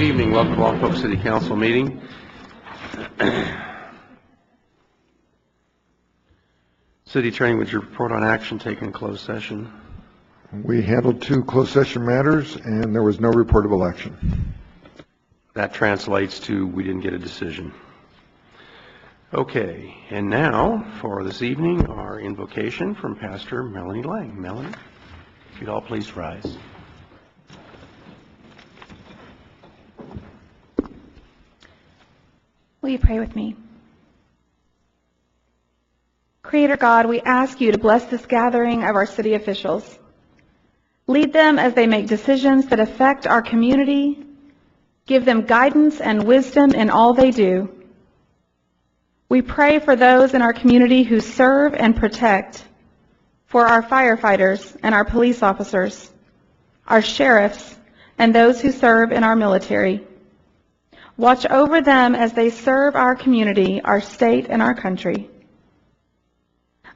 Good evening. Welcome to Lompoc City Council meeting. City Attorney, would you report on action taken in closed session? We handled 2 closed session matters, and there was no reportable action. That translates to we didn't get a decision. Okay, and now for this evening, our invocation from Pastor Melanie Lang. Melanie, if you'd all please rise. Will you pray with me? Creator God, we ask you to bless this gathering of our city officials. Lead them as they make decisions that affect our community. Give them guidance and wisdom in all they do. We pray for those in our community who serve and protect, for our firefighters and our police officers, our sheriffs, and those who serve in our military. Watch over them as they serve our community, our state, and our country.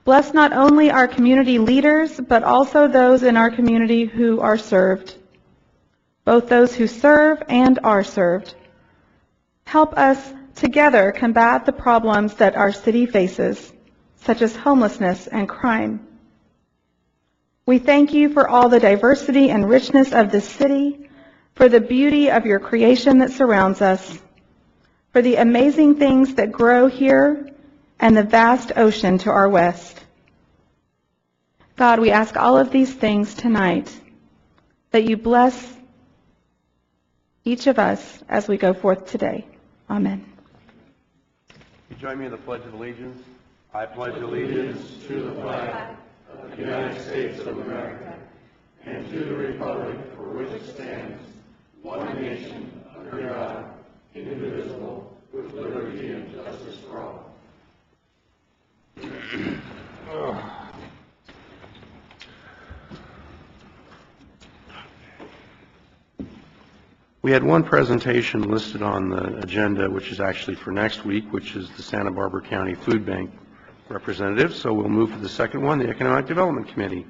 Bless not only our community leaders, but also those in our community who are served, both those who serve and are served. Help us together combat the problems that our city faces, such as homelessness and crime. We thank you for all the diversity and richness of this city, for the beauty of your creation that surrounds us, for the amazing things that grow here, and the vast ocean to our west. God, we ask all of these things tonight, that you bless each of us as we go forth today. Amen. You join me in the Pledge of Allegiance. I pledge allegiance to the flag of the United States of America and to the republic for which it stands, one nation, under God, indivisible, with liberty and justice for all. We had one presentation listed on the agenda, which is actually for next week, which is the Santa Barbara County Food Bank representative. So we'll move to the second one, the Economic Development Committee.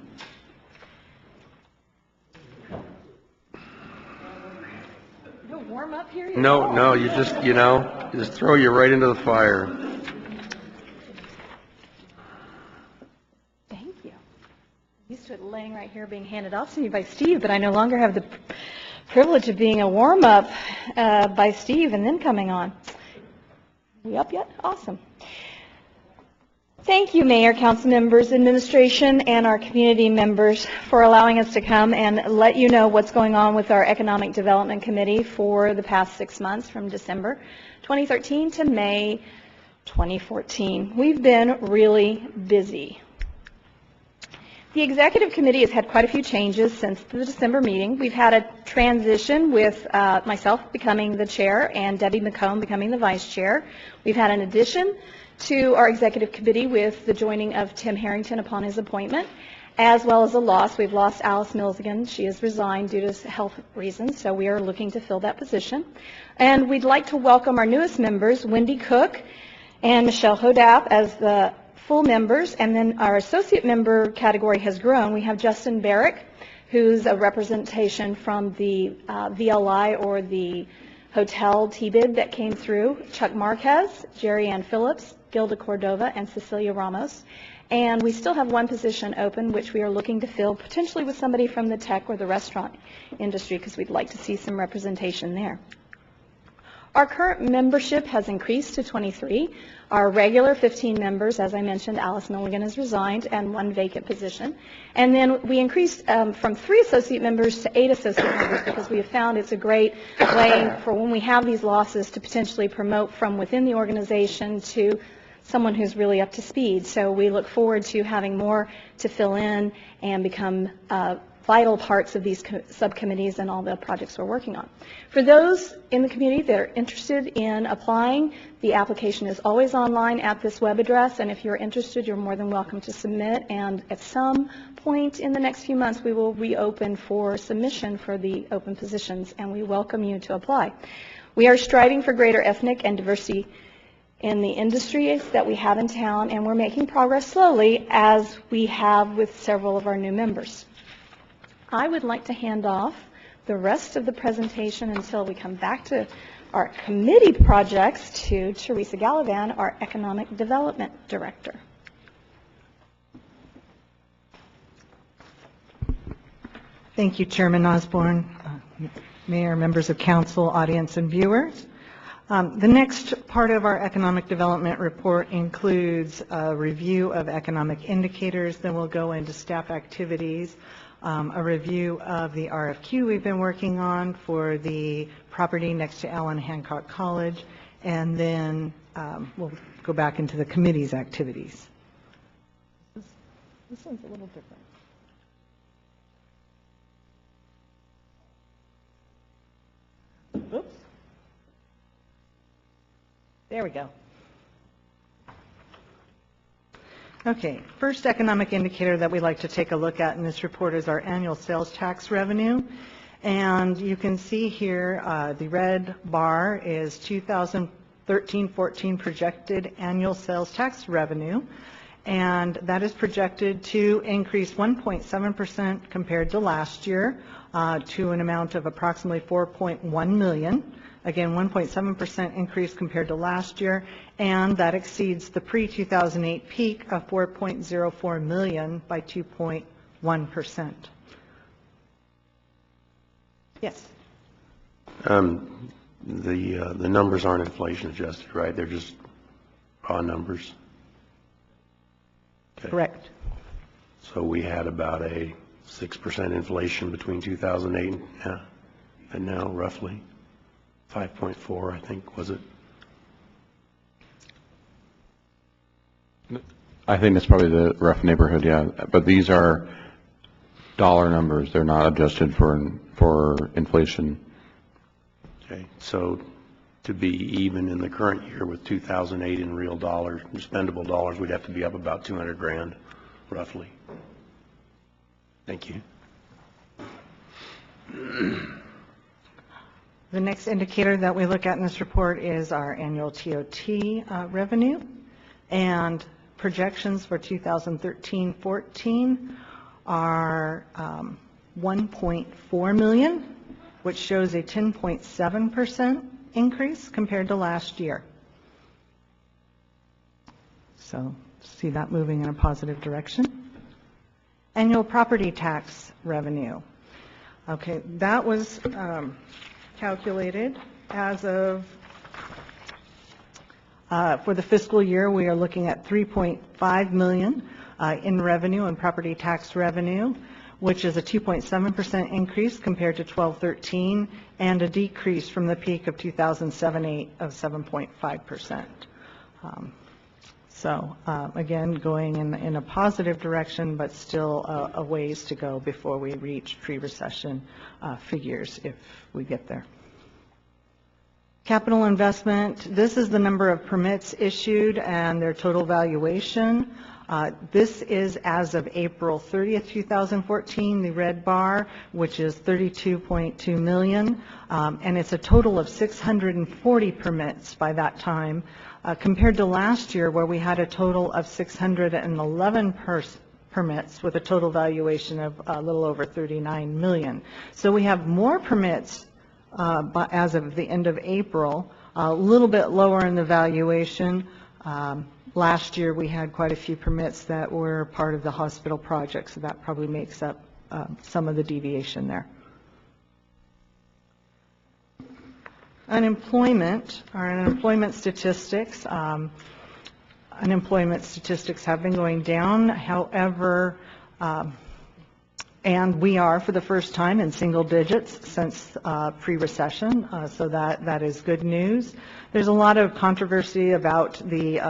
Warm up here? No, you just throw you right into the fire. Thank you. I'm used to it laying right here being handed off to me by Steve, but I no longer have the privilege of being a warm-up by Steve and then coming on. We up yet? Awesome. Thank you, Mayor, council members, administration, and our community members for allowing us to come and let you know what's going on with our Economic Development Committee for the past 6 months from December 2013 to May 2014. We've been really busy. The Executive Committee has had quite a few changes since the December meeting. We've had a transition with myself becoming the chair and Debbie McComb becoming the vice chair. We've had an addition to our Executive Committee with the joining of Tim Harrington upon his appointment, as well as a loss. We've lost Alice Millsgan. She has resigned due to health reasons, so we are looking to fill that position. And we'd like to welcome our newest members, Wendy Cook and Michelle Hodap, as the full members, and then our associate member category has grown. We have Justin Barrick, who's a representation from the VLI or the Hotel T-Bid that came through, Chuck Marquez, Jerry Ann Phillips, Gilda Cordova, and Cecilia Ramos. And we still have one position open, which we are looking to fill potentially with somebody from the tech or the restaurant industry, because we'd like to see some representation there. Our current membership has increased to 23. Our regular 15 members, as I mentioned, Alice Milligan has resigned, and one vacant position. And then we increased from 3 associate members to 8 associate members, because we have found it's a great way for when we have these losses to potentially promote from within the organization to someone who's really up to speed. So we look forward to having more to fill in and become vital parts of these subcommittees and all the projects we're working on. For those in the community that are interested in applying, the application is always online at this web address, and if you're interested, you're more than welcome to submit, and at some point in the next few months, we will reopen for submission for the open positions, and we welcome you to apply. We are striving for greater ethnic and diversity in the industries that we have in town, and we're making progress slowly, as we have with several of our new members. I would like to hand off the rest of the presentation until we come back to our committee projects to Teresa Gallivan, our Economic Development Director. Thank you, Chairman Osborne, Mayor, members of council, audience, and viewers. The next part of our economic development report includes a review of economic indicators. Then we'll go into staff activities, a review of the RFQ we've been working on for the property next to Allen Hancock College, and then we'll go back into the committee's activities. This one's a little different. Oops. There we go. Okay, first economic indicator that we like to take a look at in this report is our annual sales tax revenue. And you can see here the red bar is 2013-14 projected annual sales tax revenue. And that is projected to increase 1.7% compared to last year to an amount of approximately $4.1 million. Again, 1.7% increase compared to last year, and that exceeds the pre-2008 peak of $4.04 million by 2.1%. Yes? The numbers aren't inflation adjusted, right? They're just raw numbers? Okay. Correct. So we had about a 6% inflation between 2008 and now, roughly 5.4, I think, was it? I think that's probably the rough neighborhood, yeah. But these are dollar numbers; they're not adjusted for inflation. Okay, so to be even in the current year with 2008 in real dollars, spendable dollars, we'd have to be up about 200 grand, roughly. Thank you. The next indicator that we look at in this report is our annual TOT revenue, and projections for 2013-14 are 1.4 million, which shows a 10.7% increase compared to last year. So see that moving in a positive direction. Annual property tax revenue. Okay, that was calculated as of, for the fiscal year, we are looking at 3.5 million in revenue and property tax revenue, which is a 2.7% increase compared to 12-13 and a decrease from the peak of 2007-8 of 7.5%. So again, going in a positive direction, but still a ways to go before we reach pre-recession figures if we get there. Capital investment, this is the number of permits issued and their total valuation. This is as of April 30th, 2014, the red bar, which is 32.2 million, and it's a total of 640 permits by that time, compared to last year where we had a total of 611 permits with a total valuation of a little over 39 million. So we have more permits as of the end of April, a little bit lower in the valuation. Last year we had quite a few permits that were part of the hospital project, so that probably makes up some of the deviation there. Unemployment, our unemployment statistics. Unemployment statistics have been going down, however, and we are for the first time in single digits since pre-recession, so that is good news. There's a lot of controversy about the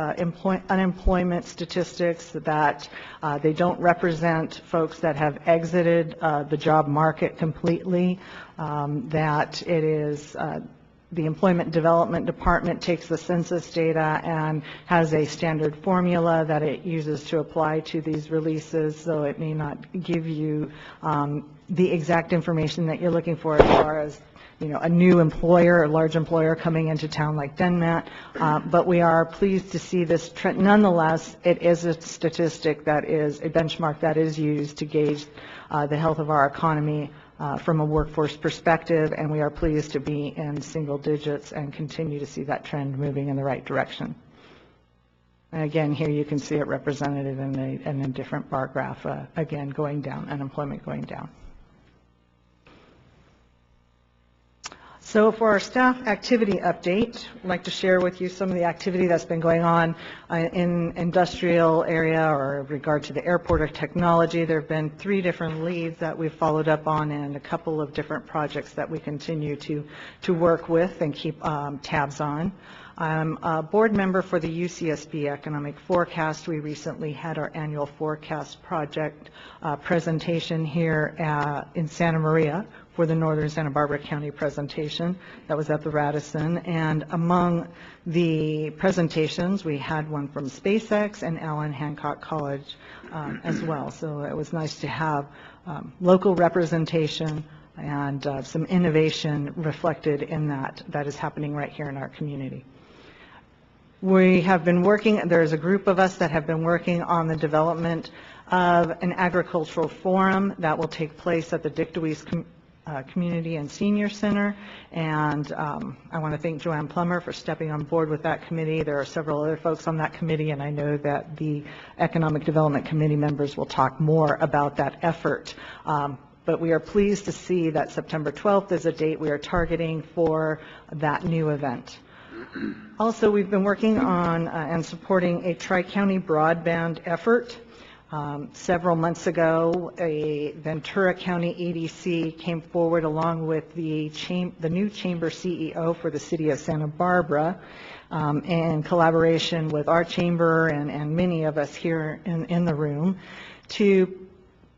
unemployment statistics, that they don't represent folks that have exited the job market completely, that it is the Employment Development Department takes the census data and has a standard formula that it uses to apply to these releases, so it may not give you the exact information that you're looking for as far as, you know, a new employer, a large employer coming into town like Denmat, but we are pleased to see this trend. Nonetheless, it is a statistic that is a benchmark that is used to gauge the health of our economy from a workforce perspective, and we are pleased to be in single digits and continue to see that trend moving in the right direction. And again, here you can see it represented in a different bar graph, again, going down, unemployment going down. So for our staff activity update, I'd like to share with you some of the activity that's been going on in industrial area or regard to the airport or technology. There have been 3 different leads that we've followed up on and a couple of different projects that we continue to work with and keep tabs on. I'm a board member for the UCSB Economic Forecast. We recently had our annual forecast project presentation here in Santa Maria for the Northern Santa Barbara County presentation. That was at the Radisson. And among the presentations, we had one from SpaceX and Allen Hancock College as well. So it was nice to have local representation and some innovation reflected in that is happening right here in our community. We have been working, there's a group of us that have been working on the development of an agricultural forum that will take place at the Dick DeWeese Community and Senior Center, and I want to thank Joanne Plummer for stepping on board with that committee. There are several other folks on that committee, and I know that the Economic Development Committee members will talk more about that effort. But we are pleased to see that September 12th is a date we are targeting for that new event. Also, we've been working on and supporting a tri-county broadband effort. Several months ago, a Ventura County ADC came forward along with the new chamber CEO for the city of Santa Barbara in collaboration with our chamber and many of us here in the room to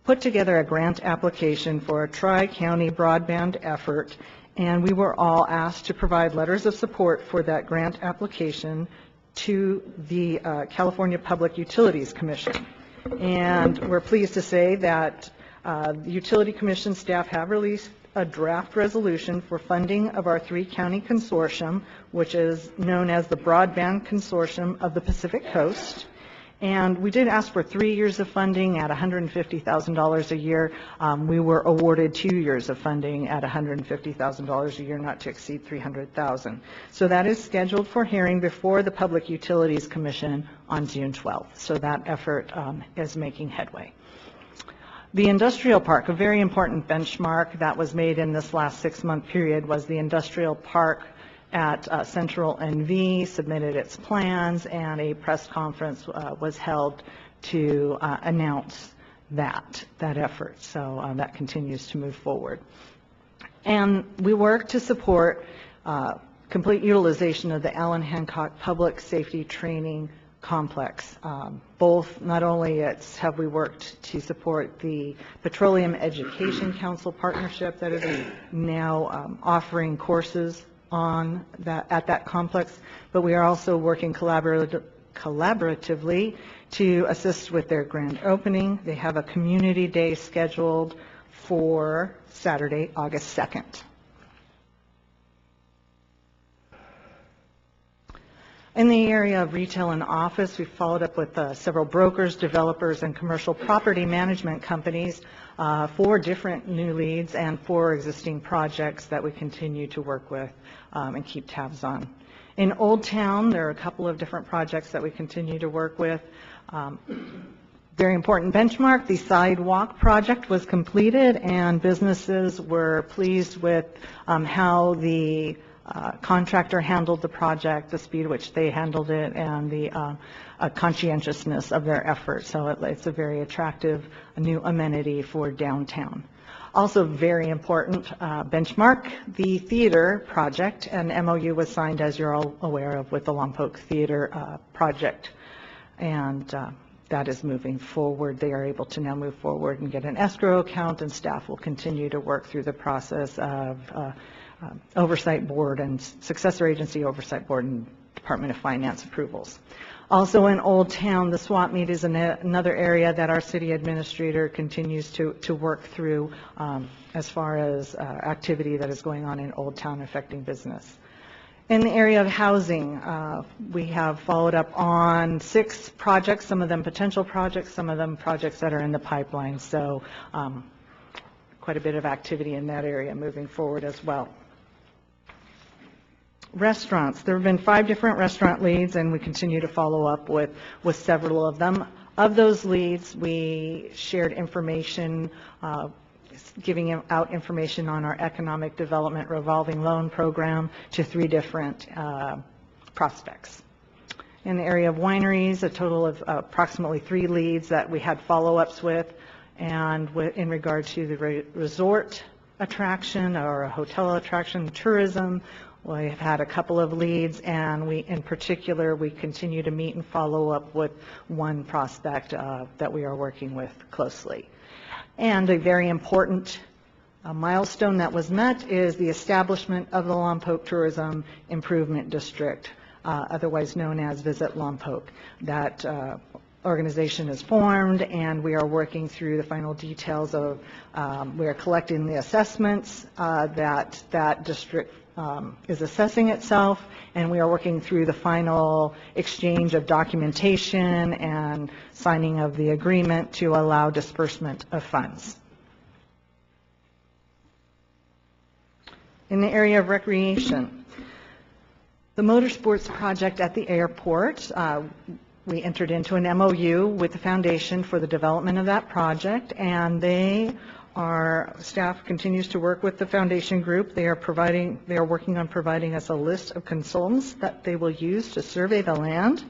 put together a grant application for a tri-county broadband effort. And we were all asked to provide letters of support for that grant application to the California Public Utilities Commission. And we're pleased to say that the Utility Commission staff have released a draft resolution for funding of our 3-county consortium, which is known as the Broadband Consortium of the Pacific Coast. And we did ask for 3 years of funding at $150,000 a year. We were awarded 2 years of funding at $150,000 a year, not to exceed $300,000. So that is scheduled for hearing before the Public Utilities Commission on June 12th. So that effort is making headway. The industrial park, a very important benchmark that was made in this last 6-month period, was the industrial park at Central NV submitted its plans, and a press conference was held to announce that effort. So that continues to move forward. And we work to support complete utilization of the Allen Hancock Public Safety Training Complex. Both, not only have we worked to support the Petroleum Education Council partnership that is now offering courses on at that complex, but we are also working collaboratively to assist with their grand opening. They have a community day scheduled for Saturday, August 2nd. In the area of retail and office, we followed up with several brokers, developers, and commercial property management companies for different new leads and for existing projects that we continue to work with and keep tabs on. In Old Town, there are a couple of different projects that we continue to work with. Very important benchmark, the sidewalk project was completed, and businesses were pleased with how the contractor handled the project, the speed at which they handled it, and the conscientiousness of their efforts. So it's a very attractive new amenity for downtown. Also very important benchmark, the theater project, and MOU was signed, as you're all aware of, with the Lompoc Theater project. And that is moving forward. They are able to now move forward and get an escrow account, and staff will continue to work through the process of oversight board and successor agency oversight board and Department of Finance approvals. Also in Old Town, the swap meet is another area that our city administrator continues to work through as far as activity that is going on in Old Town affecting business. In the area of housing, we have followed up on 6 projects, some of them potential projects, some of them projects that are in the pipeline. So quite a bit of activity in that area moving forward as well. Restaurants. There have been 5 different restaurant leads, and we continue to follow up with several of them. Of those leads, we shared information, giving out information on our economic development revolving loan program to 3 different prospects. In the area of wineries, a total of approximately 3 leads that we had follow-ups with, and in regard to the resort attraction or a hotel attraction, tourism, we have had a couple of leads, and in particular, we continue to meet and follow up with 1 prospect that we are working with closely. And a very important milestone that was met is the establishment of the Lompoc Tourism Improvement District, otherwise known as Visit Lompoc. That organization is formed, and we are working through the final details of, we are collecting the assessments that district is assessing itself, and we are working through the final exchange of documentation and signing of the agreement to allow disbursement of funds. In the area of recreation, the motorsports project at the airport, we entered into an MOU with the foundation for the development of that project, and staff continues to work with the foundation group. They are working on providing us a list of consultants that they will use to survey the land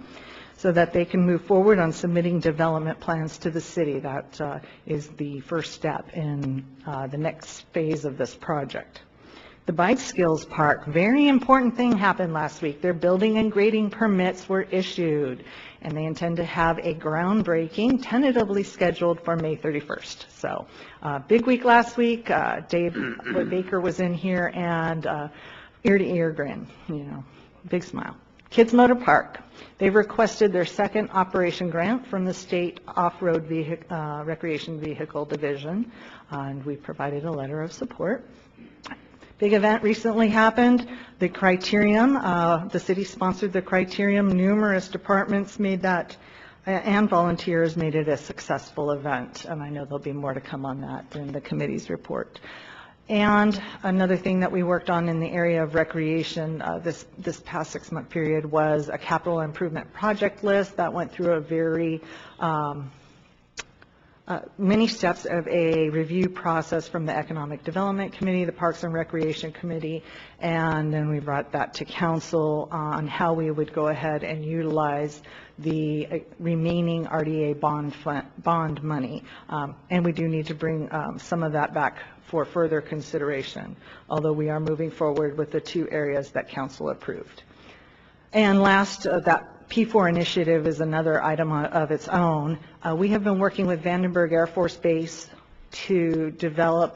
so that they can move forward on submitting development plans to the city. That is the first step in the next phase of this project. The Bike Skills Park, very important thing happened last week. Their building and grading permits were issued, and they intend to have a groundbreaking tentatively scheduled for May 31st. So big week last week. Dave Baker was in here, and ear-to-ear grin, big smile. Kids Motor Park. They've requested their second operation grant from the State Off-Road Recreation Vehicle Division, and we provided a letter of support. Big event recently happened, the Criterium. The city sponsored the Criterium. Numerous departments made that, and volunteers made it a successful event, and I know there'll be more to come on that in the committee's report. And another thing that we worked on in the area of recreation this past 6-month period was a capital improvement project list that went through a very many steps of a review process from the Economic Development Committee, the Parks and Recreation Committee, and then we brought that to council on how we would go ahead and utilize the remaining RDA bond money. And we do need to bring some of that back for further consideration, although we are moving forward with the 2 areas that council approved. And last, that P4 initiative is another item of its own. We have been working with Vandenberg Air Force Base to develop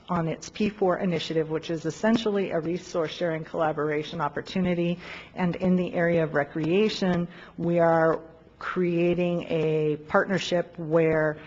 on its P4 initiative, which is essentially a resource sharing collaboration opportunity. And in the area of recreation, we are creating a partnership where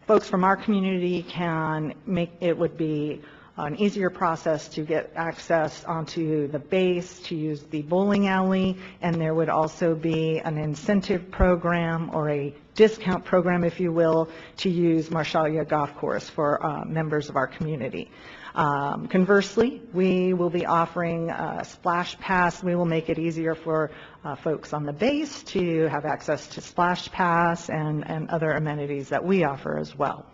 folks from our community can it would be an easier process to get access onto the base, to use the bowling alley, and there would also be an incentive program or a discount program, if you will, to use Marshalia Golf Course for members of our community. Conversely, we will be offering a Splash Pass. We will make it easier for folks on the base to have access to Splash Pass and other amenities that we offer as well.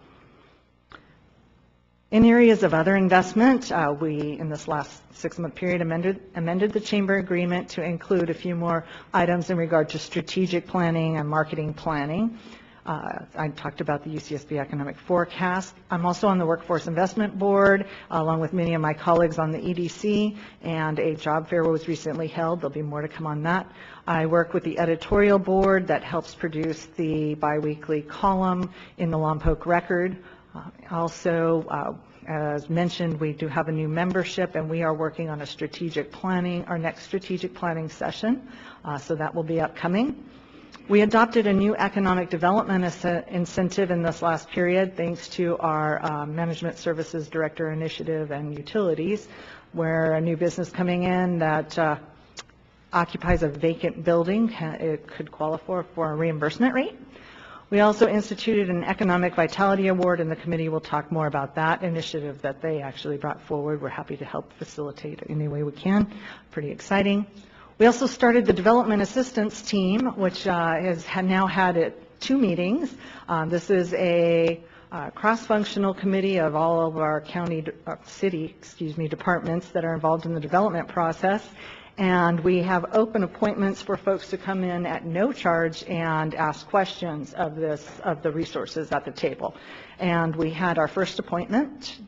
In areas of other investment, we, in this last 6-month period, amended the chamber agreement to include a few more items in regard to strategic planning and marketing planning. I talked about the UCSB economic forecast. I'm also on the Workforce Investment Board, along with many of my colleagues on the EDC, and a job fair was recently held. There'll be more to come on that. I work with the editorial board that helps produce the biweekly column in the Lompoc Record. Also, as mentioned, we do have a new membership, and we are working on our next strategic planning session, so that will be upcoming. We adopted a new economic development incentive in this last period, thanks to our Management Services Director Initiative and Utilities, where a new business coming in that occupies a vacant building, it could qualify for a reimbursement rate. We also instituted an Economic Vitality Award, and the committee will talk more about that initiative that they actually brought forward. We're happy to help facilitate it any way we can. Pretty exciting. We also started the Development Assistance Team, which has now had 2 meetings. This is a cross-functional committee of all of our city departments that are involved in the development process. And we have open appointments for folks to come in at no charge and ask questions of the resources at the table. And we had our first appointment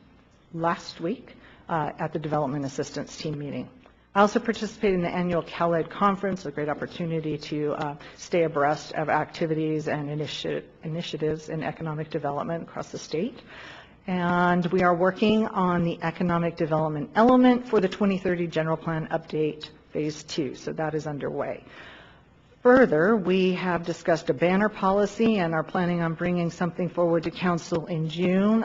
last week at the Development Assistance Team meeting. I also participated in the annual CalEd conference, a great opportunity to stay abreast of activities and initiatives in economic development across the state. And we are working on the economic development element for the 2030 General Plan Update Phase 2, so that is underway. Further, we have discussed a banner policy and are planning on bringing something forward to Council in June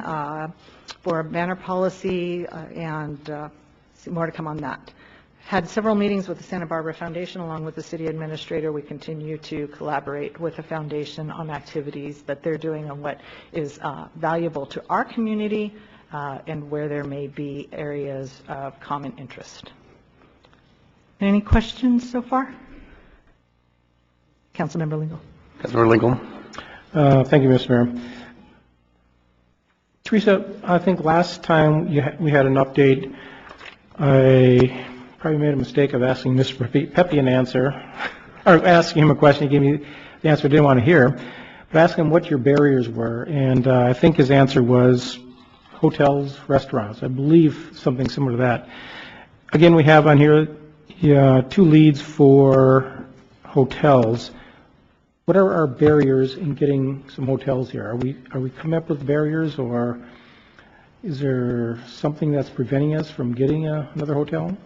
for a banner policy, and more to come on that. Had several meetings with the Santa Barbara Foundation along with the city administrator. We continue to collaborate with the foundation on activities that they're doing and what is valuable to our community and where there may be areas of common interest. Any questions so far? Councilmember Lingle. Councilmember Lingle. Thank you, Mr. Mayor. Teresa, I think last time we had an update, I probably made a mistake of asking Mr. Pepe an answer, or asking him a question. He gave me the answer I didn't want to hear, but asking him what your barriers were, and I think his answer was hotels, restaurants. I believe something similar to that. Again, we have on here 2 leads for hotels. What are our barriers in getting some hotels here? Are we coming up with barriers, or is there something that's preventing us from getting another hotel?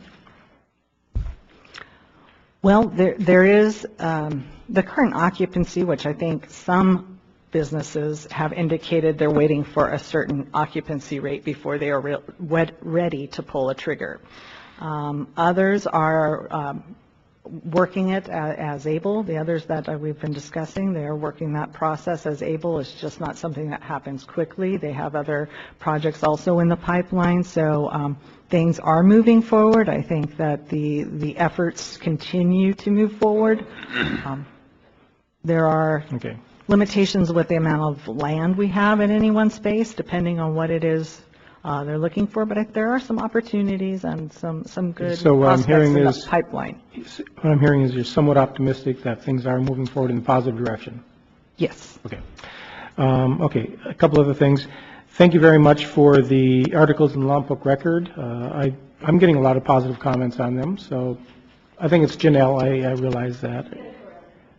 Well, there is the current occupancy, which I think some businesses have indicated they're waiting for a certain occupancy rate before they are ready to pull a trigger. Others are working it as able. The others that we've been discussing, they are working that process as able. It's just not something that happens quickly. They have other projects also in the pipeline, so things are moving forward. I think that the efforts continue to move forward. There are limitations with the amount of land we have in any one space, depending on what it is they're looking for, but there are some opportunities and some good prospects in the pipeline. What I'm hearing is you're somewhat optimistic that things are moving forward in a positive direction. Yes. Okay. Okay, a couple other things. Thank you very much for the articles in the Lompoc Record. I'm getting a lot of positive comments on them, so I think it's Janelle, I realize that.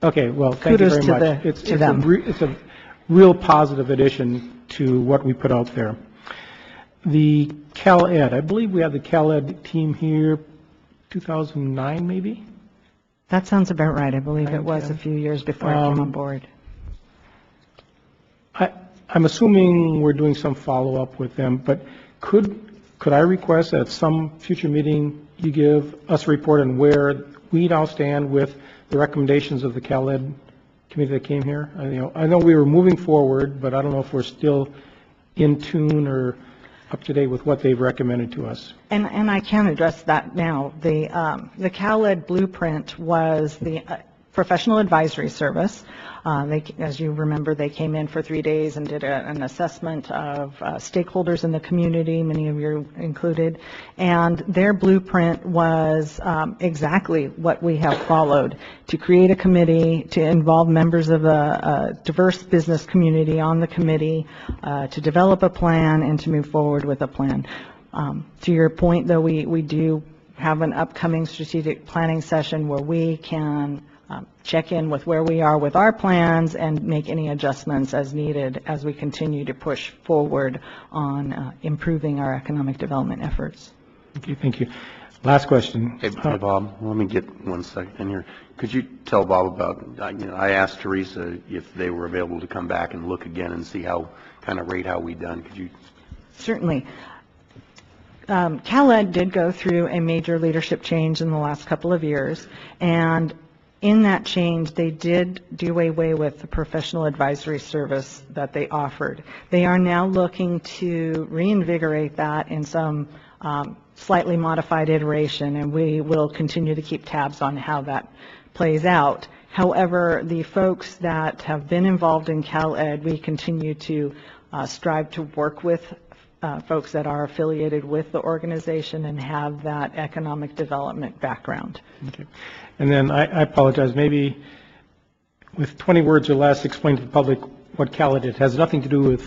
Okay, well, thank you very much. It's a real positive addition to what we put out there. The CalEd, I believe we had the CalEd team here 2009 maybe? That sounds about right. I believe it was a few years before I came on board. I'm assuming we're doing some follow-up with them, but could I request that at some future meeting you give us a report on where we now stand with the recommendations of the CalEd committee that came here? I know we were moving forward, but I don't know if we're still in tune or up to date with what they've recommended to us. And I can address that now. The CalEd blueprint was the professional advisory service. As you remember, they came in for 3 days and did an assessment of stakeholders in the community, many of you included, and their blueprint was exactly what we have followed: to create a committee, to involve members of a diverse business community on the committee, to develop a plan, and to move forward with a plan. To your point, though, we do have an upcoming strategic planning session where we can check in with where we are with our plans and make any adjustments as needed as we continue to push forward on improving our economic development efforts. Okay, thank you. Last question. Hey, Bob, let me get 1 second in here. Could you tell Bob about, I asked Teresa if they were available to come back and look again and see how we done. Could you? Certainly. CalEd did go through a major leadership change in the last couple of years, and in that change, they did do away with the professional advisory service that they offered. They are now looking to reinvigorate that in some slightly modified iteration, and we will continue to keep tabs on how that plays out. However, the folks that have been involved in CalEd, we continue to strive to work with folks that are affiliated with the organization and have that economic development background. Okay. And then I apologize, maybe with 20 words or less, explain to the public what CalEd is. It has nothing to do with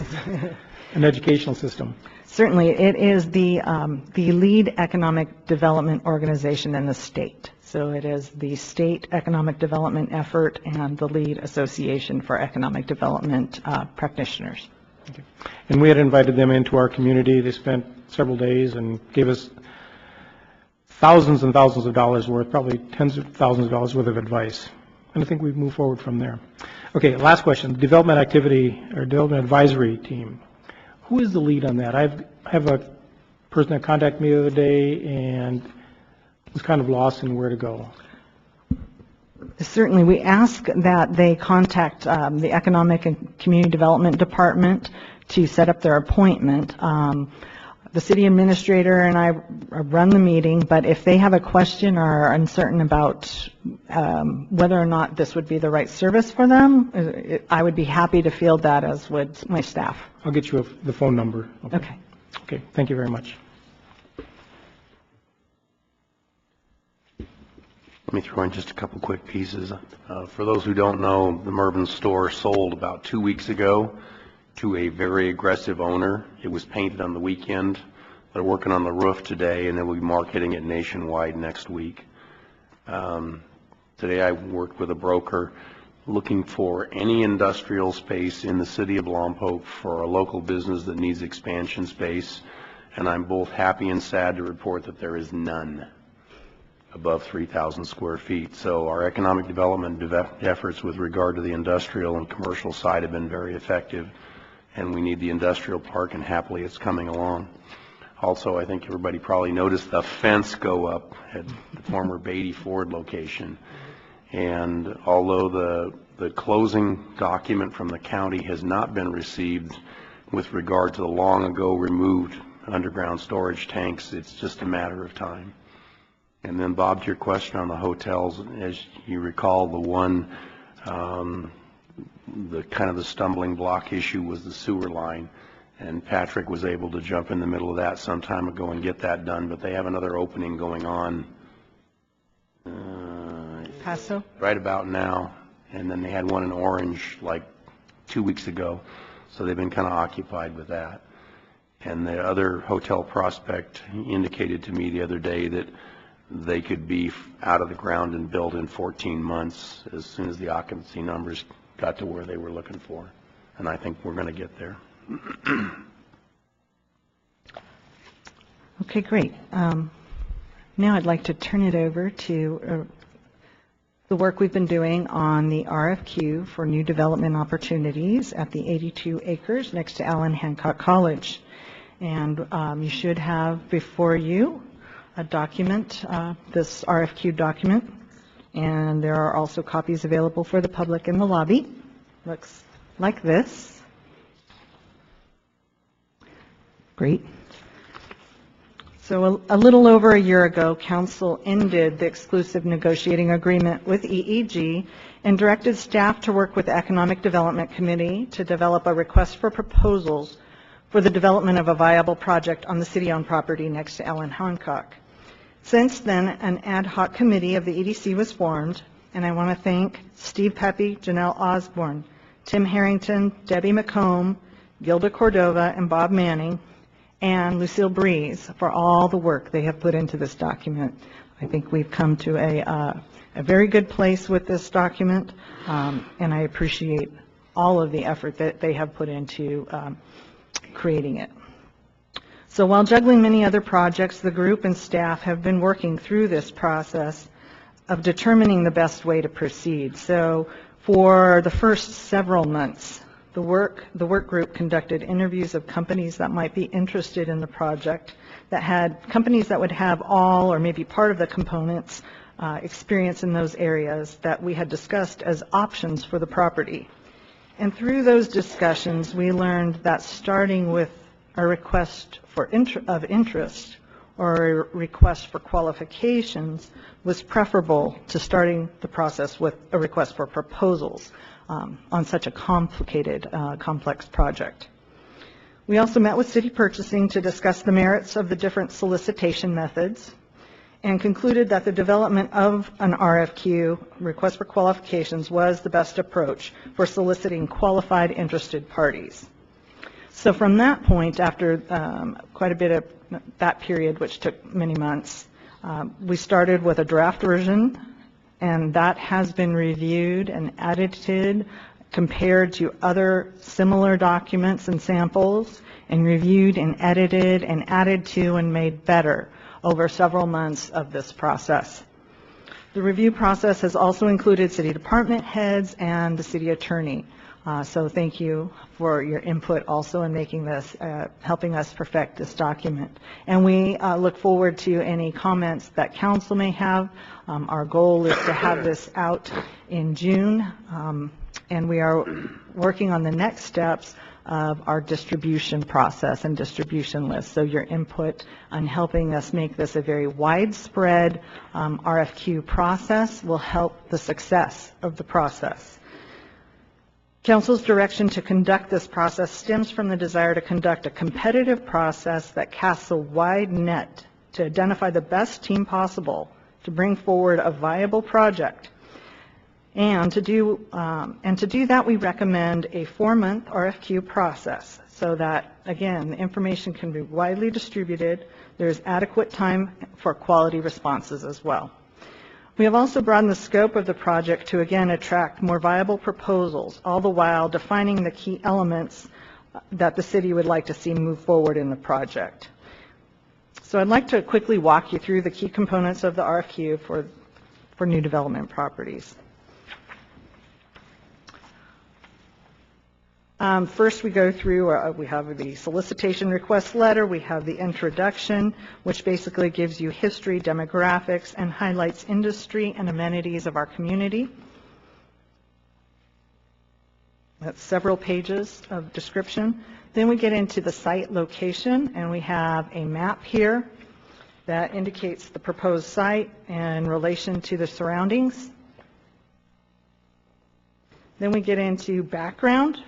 an educational system. Certainly, it is the lead economic development organization in the state. So it is the state economic development effort and the lead association for economic development practitioners. Okay. And we had invited them into our community. They spent several days and gave us thousands and thousands of dollars worth, probably tens of thousands of dollars worth of advice. And I think we've moved forward from there. Okay, last question. Development activity or development advisory team. Who is the lead on that? I have a person that contacted me the other day and was kind of lost in where to go. Certainly, we ask that they contact the Economic and Community Development Department to set up their appointment. The city administrator and I run the meeting, but if they have a question or are uncertain about whether or not this would be the right service for them, I would be happy to field that, as would my staff. I'll get you the phone number. Okay. Okay, thank you very much. Let me throw in just a couple quick pieces. For those who don't know, the Mervyn store sold about 2 weeks ago to a very aggressive owner. It was painted on the weekend. They're working on the roof today, and then we'll be marketing it nationwide next week. Today I worked with a broker looking for any industrial space in the city of Lompoc for a local business that needs expansion space, and I'm both happy and sad to report that there is none above 3,000 square feet. So our economic development efforts with regard to the industrial and commercial side have been very effective, and we need the industrial park, and happily it's coming along. Also, I think everybody probably noticed the fence go up at the former Beatty Ford location. And although the closing document from the county has not been received with regard to the long ago removed underground storage tanks, it's just a matter of time. And then, Bob, to your question on the hotels, as you recall, the one, the kind of the stumbling block issue was the sewer line. And Patrick was able to jump in the middle of that some time ago and get that done, but they have another opening going on Paso? right about now. And then they had one in Orange like 2 weeks ago, so they've been kind of occupied with that. And the other hotel prospect indicated to me the other day that they could be out of the ground and built in 14 months as soon as the occupancy numbers got to where they were looking for. And I think we're going to get there. Okay, great. Now I'd like to turn it over to the work we've been doing on the RFQ for new development opportunities at the 82 acres next to Allen Hancock College. And you should have before you a document, this RFQ document, and there are also copies available for the public in the lobby. Looks like this. Great. So a little over a year ago, Council ended the exclusive negotiating agreement with EEG and directed staff to work with the Economic Development Committee to develop a request for proposals for the development of a viable project on the city-owned property next to Allen Hancock. Since then, an ad hoc committee of the EDC was formed, and I want to thank Steve Pepe, Janelle Osborne, Tim Harrington, Debbie McComb, Gilda Cordova, and Bob Manning, and Lucille Breeze for all the work they have put into this document. I think we've come to a very good place with this document, and I appreciate all of the effort that they have put into creating it. So while juggling many other projects, the group and staff have been working through this process of determining the best way to proceed. So for the first several months, the work group conducted interviews of companies that might be interested in the project, that had companies that would have all or maybe part of the components experience in those areas that we had discussed as options for the property. And through those discussions, we learned that starting with a request of interest or a request for qualifications was preferable to starting the process with a request for proposals on such a complicated, complex project. We also met with city purchasing to discuss the merits of the different solicitation methods and concluded that the development of an RFQ, request for qualifications, was the best approach for soliciting qualified interested parties. So from that point, after quite a bit of that period, which took many months, we started with a draft version, and that has been reviewed and edited, compared to other similar documents and samples, and reviewed and edited and added to and made better over several months of this process. The review process has also included city department heads and the city attorney. So thank you for your input also in making this, helping us perfect this document. And we look forward to any comments that council may have. Our goal is to have this out in June, and we are working on the next steps of our distribution process and distribution list. So your input on helping us make this a very widespread RFQ process will help the success of the process. Council's direction to conduct this process stems from the desire to conduct a competitive process that casts a wide net to identify the best team possible to bring forward a viable project. And to do that, we recommend a 4-month RFQ process so that, again, the information can be widely distributed. There's adequate time for quality responses as well. We have also broadened the scope of the project to, again, attract more viable proposals, all the while defining the key elements that the city would like to see move forward in the project. So I'd like to quickly walk you through the key components of the RFQ for new development properties. First, we go through, we have the solicitation request letter, we have the introduction, which basically gives you history, demographics, and highlights industry and amenities of our community. That's several pages of description. Then we get into the site location, and we have a map here that indicates the proposed site in relation to the surroundings. Then we get into background.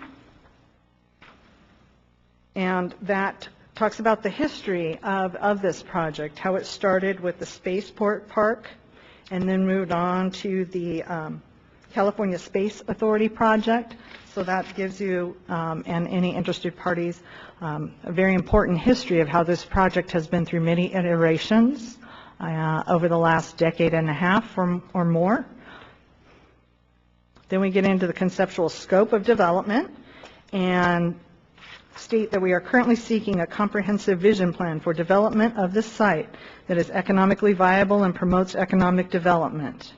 And that talks about the history of this project, how it started with the Spaceport Park and then moved on to the California Space Authority project. So that gives you and any interested parties a very important history of how this project has been through many iterations over the last decade and a half or more. Then we get into the conceptual scope of development and state that we are currently seeking a comprehensive vision plan for development of this site that is economically viable and promotes economic development.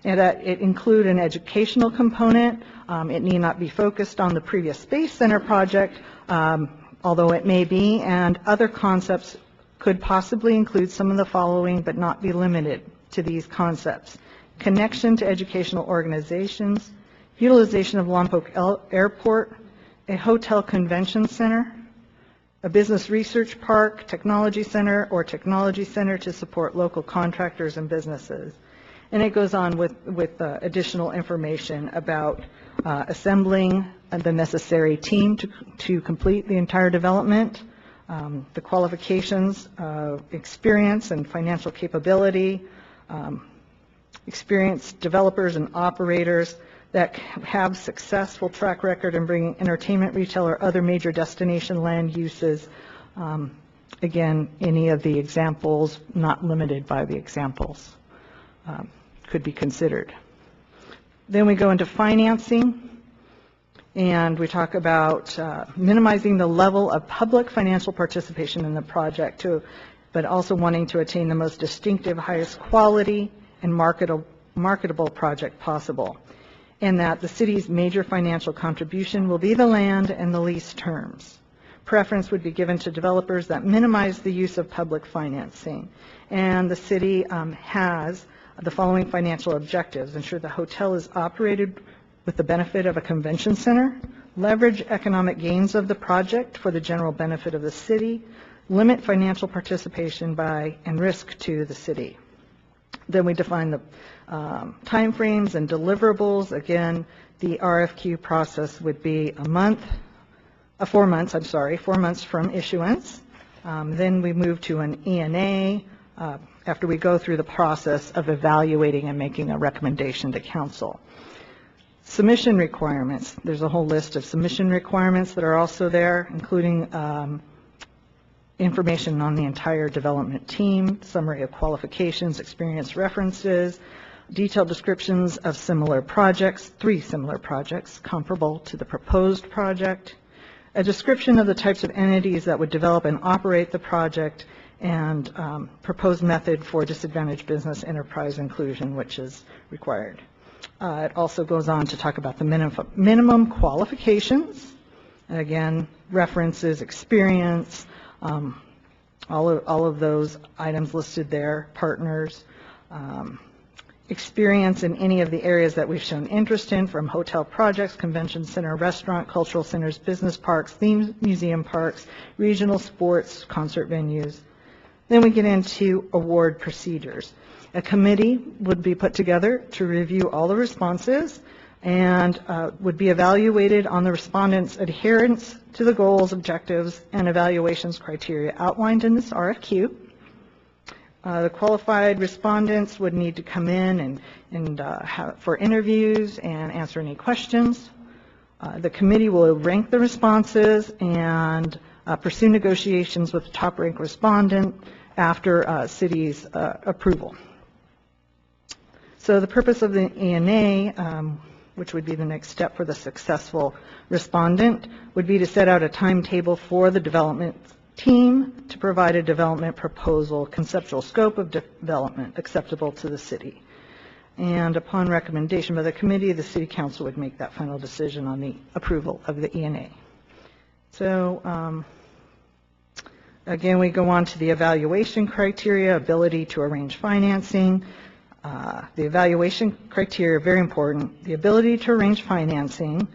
And that it include an educational component. It need not be focused on the previous Space Center project, although it may be, and other concepts could possibly include some of the following, but not be limited to these concepts: connection to educational organizations, utilization of Lompoc Airport, a hotel convention center, a business research park, technology center, or technology center to support local contractors and businesses. And it goes on with additional information about assembling the necessary team to complete the entire development, the qualifications of experience and financial capability, experienced developers and operators that have successful track record in bringing entertainment, retail, or other major destination land uses. Again, any of the examples, not limited by the examples, could be considered. Then we go into financing, and we talk about minimizing the level of public financial participation in the project, but also wanting to attain the most distinctive, highest quality, and marketable project possible, and that the city's major financial contribution will be the land and the lease terms. Preference would be given to developers that minimize the use of public financing. And the city has the following financial objectives: ensure the hotel is operated with the benefit of a convention center, leverage economic gains of the project for the general benefit of the city, limit financial participation by and risk to the city. Then we define the timeframes and deliverables. Again, the RFQ process would be 4 months from issuance. Then we move to an ENA after we go through the process of evaluating and making a recommendation to council. Submission requirements. There's a whole list of submission requirements that are also there, including information on the entire development team, summary of qualifications, experience references, detailed descriptions of similar projects, 3 similar projects comparable to the proposed project, a description of the types of entities that would develop and operate the project, and proposed method for disadvantaged business enterprise inclusion, which is required. It also goes on to talk about the minimum qualifications, and again, references, experience, all of those items listed there, partners, experience in any of the areas that we've shown interest in, from hotel projects, convention center, restaurant, cultural centers, business parks, themed museum parks, regional sports, concert venues. Then we get into award procedures. A committee would be put together to review all the responses and would be evaluated on the respondents' adherence to the goals, objectives, and evaluations criteria outlined in this RFQ. The qualified respondents would need to come in for interviews and answer any questions. The committee will rank the responses and pursue negotiations with the top-ranked respondent after city's approval. So the purpose of the ENA, which would be the next step for the successful respondent, would be to set out a timetable for the development team to provide a development proposal, conceptual scope of development acceptable to the city. And upon recommendation by the committee, the city council would make that final decision on the approval of the ENA. So again, we go on to the evaluation criteria, ability to arrange financing. The evaluation criteria, very important. The ability to arrange financing,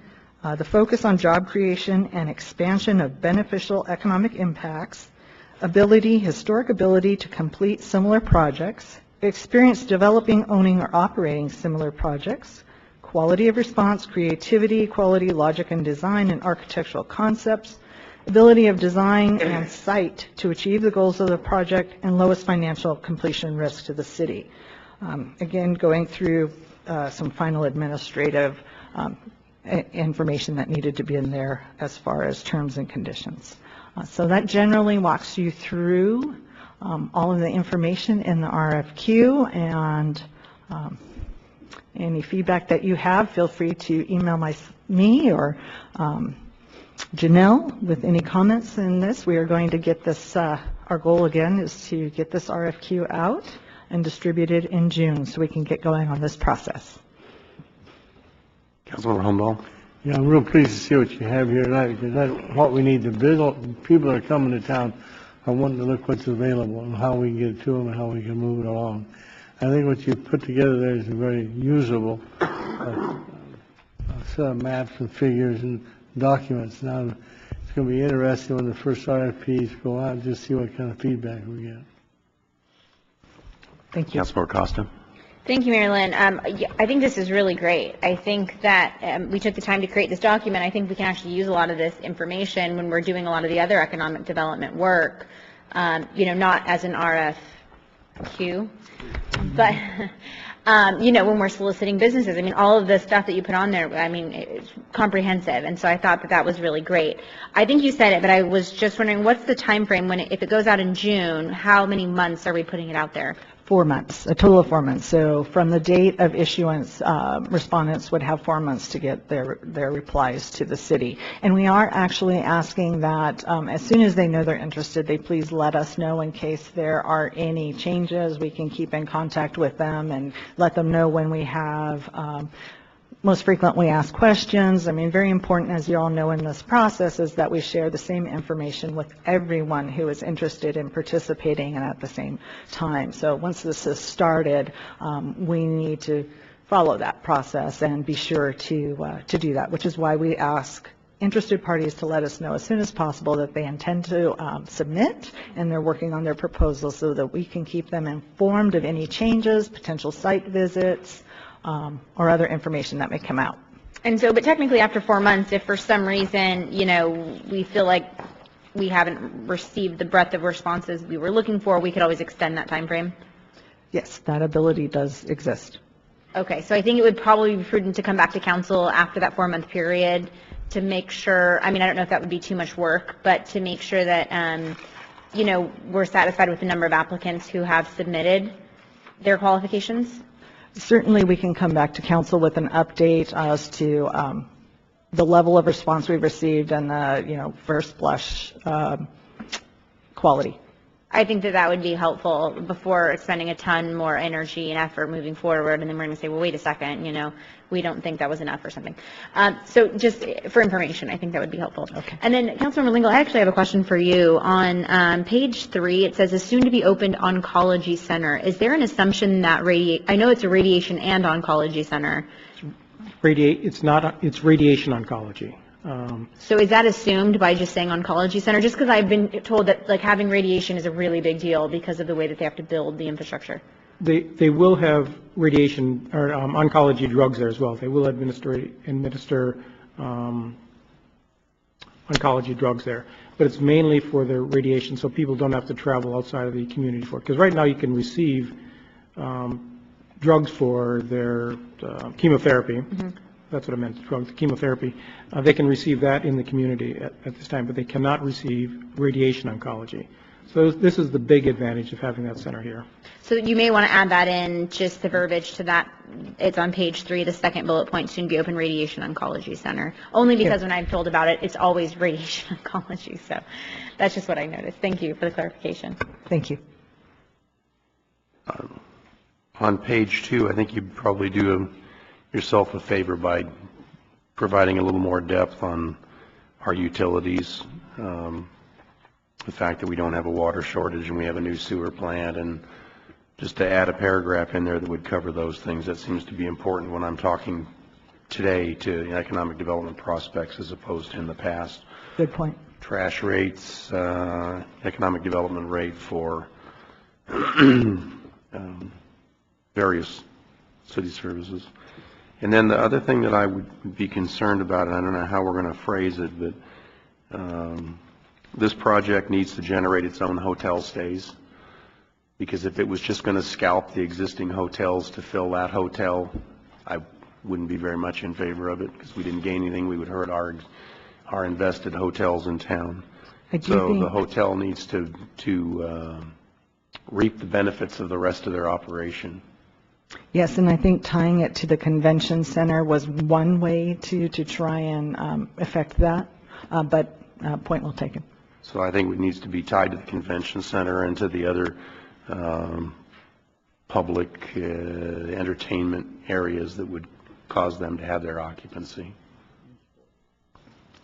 the focus on job creation and expansion of beneficial economic impacts, historic ability to complete similar projects, experience developing, owning, or operating similar projects, quality of response, creativity, quality, logic, and design, and architectural concepts, ability of design and site to achieve the goals of the project, and lowest financial completion risk to the city. Again, going through some final administrative information that needed to be in there as far as terms and conditions. So that generally walks you through all of the information in the RFQ, and any feedback that you have, feel free to email me or Janelle with any comments in this. We are going to get this, our goal again is to get this RFQ out and distributed in June so we can get going on this process. Councilmember Humble. Yeah, I'm real pleased to see what you have here tonight, because that's what we need to build. People that are coming to town are wanting to look what's available and how we can get it to them and how we can move it along. I think what you put together there is a very usable set of maps and figures and documents. Now, it's going to be interesting when the first RFPs go out, just see what kind of feedback we get. Thank you. Councilmember Costa. Thank you, Mary Lynn. I think this is really great. I think that we took the time to create this document. I think we can actually use a lot of this information when we're doing a lot of the other economic development work, not as an RFQ, but, when we're soliciting businesses. I mean, all of the stuff that you put on there, it's comprehensive. And so I thought that was really great. I think you said it, but I was just wondering, what's the time frame if it goes out in June, how many months are we putting it out there? 4 months, a total of 4 months. So from the date of issuance, respondents would have 4 months to get their replies to the city. And we are actually asking that as soon as they know they're interested, they please let us know in case there are any changes. We can keep in contact with them and let them know when we have most frequently asked questions. I mean, very important, as you all know, in this process is that we share the same information with everyone who is interested in participating and at the same time. So once this is started, we need to follow that process and be sure to do that, which is why we ask interested parties to let us know as soon as possible that they intend to submit, and they're working on their proposals so that we can keep them informed of any changes, potential site visits, or other information that may come out. And so, but technically after 4 months, if for some reason, we feel like we haven't received the breadth of responses we were looking for, we could always extend that time frame? Yes, that ability does exist. Okay, so I think it would probably be prudent to come back to council after that 4-month period to make sure, I mean, I don't know if that would be too much work, but to make sure that, we're satisfied with the number of applicants who have submitted their qualifications? Certainly, we can come back to council with an update as to the level of response we've received and the, first blush quality. I think that would be helpful before expending a ton more energy and effort moving forward, and then we're going to say, well, wait a second, we don't think that was enough or something. So just for information, I think that would be helpful. Okay. And then, Councilmember Lingle, I actually have a question for you. On page 3, it says a soon-to-be-opened oncology center. Is there an assumption that I know it's a radiation and oncology center. It's radiation oncology. So is that assumed by just saying oncology center? Just because I've been told that having radiation is a really big deal because of the way that they have to build the infrastructure. They will have radiation or oncology drugs there as well. They will administer oncology drugs there, but it's mainly for the radiation, so people don't have to travel outside of the community for it. Because right now you can receive drugs for their chemotherapy. Mm-hmm. That's what I meant, drugs, chemotherapy. They can receive that in the community at this time, but they cannot receive radiation oncology. So this is the big advantage of having that center here. So you may want to add that in, just the verbiage to that. It's on page 3, the second bullet point, soon be open radiation oncology center. Only because when I'm told about it, it's always radiation oncology. So that's just what I noticed. Thank you for the clarification. Thank you. On page 2, I think you probably do yourself a favor by providing a little more depth on our utilities. The fact that we don't have a water shortage and we have a new sewer plant, and just to add a paragraph in there that would cover those things. That seems to be important when I'm talking today to economic development prospects as opposed to in the past. Good point. Trash rates, economic development rate for various city services. And then the other thing that I would be concerned about, and I don't know how we're going to phrase it, but this project needs to generate its own hotel stays, because if it was just going to scalp the existing hotels to fill that hotel, I wouldn't be very much in favor of it, because we didn't gain anything. We would hurt our invested hotels in town. So the hotel needs to reap the benefits of the rest of their operation. Yes, and I think tying it to the convention center was one way to try and affect that, but point well taken. So I think it needs to be tied to the convention center and to the other public entertainment areas that would cause them to have their occupancy.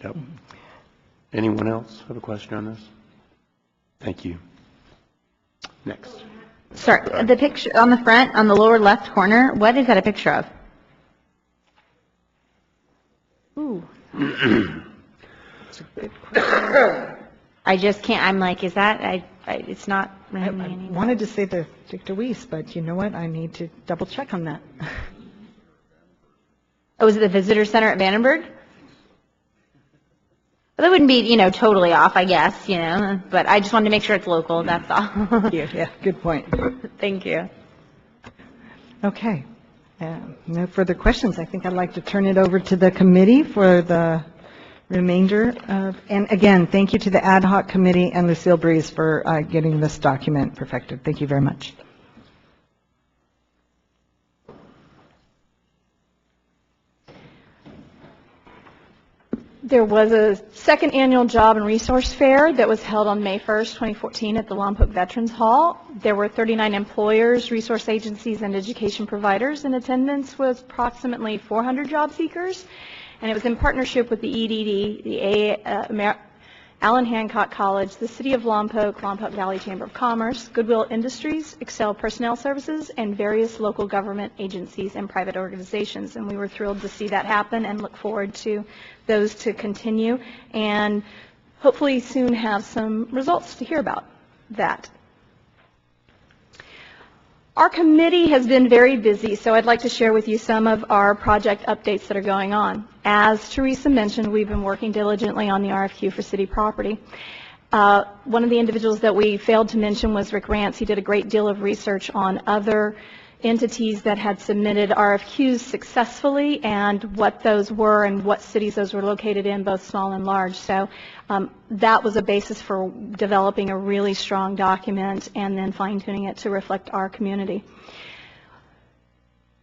Yep. Anyone else have a question on this? Thank you. Next. Sorry, the picture on the front, on the lower left corner, what is that a picture of? Ooh. I just can't, I'm like, is that, it's not. I wanted to say the Victor Weiss, but you know what? I need to double check on that. Oh, is it the visitor center at Vandenberg? Well, that wouldn't be, totally off, I guess, but I just wanted to make sure it's local, that's all. Yeah, good point. Thank you. Okay. No further questions. I think I'd like to turn it over to the committee for the remainder of, and again, thank you to the ad hoc committee and Lucille Breeze for getting this document perfected. Thank you very much. There was a second annual Job and Resource Fair that was held on May 1st, 2014 at the Lompoc Veterans Hall. There were 39 employers, resource agencies, and education providers. In attendance was approximately 400 job seekers, and it was in partnership with the EDD, the Allen Hancock College, the City of Lompoc, Lompoc Valley Chamber of Commerce, Goodwill Industries, Excel Personnel Services, and various local government agencies and private organizations. And we were thrilled to see that happen and look forward to those to continue and hopefully soon have some results to hear about that. Our committee has been very busy, so I'd like to share with you some of our project updates that are going on. As Teresa mentioned, we've been working diligently on the RFQ for city property. One of the individuals that we failed to mention was Rick Rance. He did a great deal of research on other entities that had submitted RFQs successfully and what those were and what cities those were located in, both small and large. So that was a basis for developing a really strong document and then fine-tuning it to reflect our community.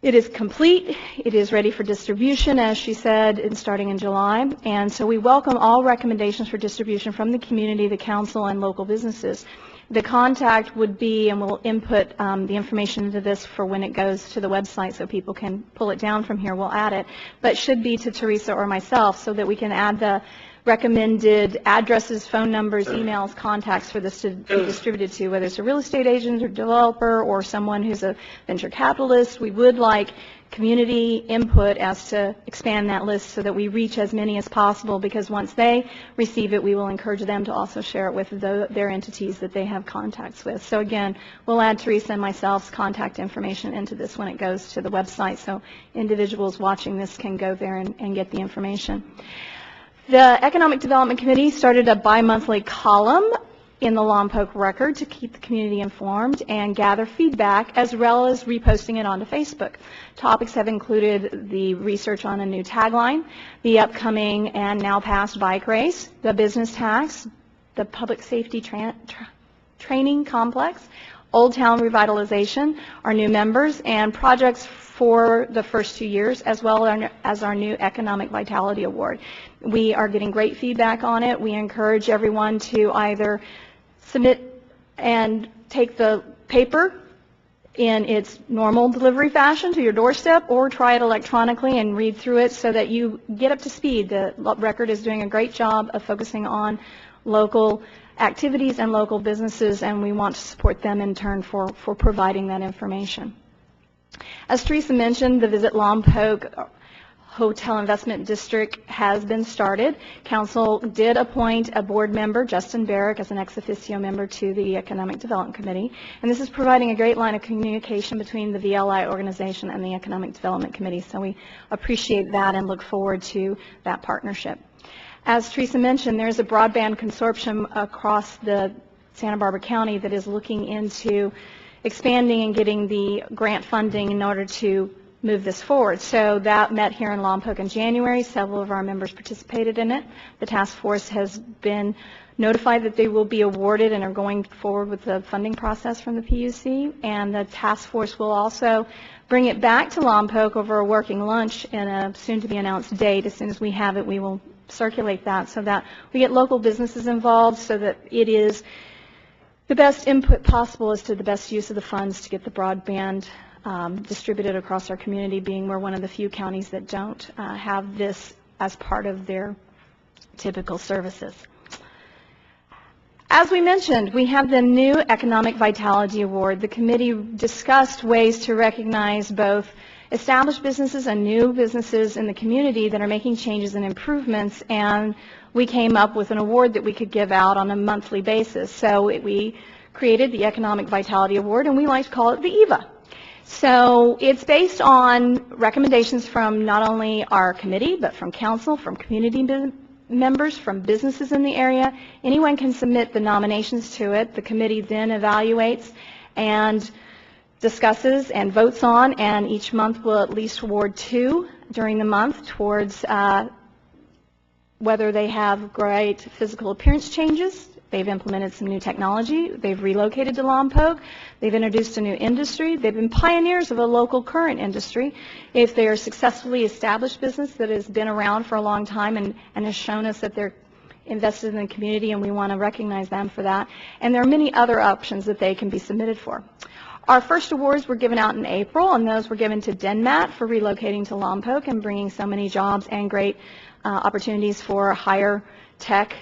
It is complete. It is ready for distribution, as she said, starting in July. And so we welcome all recommendations for distribution from the community, the council, and local businesses. The contact would be, and we'll input the information into this for when it goes to the website so people can pull it down from here, we'll add it, but should be to Teresa or myself so that we can add the recommended addresses, phone numbers, emails, contacts for this to be distributed to, whether it's a real estate agent or developer or someone who's a venture capitalist. We would like community input as to expand that list so that we reach as many as possible, because once they receive it, we will encourage them to also share it with their entities that they have contacts with. So again, we'll add Teresa and myself's contact information into this when it goes to the website so individuals watching this can go there and get the information. The Economic Development Committee started a bi-monthly column in the Lompoc Record to keep the community informed and gather feedback, as well as reposting it onto Facebook. Topics have included the research on a new tagline, the upcoming and now past bike race, the business tax, the public safety training complex, Old Town revitalization, our new members, and projects for the first 2 years, as well as our new Economic Vitality Award. We are getting great feedback on it. We encourage everyone to either submit and take the paper in its normal delivery fashion to your doorstep, or try it electronically and read through it so that you get up to speed. The Record is doing a great job of focusing on local activities and local businesses, and we want to support them in turn for providing that information. As Teresa mentioned, the Visit Lompoc Hotel Investment District has been started. Council did appoint a board member, Justin Barrick, as an ex officio member to the Economic Development Committee. And this is providing a great line of communication between the VLI organization and the Economic Development Committee. So we appreciate that and look forward to that partnership. As Teresa mentioned, there's a broadband consortium across the Santa Barbara County that is looking into expanding and getting the grant funding in order to move this forward. So that met here in Lompoc in January. Several of our members participated in it. The task force has been notified that they will be awarded and are going forward with the funding process from the PUC. And the task force will also bring it back to Lompoc over a working lunch in a soon-to-be-announced date. As soon as we have it, we will circulate that so that we get local businesses involved, so that it is the best input possible as to the best use of the funds to get the broadband distributed across our community, being we're one of the few counties that don't have this as part of their typical services. As we mentioned, we have the new Economic Vitality Award. The committee discussed ways to recognize both established businesses and new businesses in the community that are making changes and improvements, and we came up with an award that we could give out on a monthly basis. So we created the Economic Vitality Award, and we like to call it the EVA. So it's based on recommendations from not only our committee, but from council, from community members, from businesses in the area. Anyone can submit the nominations to it. The committee then evaluates and discusses and votes on, and each month will at least award 2 during the month towards whether they have great physical appearance changes They've implemented some new technology. They've relocated to Lompoc. They've introduced a new industry. They've been pioneers of a local current industry. If they are successfully established business that has been around for a long time and has shown us that they're invested in the community, and we want to recognize them for that. And there are many other options that they can be submitted for. Our first awards were given out in April, and those were given to Denmat for relocating to Lompoc and bringing so many jobs and great opportunities for higher tech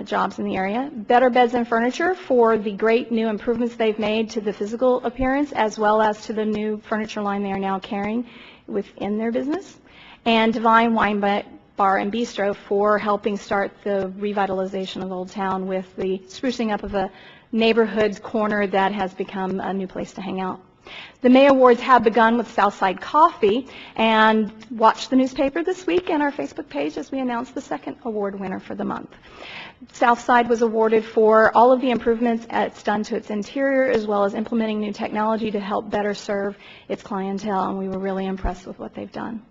jobs in the area. Better Beds and Furniture for the great new improvements they've made to the physical appearance as well as to the new furniture line they are now carrying within their business. And Divine Wine Bar and Bistro for helping start the revitalization of Old Town with the sprucing up of a neighborhood corner that has become a new place to hang out. The May Awards have begun with Southside Coffee, and watch the newspaper this week and our Facebook page as we announce the second award winner for the month. Southside was awarded for all of the improvements it's done to its interior as well as implementing new technology to help better serve its clientele, and we were really impressed with what they've done.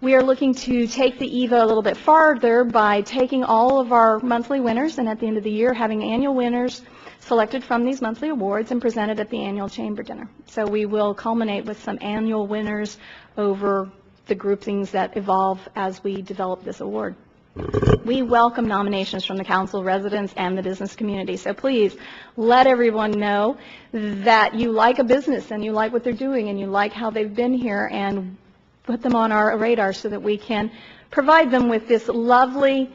We are looking to take the EVA a little bit farther by taking all of our monthly winners and at the end of the year having annual winners selected from these monthly awards and presented at the annual chamber dinner. So we will culminate with some annual winners over the groupings that evolve as we develop this award. We welcome nominations from the council, residents, and the business community. So please let everyone know that you like a business and you like what they're doing and you like how they've been here, and put them on our radar so that we can provide them with this lovely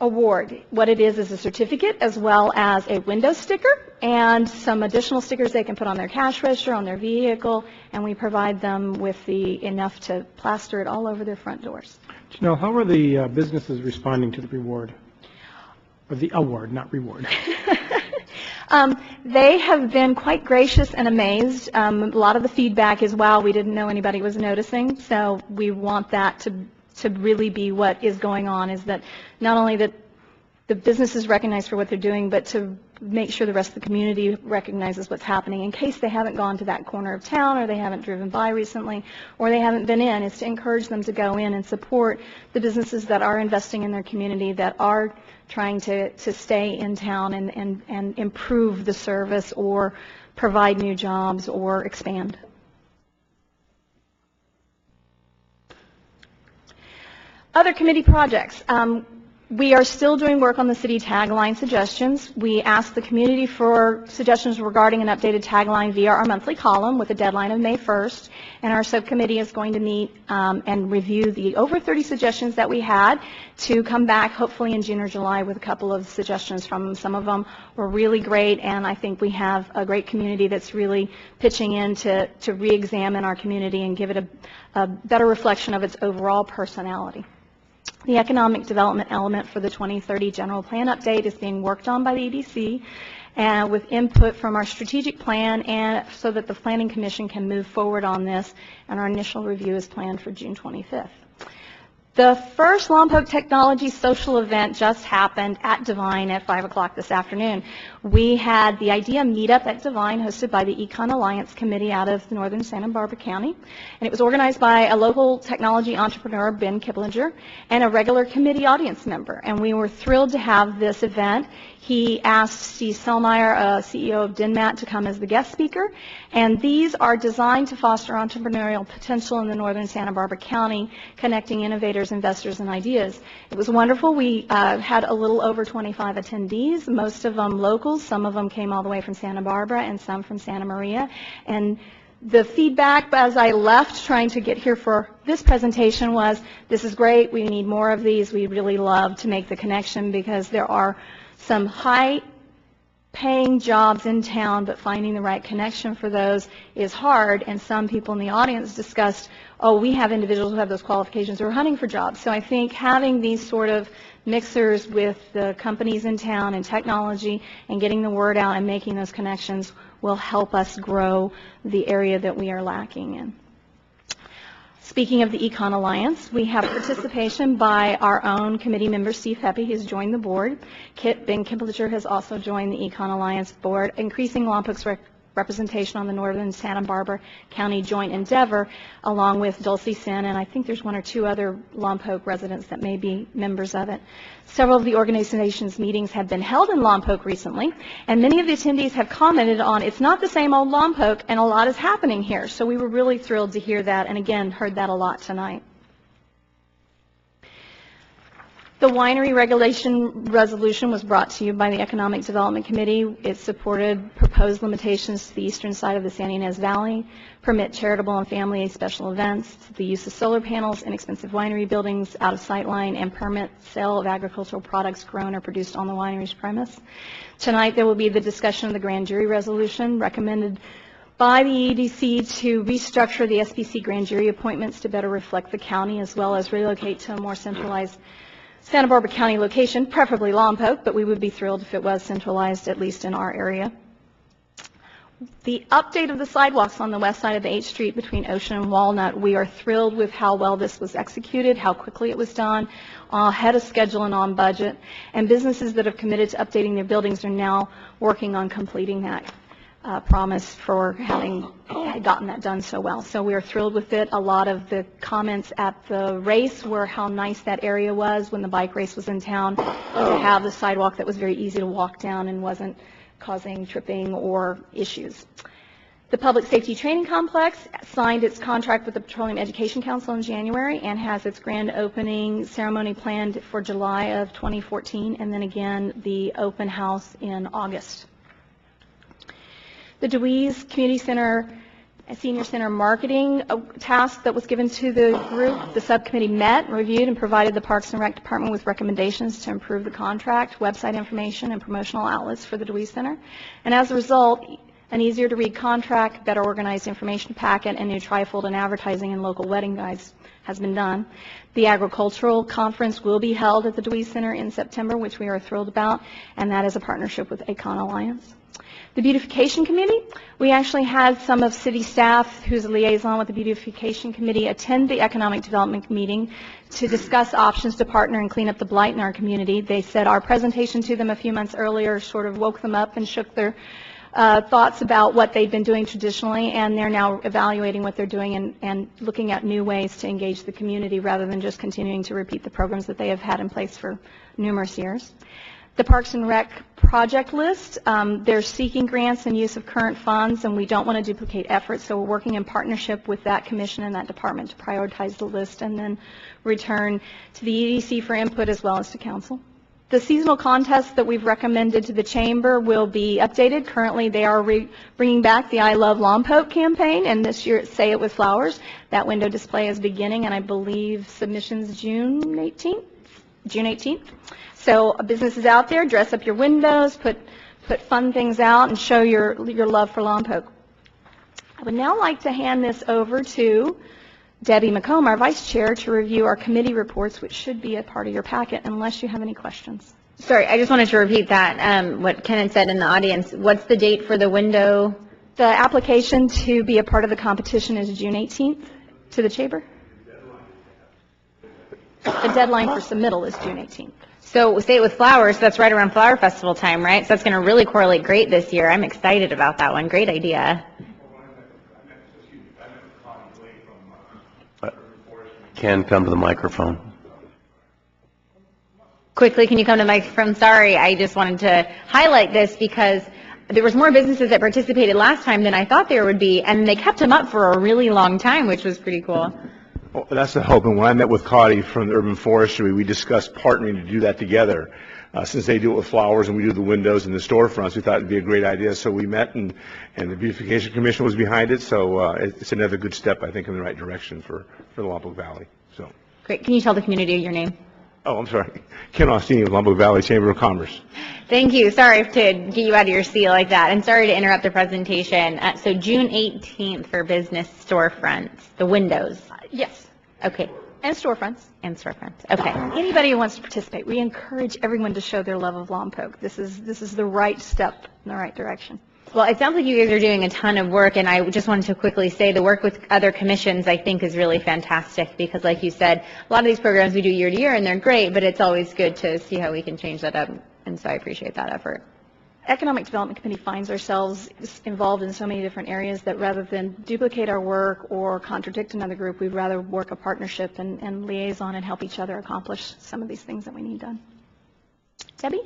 award. What it is a certificate as well as a window sticker and some additional stickers they can put on their cash register, on their vehicle, and we provide them with enough to plaster it all over their front doors. Janelle, how are the businesses responding to the reward? Or the award, not reward. They have been quite gracious and amazed. A lot of the feedback is, wow, we didn't know anybody was noticing. So we want that to really be what is going on, is that not only that the business is recognized for what they're doing, but to make sure the rest of the community recognizes what's happening in case they haven't gone to that corner of town or they haven't driven by recently or they haven't been in, is to encourage them to go in and support the businesses that are investing in their community, that are trying to stay in town and improve the service or provide new jobs or expand. Other committee projects. We are still doing work on the city tagline suggestions. We asked the community for suggestions regarding an updated tagline via our monthly column with a deadline of May 1st, and our subcommittee is going to meet and review the over 30 suggestions that we had to come back hopefully in June or July with a couple of suggestions from them. Some of them were really great, and I think we have a great community that's really pitching in to re-examine our community and give it a better reflection of its overall personality. The economic development element for the 2030 general plan update is being worked on by the EDC with input from our strategic plan, and so that the Planning Commission can move forward on this, and our initial review is planned for June 25th. The first Lompoc Technology social event just happened at Divine at 5 o'clock this afternoon. We had the IDEA meetup at Divine hosted by the Econ Alliance Committee out of northern Santa Barbara County. And it was organized by a local technology entrepreneur, Ben Kiplinger, and a regular committee audience member. And we were thrilled to have this event. He asked Steve Selmeyer, CEO of Denmat, to come as the guest speaker. And these are designed to foster entrepreneurial potential in the northern Santa Barbara County, connecting innovators, investors, and ideas. It was wonderful. We had a little over 25 attendees, most of them locals. Some of them came all the way from Santa Barbara and some from Santa Maria. And the feedback as I left trying to get here for this presentation was, this is great, we need more of these. We really love to make the connection because there are some high-paying jobs in town, but finding the right connection for those is hard. And some people in the audience discussed, oh, we have individuals who have those qualifications who are hunting for jobs. So I think having these sort of mixers with the companies in town and technology and getting the word out and making those connections will help us grow the area that we are lacking in. Speaking of the Econ Alliance, we have participation by our own committee member, Steve Heppy, who's joined the board. Ben Kiplinger has also joined the Econ Alliance board, increasing Lompoc's representation on the Northern Santa Barbara County joint endeavor, along with Dulce Sin, and I think there's one or two other Lompoc residents that may be members of it. Several of the organization's meetings have been held in Lompoc recently, and many of the attendees have commented on it's not the same old Lompoc, and a lot is happening here. So we were really thrilled to hear that, and again, heard that a lot tonight. The winery regulation resolution was brought to you by the Economic Development Committee. It supported proposed limitations to the eastern side of the San Ynez Valley, permit charitable and family special events, the use of solar panels, inexpensive winery buildings out of sight line, and permit sale of agricultural products grown or produced on the winery's premise. Tonight there will be the discussion of the grand jury resolution recommended by the EDC to restructure the SBC grand jury appointments to better reflect the county, as well as relocate to a more centralized Santa Barbara County location, preferably Lompoc, but we would be thrilled if it was centralized, at least in our area. The update of the sidewalks on the west side of the 8th Street between Ocean and Walnut, we are thrilled with how well this was executed, how quickly it was done, ahead of schedule and on budget, and businesses that have committed to updating their buildings are now working on completing that promise for having gotten that done so well. So we are thrilled with it. A lot of the comments at the race were how nice that area was when the bike race was in town, to have the sidewalk that was very easy to walk down and wasn't causing tripping or issues. The Public Safety Training Complex signed its contract with the Petroleum Education Council in January and has its grand opening ceremony planned for July of 2014, and then again the open house in August. The DeWeese Community Center Senior Center marketing task that was given to the group, the subcommittee met, reviewed, and provided the Parks and Rec Department with recommendations to improve the contract, website information, and promotional outlets for the DeWeese Center. And as a result, an easier-to-read contract, better organized information packet, and new trifold and advertising and local wedding guides has been done. The agricultural conference will be held at the DeWeese Center in September, which we are thrilled about, and that is a partnership with Acon Alliance. The Beautification Committee, we actually had some of city staff who's a liaison with the Beautification Committee attend the Economic Development meeting to discuss options to partner and clean up the blight in our community. They said our presentation to them a few months earlier sort of woke them up and shook their thoughts about what they've been doing traditionally, and they're now evaluating what they're doing and looking at new ways to engage the community rather than just continuing to repeat the programs that they have had in place for numerous years. The Parks and Rec project list, they're seeking grants and use of current funds, and we don't want to duplicate efforts, so we're working in partnership with that commission and that department to prioritize the list and then return to the EDC for input as well as to council. The seasonal contests that we've recommended to the chamber will be updated. Currently, they are bringing back the I Love Lompoc campaign, and this year it's Say It With Flowers. That window display is beginning, and I believe submissions June 18th. So businesses out there, dress up your windows, put fun things out, and show your love for Lompoc. I would now like to hand this over to Debbie McComb, our vice chair, to review our committee reports, which should be a part of your packet, unless you have any questions. Sorry, I just wanted to repeat that, what Ken had said in the audience. What's the date for the window? The application to be a part of the competition is June 18th to the chamber. The deadline for submittal is June 18th. So Say It With Flowers, that's right around Flower Festival time, right? So that's going to really correlate great this year. I'm excited about that one. Great idea. Ken, come to the microphone. Quickly, can you come to the microphone? Sorry, I just wanted to highlight this because there was more businesses that participated last time than I thought there would be, and they kept them up for a really long time, which was pretty cool. Well, that's the hope. And when I met with Cotty from the Urban Forestry, we discussed partnering to do that together. Since they do it with flowers and we do the windows and the storefronts, we thought it'd be a great idea. So we met, and the Beautification Commission was behind it. So it's another good step, I think, in the right direction for the Lompoc Valley. So great. Can you tell the community your name? Oh, I'm sorry. Ken Austini with Lompoc Valley Chamber of Commerce. Thank you. Sorry to get you out of your seat like that, and sorry to interrupt the presentation. So June 18th for business storefronts, the windows. Yes. Okay. And storefronts. And storefronts. Okay. Anybody who wants to participate, we encourage everyone to show their love of Lompoc. This is the right step in the right direction. Well, it sounds like you guys are doing a ton of work, and I just wanted to quickly say the work with other commissions I think is really fantastic because, like you said, a lot of these programs we do year to year, and they're great, but it's always good to see how we can change that up, and so I appreciate that effort. Economic Development Committee finds ourselves involved in so many different areas that rather than duplicate our work or contradict another group, we'd rather work a partnership and liaison and help each other accomplish some of these things that we need done. Debbie?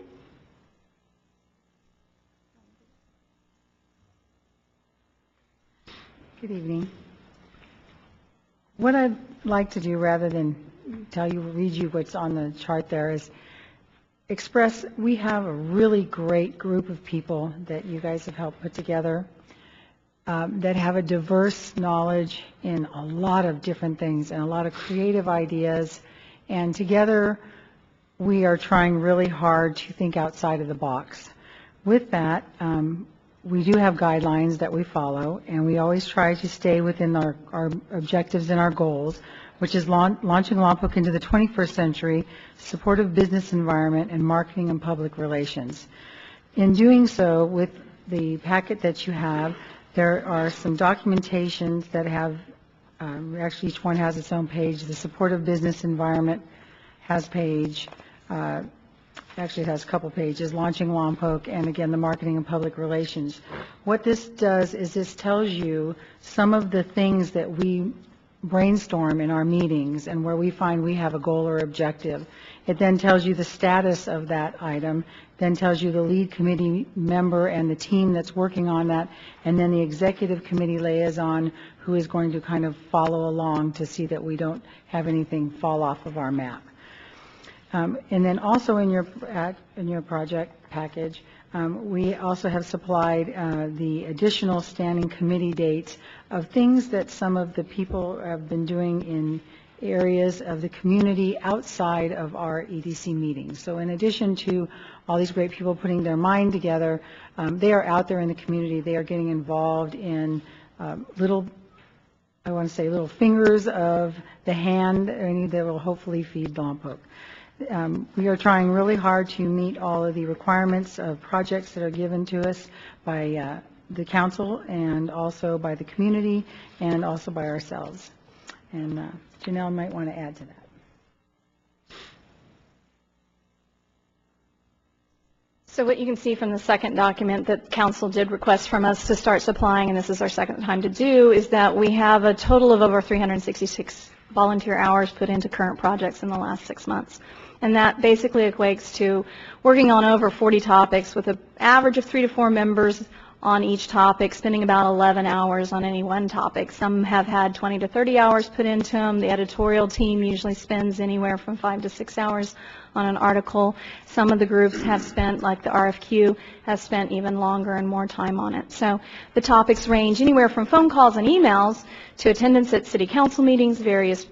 Good evening. What I'd like to do, rather than read you what's on the chart there, is express we have a really great group of people that you guys have helped put together that have a diverse knowledge in a lot of different things and a lot of creative ideas, and together we are trying really hard to think outside of the box. With that, we do have guidelines that we follow, and we always try to stay within our objectives and our goals, which is launching Lompoc into the 21st century, supportive business environment, and marketing and public relations. In doing so, with the packet that you have, there are some documentations that have, actually each one has its own page. The supportive business environment has page, actually it has a couple pages, launching Lompoc, and again the marketing and public relations. What this does is this tells you some of the things that we brainstorm in our meetings and where we find we have a goal or objective. It then tells you the status of that item, then tells you the lead committee member and the team that's working on that, and then the executive committee liaison who is going to kind of follow along to see that we don't have anything fall off of our map. And then also in your project package, we also have supplied the additional standing committee dates of things that some of the people have been doing in areas of the community outside of our EDC meetings. So in addition to all these great people putting their mind together, they are out there in the community. They are getting involved in little fingers of the hand that will hopefully feed Lompoc. We are trying really hard to meet all of the requirements of projects that are given to us by the council and also by the community and also by ourselves. And Janelle might want to add to that. So what you can see from the second document that council did request from us to start supplying, and this is our second time to do, is that we have a total of over 366 volunteer hours put into current projects in the last 6 months. And that basically equates to working on over 40 topics with an average of 3 to 4 members on each topic, spending about 11 hours on any one topic. Some have had 20 to 30 hours put into them. The editorial team usually spends anywhere from 5 to 6 hours on an article. Some of the groups have spent, like the RFQ, has spent even longer and more time on it. So the topics range anywhere from phone calls and emails to attendance at city council meetings, various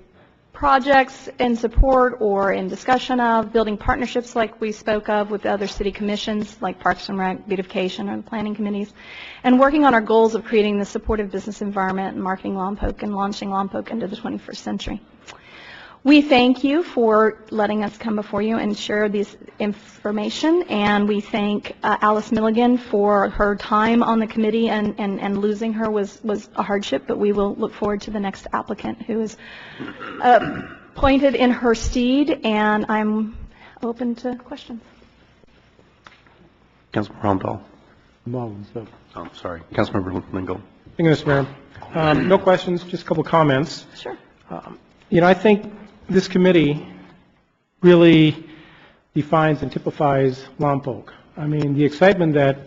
projects in support or in discussion of, building partnerships like we spoke of with the other city commissions like Parks and Rec, beautification, or the planning committees, and working on our goals of creating the supportive business environment and marketing Lompoc and launching Lompoc into the 21st century. We thank you for letting us come before you and share this information, and we thank Alice Milligan for her time on the committee, and losing her was a hardship, but we will look forward to the next applicant who is appointed in her stead, and I'm open to questions. Councilmember Rondahl. Oh, sorry. Councilmember Lingle. Thank you, Mr. Mayor. No questions, just a couple comments. Sure. I think this committee really defines and typifies Lompoc. I mean, the excitement that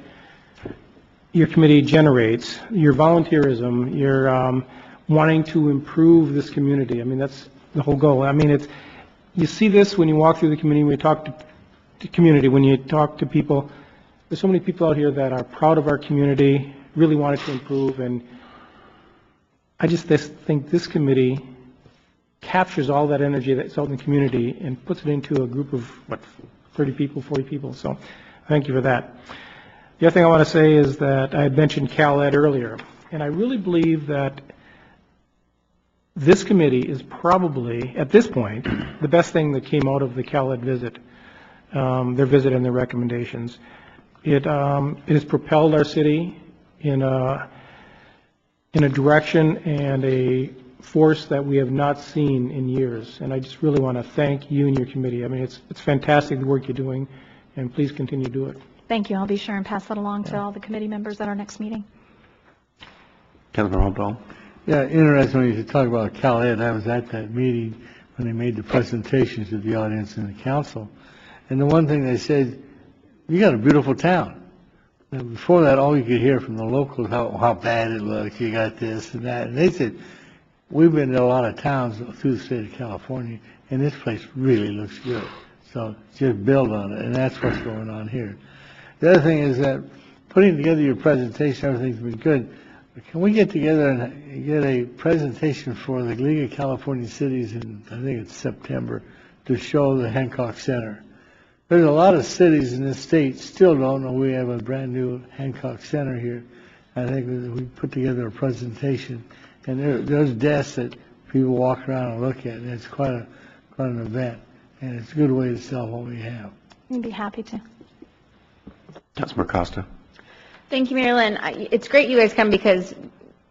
your committee generates, your volunteerism, your wanting to improve this community. I mean, that's the whole goal. I mean, you see this when you walk through the community, when you talk to community, when you talk to people. There's so many people out here that are proud of our community, really wanted to improve, and I just think this committee captures all that energy that's out in the community and puts it into a group of, 30 people, 40 people. So thank you for that. The other thing I want to say is that I had mentioned CalEd earlier, and I really believe that this committee is probably, at this point, the best thing that came out of the CalEd visit, their visit and their recommendations. It has propelled our city in a direction and a force that we have not seen in years, and I just really want to thank you and your committee. I mean, it's fantastic the work you're doing, and please continue to do it. Thank you. I'll be sure and pass that along to all the committee members at our next meeting. Councilman Hopewell? Yeah, interesting when you talk about Cal Ed. I was at that meeting when they made the presentations to the audience and the council. And the one thing they said, you got a beautiful town. And before that, all you could hear from the locals, how bad it looks, you got this and that. And they said, we've been to a lot of towns through the state of California, and this place really looks good. So just build on it, and that's what's going on here. The other thing is that putting together your presentation, everything's been good. Can we get together and get a presentation for the League of California Cities in, I think it's September, to show the Hancock Center? There's a lot of cities in this state still don't know we have a brand new Hancock Center here. I think that we put together a presentation, and there's desks that people walk around and look at, and it's quite an event, and it's a good way to sell what we have. I'd be happy to. Councilman Costa? Thank you, Mary Lynn. It's great you guys come because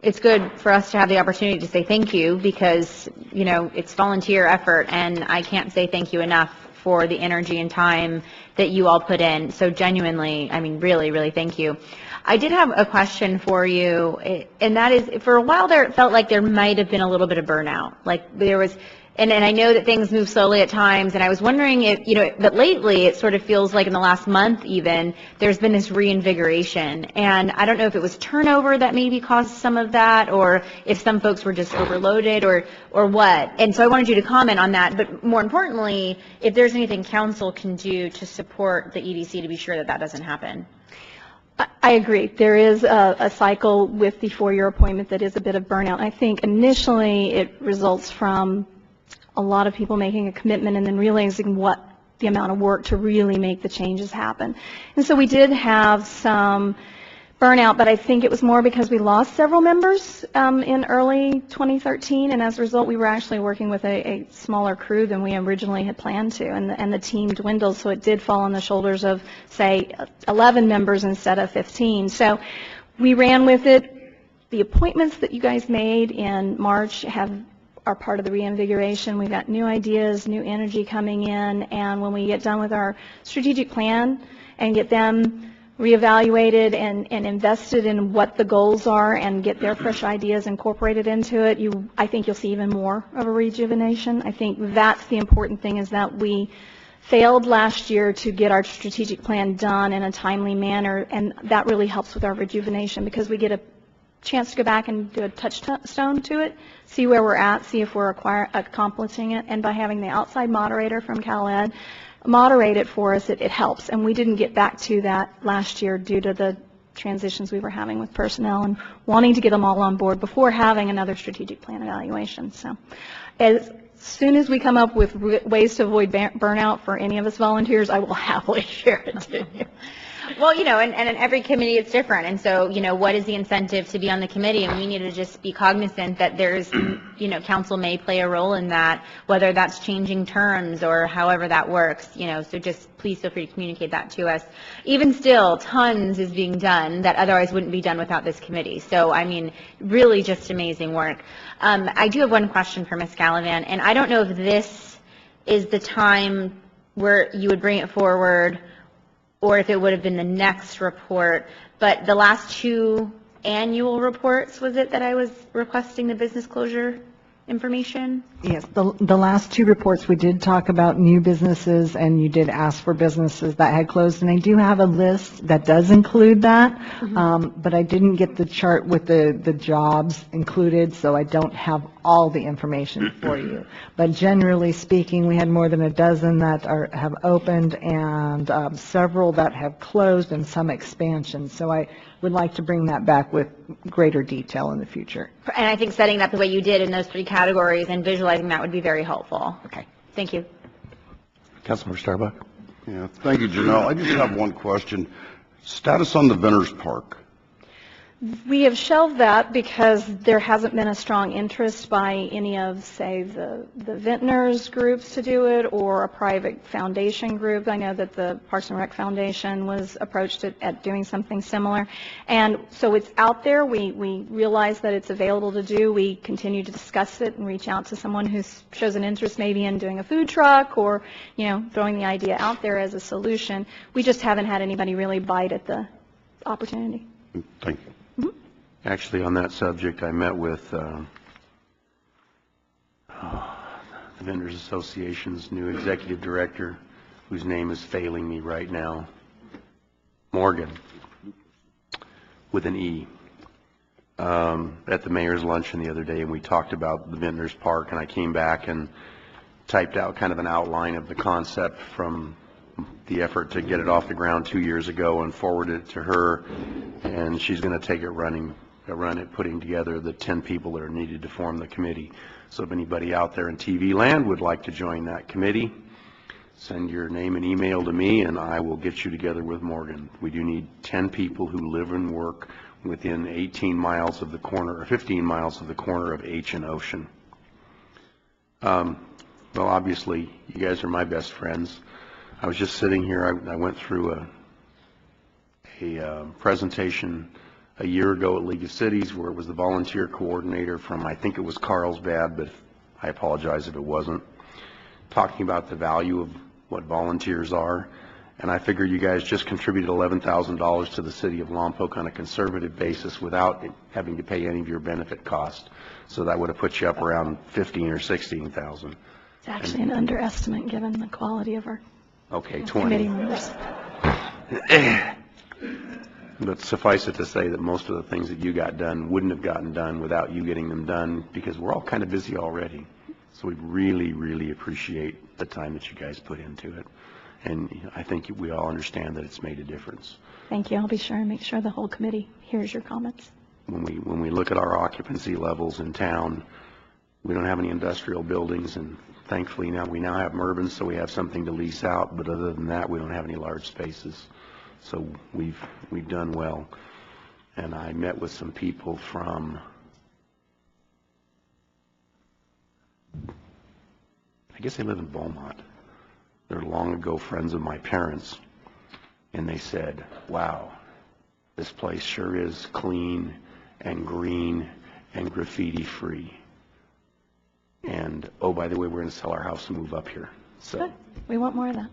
it's good for us to have the opportunity to say thank you because, you know, it's volunteer effort, and I can't say thank you enough for the energy and time that you all put in. So genuinely, I mean, really, really thank you. I did have a question for you, and that is, for a while there, it felt like there might have been a little bit of burnout. Like there was, and I know that things move slowly at times, and I was wondering if, you know, but lately it sort of feels like in the last month even, there's been this reinvigoration. And I don't know if it was turnover that maybe caused some of that, or if some folks were just overloaded, or what. And so I wanted you to comment on that, but more importantly, if there's anything council can do to support the EDC to be sure that that doesn't happen. I agree. There is a cycle with the four-year appointment that is a bit of burnout. I think initially it results from a lot of people making a commitment and then realizing what the amount of work to really make the changes happen. And so we did have some burnout, but I think it was more because we lost several members in early 2013, and as a result, we were actually working with a smaller crew than we originally had planned to, and the team dwindled, so it did fall on the shoulders of, say, 11 members instead of 15. So we ran with it. The appointments that you guys made in March are part of the reinvigoration. We've got new ideas, new energy coming in, and when we get done with our strategic plan and get them reevaluated and invested in what the goals are and get their fresh ideas incorporated into it, I think you'll see even more of a rejuvenation. I think that's the important thing, is that we failed last year to get our strategic plan done in a timely manner, and that really helps with our rejuvenation because we get a chance to go back and do a touchstone to it, see where we're at, see if we're accomplishing it, and by having the outside moderator from Cal Ed moderate it for us, it helps. And we didn't get back to that last year due to the transitions we were having with personnel and wanting to get them all on board before having another strategic plan evaluation. So as soon as we come up with ways to avoid burnout for any of us volunteers, I will happily share it to you. Well, you know, and in every committee it's different. And so, you know, what is the incentive to be on the committee? And we need to just be cognizant that there's, you know, council may play a role in that, whether that's changing terms or however that works, you know, so just please feel free to communicate that to us. Even still, tons is being done that otherwise wouldn't be done without this committee. So, I mean, really just amazing work. I do have one question for Ms. Gallivan, and I don't know if this is the time where you would bring it forward or if it would have been the next report, but the last two annual reports, was it that I was requesting the business closure information? Yes, the last two reports, we did talk about new businesses, and you did ask for businesses that had closed, and I do have a list that does include that, but I didn't get the chart with the jobs included, so I don't have all the information for you. But generally speaking, we had more than a dozen that have opened, and several that have closed, and some expansions. So I would like to bring that back with greater detail in the future. And I think setting that the way you did in those three categories and visualizing that would be very helpful. Okay. Thank you. Councilmember Starbuck? Yeah, thank you, Janelle. I just have one question. Status on the Venters Park. We have shelved that because there hasn't been a strong interest by any of, say, the vintners groups to do it, or a private foundation group. I know that the Parks and Rec Foundation was approached at doing something similar. And so it's out there. We realize that it's available to do. We continue to discuss it and reach out to someone who shows an interest maybe in doing a food truck, or, throwing the idea out there as a solution. We just haven't had anybody really bite at the opportunity. Thank you. Actually, on that subject, I met with the Vendors Association's new executive director, whose name is failing me right now, Morgan, with an E, at the mayor's luncheon the other day, and we talked about the Vintners Park, and I came back and typed out kind of an outline of the concept from the effort to get it off the ground 2 years ago, and forwarded it to her, and she's going to take it run it, putting together the 10 people that are needed to form the committee. So if anybody out there in TV land would like to join that committee, send your name and email to me, and I will get you together with Morgan. We do need 10 people who live and work within 18 miles of the corner, or 15 miles of the corner of H and Ocean. Well, obviously, you guys are my best friends. I was just sitting here, I went through a presentation a year ago at League of Cities where it was the volunteer coordinator from, I think it was Carlsbad, but I apologize if it wasn't, talking about the value of what volunteers are. And I figure you guys just contributed $11,000 to the city of Lompoc on a conservative basis without having to pay any of your benefit cost. So that would have put you up around 15 or 16,000. It's actually an underestimate given the quality of our committee committee members. But suffice it to say that most of the things that you got done wouldn't have gotten done without you getting them done, because we're all kind of busy already. So we really, really appreciate the time that you guys put into it. And I think we all understand that it's made a difference. Thank you. I'll be sure and make sure the whole committee hears your comments. When we look at our occupancy levels in town, we don't have any industrial buildings, and thankfully we now have Mervyn's, so we have something to lease out. But other than that, we don't have any large spaces. So we've done well. And I met with some people from, I guess they live in Beaumont. They're long ago friends of my parents. And they said, wow, this place sure is clean and green and graffiti free. And, oh, by the way, we're going to sell our house and move up here. So good. We want more of that.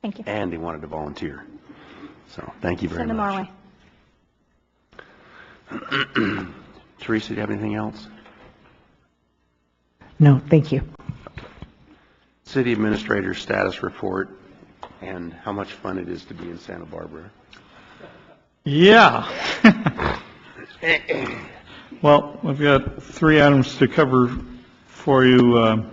Thank you. And they wanted to volunteer. So thank you very much. Send them our way. Teresa, do you have anything else? No, thank you. City Administrator status report and how much fun it is to be in Santa Barbara. Yeah. Well, we've got 3 items to cover for you.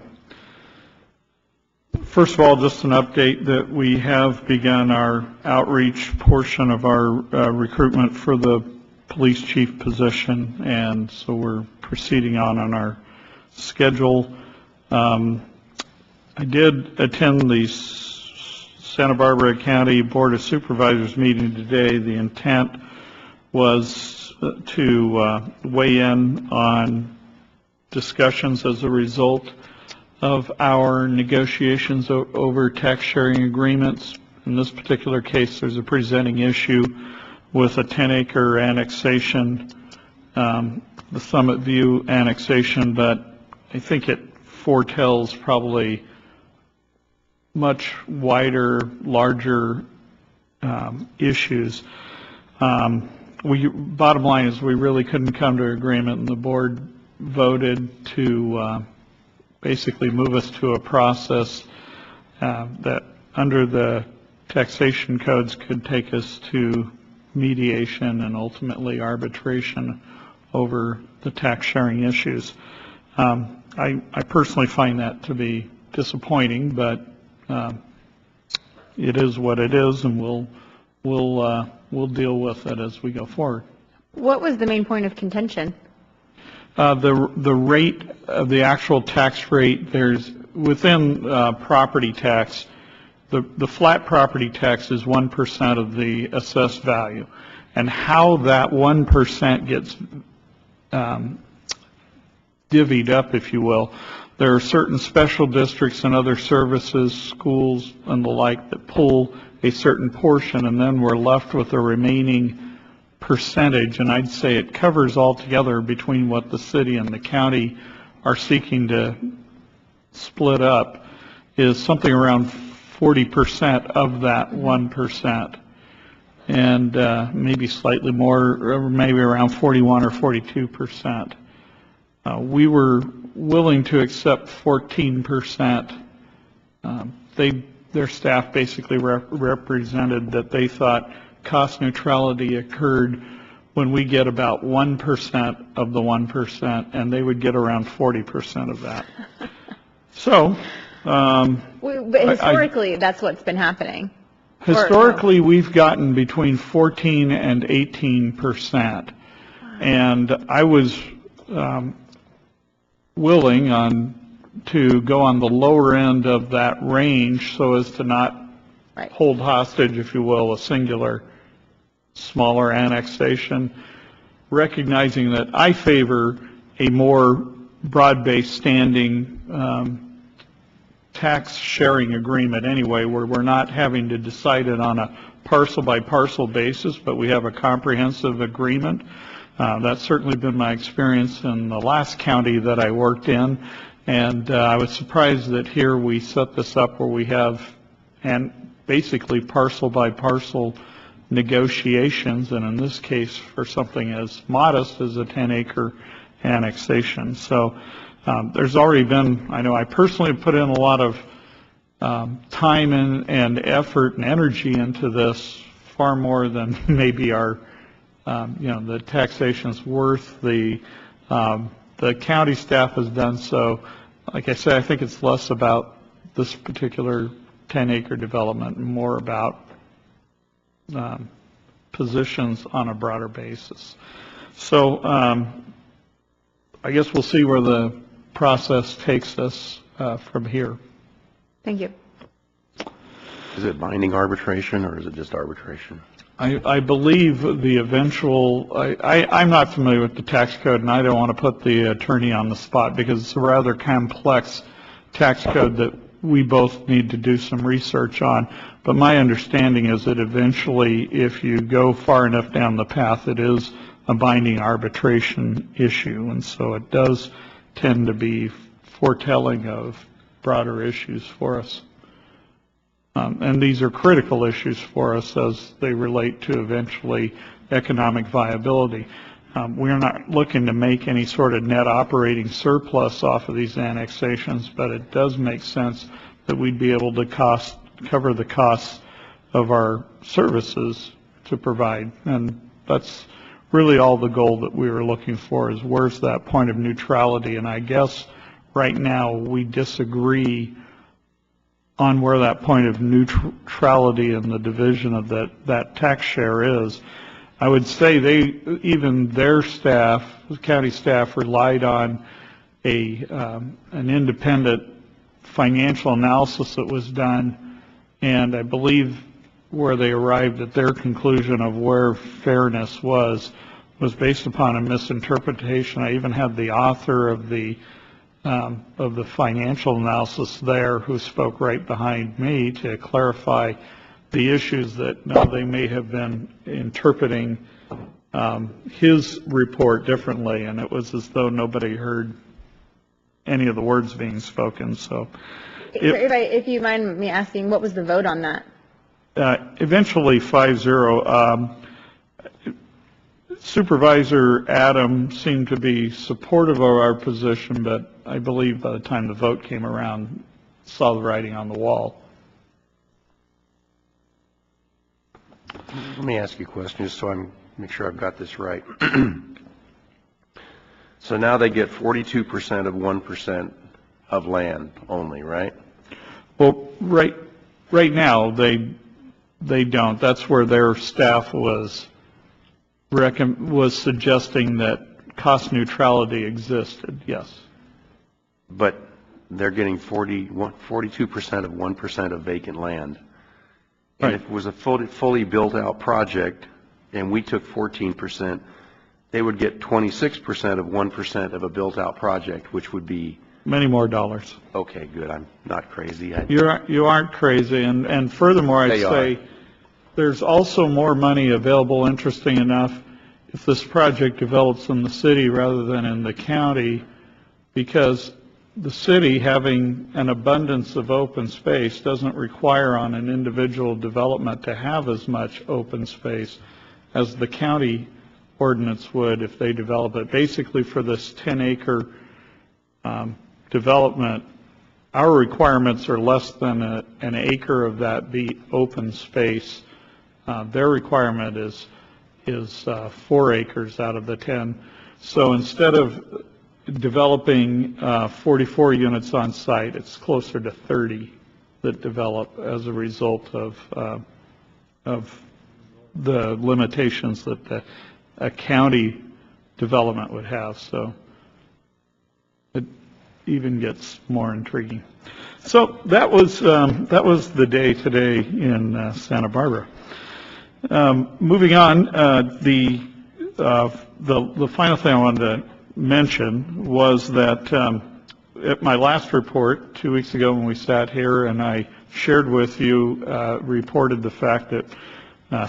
First of all, just an update that we have begun our outreach portion of our recruitment for the police chief position, and so we're proceeding on our schedule. I did attend the Santa Barbara County Board of Supervisors meeting today. The intent was to weigh in on discussions as a result of our negotiations over tax sharing agreements. In this particular case, there's a presenting issue with a 10-acre annexation, the Summit View annexation, but I think it foretells probably much wider, larger issues. Bottom line is we really couldn't come to an agreement, and the board voted to basically move us to a process that under the taxation codes could take us to mediation and ultimately arbitration over the tax sharing issues. I personally find that to be disappointing, but it is what it is, and we'll deal with it as we go forward. What was the main point of contention? The rate of the actual tax rate, there's within property tax, the flat property tax is 1% of the assessed value, and how that 1% gets divvied up, if you will. There are certain special districts and other services, schools and the like, that pull a certain portion, and then we're left with a remaining percentage, and I'd say it covers altogether between what the city and the county are seeking to split up, is something around 40% of that 1%, and maybe slightly more, or maybe around 41 or 42%. We were willing to accept 14%. Their staff basically represented that they thought cost neutrality occurred when we get about 1% of the 1%, and they would get around 40% of that. So, But historically, that's what's been happening. historically, we've gotten between 14 and 18%, and I was willing to go on the lower end of that range so as to not hold hostage, if you will, a singular smaller annexation, recognizing that I favor a more broad-based standing tax sharing agreement anyway, where we're not having to decide it on a parcel-by-parcel basis, but we have a comprehensive agreement. That's certainly been my experience in the last county that I worked in, and I was surprised that here we set this up where we have basically parcel-by-parcel negotiations, and in this case for something as modest as a 10-acre annexation. So there's already been, I know I personally put in a lot of time and effort and energy into this, far more than maybe our the taxation's worth. The county staff has done so. Like I said, I think it's less about this particular 10-acre development and more about positions on a broader basis. So I guess we'll see where the process takes us from here. Thank you. Is it binding arbitration or is it just arbitration? I believe the eventual, I'm not familiar with the tax code, and I don't want to put the attorney on the spot because it's a rather complex tax code that we both need to do some research on. But my understanding is that eventually, if you go far enough down the path, it is a binding arbitration issue, and so it does tend to be foretelling of broader issues for us. And these are critical issues for us as they relate to eventually economic viability. We're not looking to make any sort of net operating surplus off of these annexations, but it does make sense that we'd be able to cover the costs of our services to provide. And that's really all the goal that we were looking for, is where's that point of neutrality. And I guess right now we disagree on where that point of neutrality and the division of that tax share is. I would say even their staff, the county staff, relied on an independent financial analysis that was done, and I believe where they arrived at their conclusion of where fairness was based upon a misinterpretation. I even had the author of the financial analysis there, who spoke right behind me to clarify the issues that they may have been interpreting his report differently, and it was as though nobody heard any of the words being spoken. So, if you mind me asking, what was the vote on that? Eventually 5-0. Supervisor Adam seemed to be supportive of our position, but I believe by the time the vote came around, saw the writing on the wall. Let me ask you a question just so I make sure I've got this right. So now they get 42% of 1% of land only, right? Well, right now they don't. That's where their staff was suggesting that cost neutrality existed. Yes. But they're getting 42% of 1% of vacant land. And Right. if it was a fully built out project, and we took 14%, they would get 26% of 1% of a built-out project, which would be, Many more dollars. okay, good, I'm not crazy. You aren't crazy, and furthermore, I'd They say, are. there's also more money available, interesting enough, if this project develops in the city rather than in the county, because the city, having an abundance of open space, doesn't require on an individual development to have as much open space as the county ordinance would if they develop it. Basically, for this 10-acre development, our requirements are less than an acre of that be open space. Their requirement is 4 acres out of the 10. So instead of developing 44 units on site, it's closer to 30 that develop as a result of the limitations that a county development would have. So it even gets more intriguing. So that was the day today in Santa Barbara. Moving on, the final thing I wanted to mention was that at my last report 2 weeks ago when we sat here and I shared with you, reported the fact that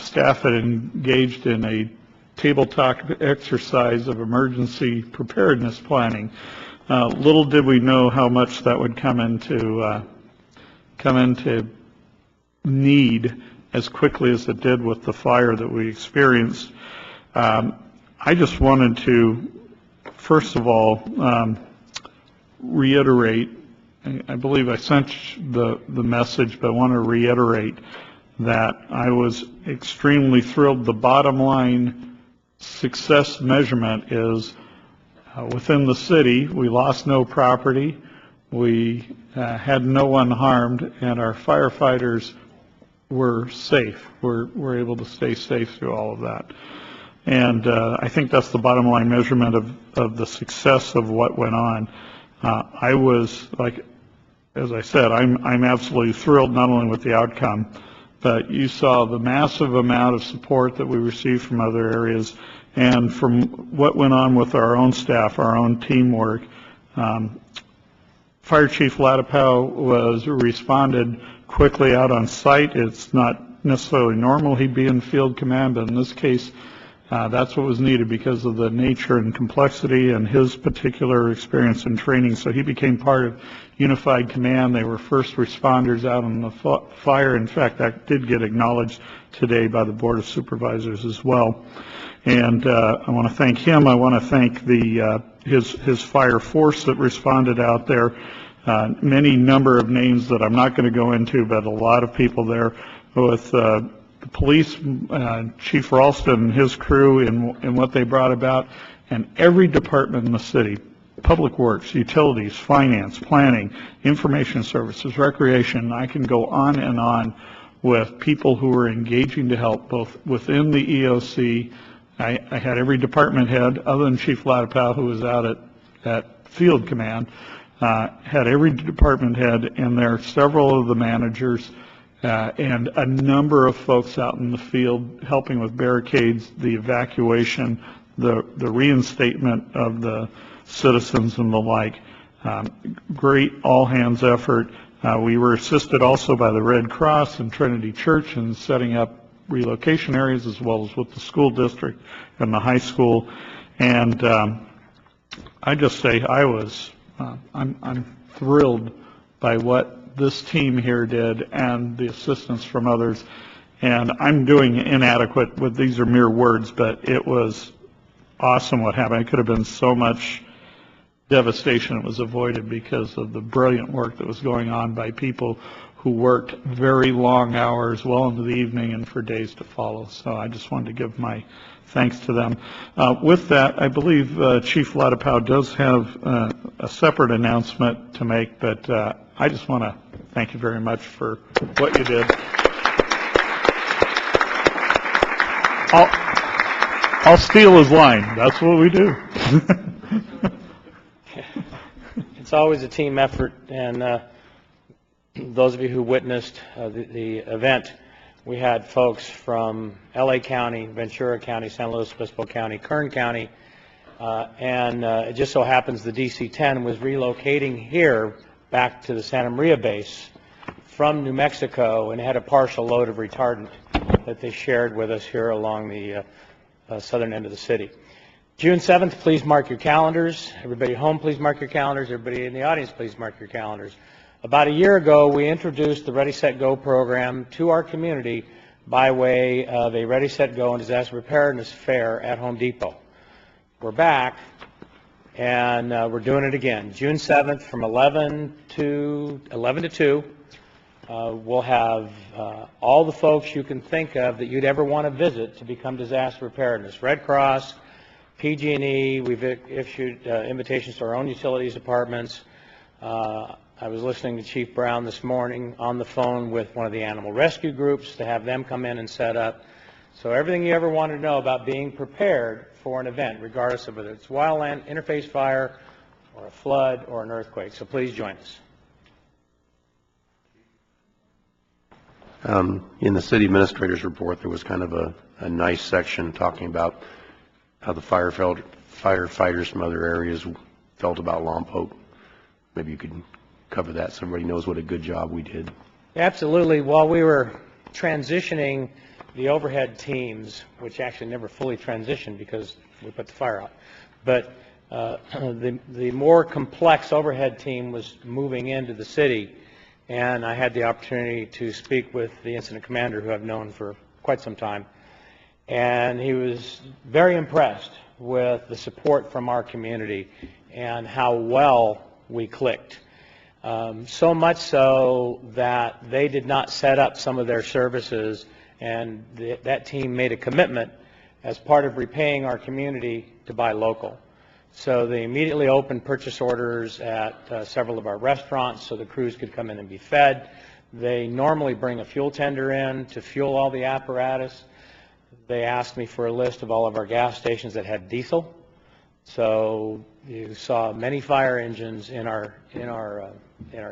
staff had engaged in a table talk exercise of emergency preparedness planning. Little did we know how much that would come into need as quickly as it did with the fire that we experienced. I just wanted to, first of all, reiterate, I believe I sent the message, but I want to reiterate that I was extremely thrilled. The bottom line success measurement is within the city, we lost no property, we had no one harmed, and our firefighters were safe. We're able to stay safe through all of that. And I think that's the bottom line measurement of the success of what went on. I was, like, as I said, I'm absolutely thrilled not only with the outcome, but you saw the massive amount of support that we received from other areas and from what went on with our own staff, our own teamwork. Fire Chief Latipow responded quickly out on site. It's not necessarily normal he'd be in field command, but in this case, that's what was needed because of the nature and complexity and his particular experience and training. So he became part of Unified Command. They were first responders out on the fire. In fact, that did get acknowledged today by the Board of Supervisors as well. And I want to thank him. I want to thank his fire force that responded out there. Many number of names that I'm not going to go into, but a lot of people there with the police, Chief Ralston and his crew and what they brought about, and every department in the city, Public Works, Utilities, Finance, Planning, Information Services, Recreation. I can go on and on with people who were engaging to help both within the EOC. I had every department head other than Chief Latipow, who was out at Field Command, had every department head in there, several of the managers, and a number of folks out in the field helping with barricades, the evacuation, the reinstatement of the citizens and the like. Great all-hands effort. We were assisted also by the Red Cross and Trinity Church in setting up relocation areas as well as with the school district and the high school. And I just say I'm thrilled by what this team here did and the assistance from others. And I'm doing inadequate with, these are mere words, but it was awesome what happened. It could have been so much devastation that was avoided because of the brilliant work that was going on by people who worked very long hours well into the evening and for days to follow. So I just wanted to give my thanks to them. With that, I believe Chief Latipow does have a separate announcement to make, but I just want to thank you very much for what you did. I'll steal his line. That's what we do. It's always a team effort, and those of you who witnessed the event We had folks from LA County, Ventura County, San Luis Obispo County, Kern County, and it just so happens the DC-10 was relocating here back to the Santa Maria base from New Mexico, and had a partial load of retardant that they shared with us here along the southern end of the city. June 7th, please mark your calendars. Everybody at home, please mark your calendars. Everybody in the audience, please mark your calendars. About a year ago, we introduced the Ready, Set, Go program to our community by way of a Ready, Set, Go and Disaster Preparedness Fair at Home Depot. We're back, and we're doing it again. June 7th from 11 to 2. We'll have all the folks you can think of that you'd ever want to visit to become disaster preparedness. Red Cross, PG&E, we've issued invitations to our own utilities departments. I was listening to Chief Brown this morning on the phone with one of the animal rescue groups to have them come in and set up. So everything you ever wanted to know about being prepared for an event, regardless of whether it's wildland, interface fire, or a flood, or an earthquake. So please join us. In the city administrator's report, there was kind of a nice section talking about how the firefighters from other areas felt about Lompoc. Maybe you could cover that so everybody knows what a good job we did. Absolutely. While we were transitioning the overhead teams, which actually never fully transitioned because we put the fire out, but the more complex overhead team was moving into the city, and I had the opportunity to speak with the incident commander, who I've known for quite some time, and he was very impressed with the support from our community and how well we clicked. So much so that they did not set up some of their services, and that team made a commitment as part of repaying our community to buy local. So they immediately opened purchase orders at several of our restaurants so the crews could come in and be fed. They normally bring a fuel tender in to fuel all the apparatus. They asked me for a list of all of our gas stations that had diesel. So you saw many fire engines in our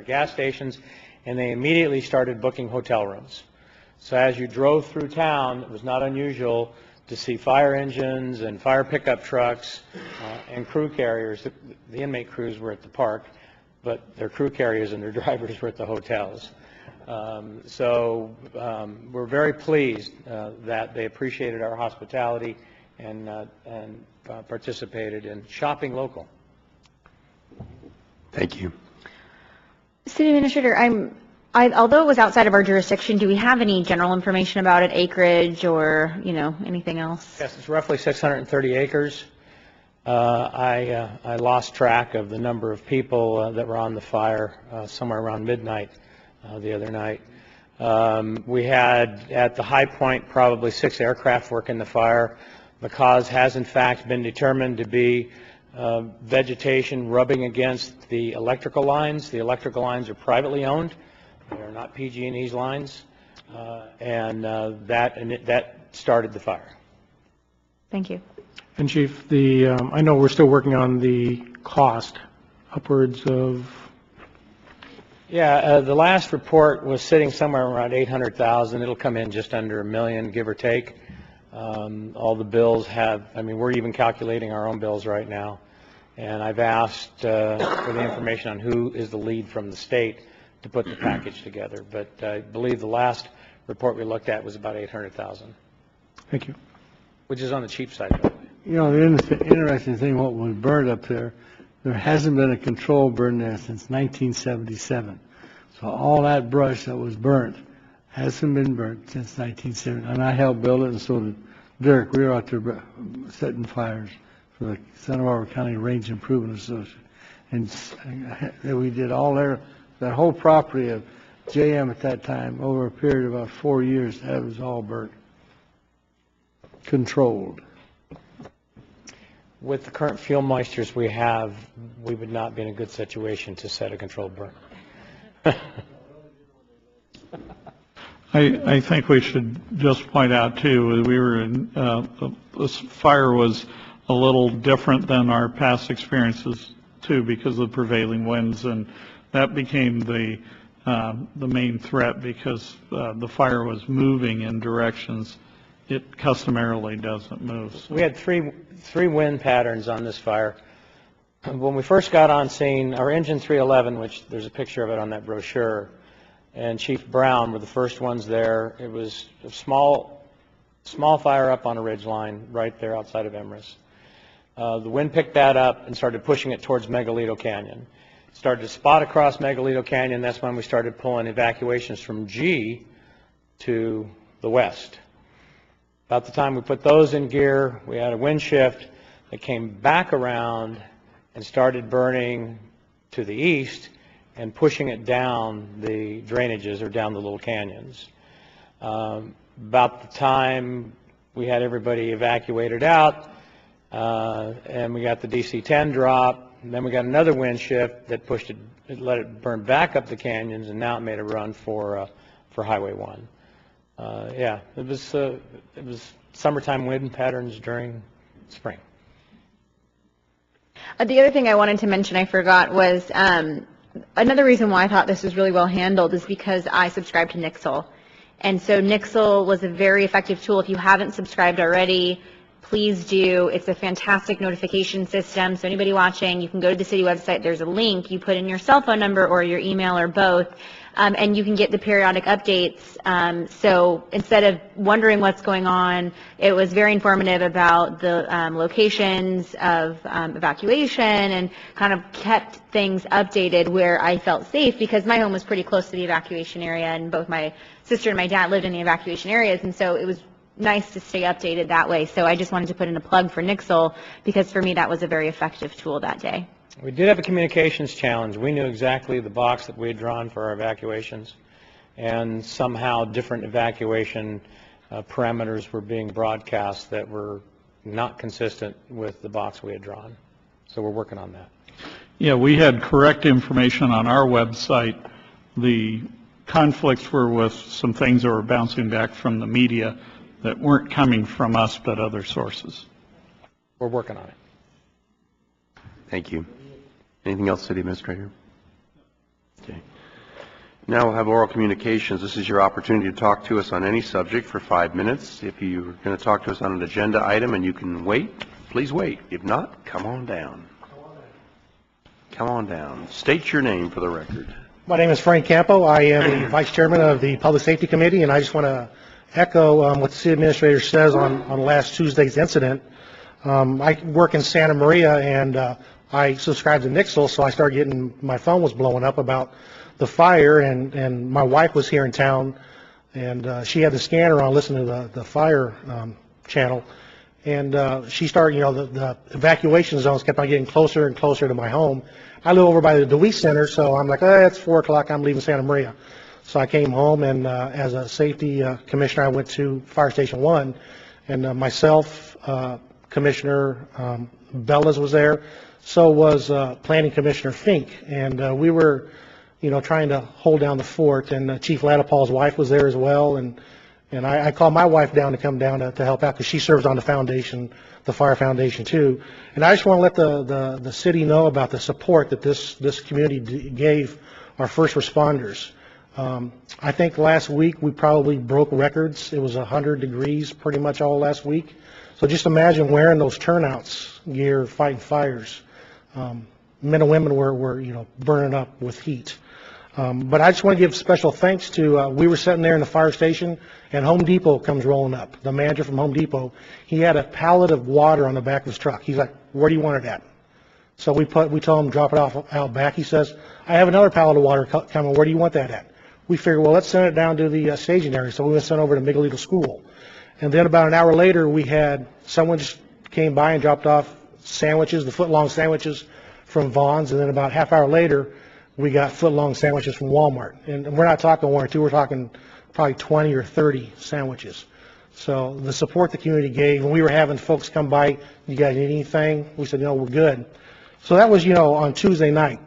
gas stations, and they immediately started booking hotel rooms. So as you drove through town, it was not unusual to see fire engines and fire pickup trucks and crew carriers. The inmate crews were at the park, but their crew carriers and their drivers were at the hotels. So we're very pleased that they appreciated our hospitality and participated in shopping local. Thank you. City Administrator, although it was outside of our jurisdiction, do we have any general information about it, acreage or, anything else? Yes, it's roughly 630 acres. I lost track of the number of people that were on the fire somewhere around midnight the other night. We had, at the high point, probably 6 aircraft working the fire. The cause has, in fact, been determined to be vegetation rubbing against the electrical lines. The electrical lines are privately owned. They are not PG&E's lines, and that started the fire. Thank you. And Chief, I know we're still working on the cost, upwards of... Yeah, the last report was sitting somewhere around $800,000. It'll come in just under $1 million, give or take. All the bills we're even calculating our own bills right now. And I've asked for the information on who is the lead from the state to put the package together. But I believe the last report we looked at was about $800,000. Thank you. Which is on the cheap side, by the way. The interesting thing, what was burned up there hasn't been a control burn there since 1977. So all that brush that was burnt hasn't been burnt since 1970. And I helped build it, and so did Dirk. We were out there setting fires for the Santa Barbara County Range Improvement Association. And we did all that whole property of JM at that time, over a period of about 4 years, that was all burnt. Controlled. With the current fuel moistures we have, we would not be in a good situation to set a controlled burn. I think we should just point out, too, we were in, this fire was a little different than our past experiences, too, because of the prevailing winds, and that became the the main threat because the fire was moving in directions it customarily doesn't move. So. We had three wind patterns on this fire. When we first got on scene, our engine 311, which there's a picture of it on that brochure, and Chief Brown were the first ones there. It was a small fire up on a ridge line right there outside of Emrys. The wind picked that up and started pushing it towards Megalito Canyon. Started to spot across Megalito Canyon. That's when we started pulling evacuations from G to the west. About the time we put those in gear, we had a wind shift that came back around and started burning to the east and pushing it down the drainages or down the little canyons. About the time we had everybody evacuated out and we got the DC-10 drop, and then we got another wind shift that pushed it, let it burn back up the canyons, and now it made a run for Highway 1. Yeah, it was summertime wind patterns during spring. The other thing I wanted to mention I forgot was another reason why I thought this was really well handled is because I subscribe to Nixle. And so Nixle was a very effective tool. If you haven't subscribed already, please do. It's a fantastic notification system. So anybody watching, you can go to the city website. There's a link. You put in your cell phone number or your email or both, and you can get the periodic updates. So instead of wondering what's going on, it was very informative about the locations of evacuation and kind of kept things updated where I felt safe because my home was pretty close to the evacuation area and both my sister and my dad lived in the evacuation areas, and so it was nice to stay updated that way. So I just wanted to put in a plug for Nixle because for me that was a very effective tool that day. We did have a communications challenge. We knew exactly the box that we had drawn for our evacuations, and somehow different evacuation parameters were being broadcast that were not consistent with the box we had drawn. So we're working on that. Yeah, we had correct information on our website. The conflicts were with some things that were bouncing back from the media that weren't coming from us but other sources. We're working on it. Thank you. Anything else, City Administrator? Okay. Now we'll have oral communications. This is your opportunity to talk to us on any subject for 5 minutes. If you're going to talk to us on an agenda item and you can wait, please wait. If not, come on down. Come on down. State your name for the record. My name is Frank Campo. I am the Vice Chairman of the Public Safety Committee, and I just want to echo what the City Administrator says on last Tuesday's incident. I work in Santa Maria, and I subscribed to Nixle, so I started getting, my phone was blowing up about the fire, and my wife was here in town, and she had the scanner on listening to the fire channel, and she started, the evacuation zones kept on getting closer and closer to my home. I live over by the DeWeese Center, so I'm like, it's 4 o'clock, I'm leaving Santa Maria. So I came home, and as a safety commissioner, I went to Fire Station 1, and myself, Commissioner Bellas was there, so was Planning Commissioner Fink, and we were, trying to hold down the fort, and Chief Latipal's wife was there as well, and I called my wife down to come down to help out because she serves on the foundation, the Fire Foundation too. And I just want to let the city know about the support that this community gave our first responders. I think last week we probably broke records. It was 100 degrees pretty much all last week. So just imagine wearing those turnouts gear, fighting fires. Men and women were burning up with heat. But I just want to give special thanks to, we were sitting there in the fire station, and Home Depot comes rolling up. The manager from Home Depot, he had a pallet of water on the back of his truck. He's like, where do you want it at? So we told him drop it off out back. He says, I have another pallet of water coming. Where do you want that at? We figured, well, let's send it down to the staging area. So we went sent over to Miguelito School. And then about an hour later, we had someone just came by and dropped off sandwiches, the foot-long sandwiches from Vaughn's. And then about half hour later, we got foot-long sandwiches from Walmart. And we're not talking 1 or 2, we're talking probably 20 or 30 sandwiches. So the support the community gave, when we were having folks come by, you guys need anything? We said, no, we're good. So that was, on Tuesday night.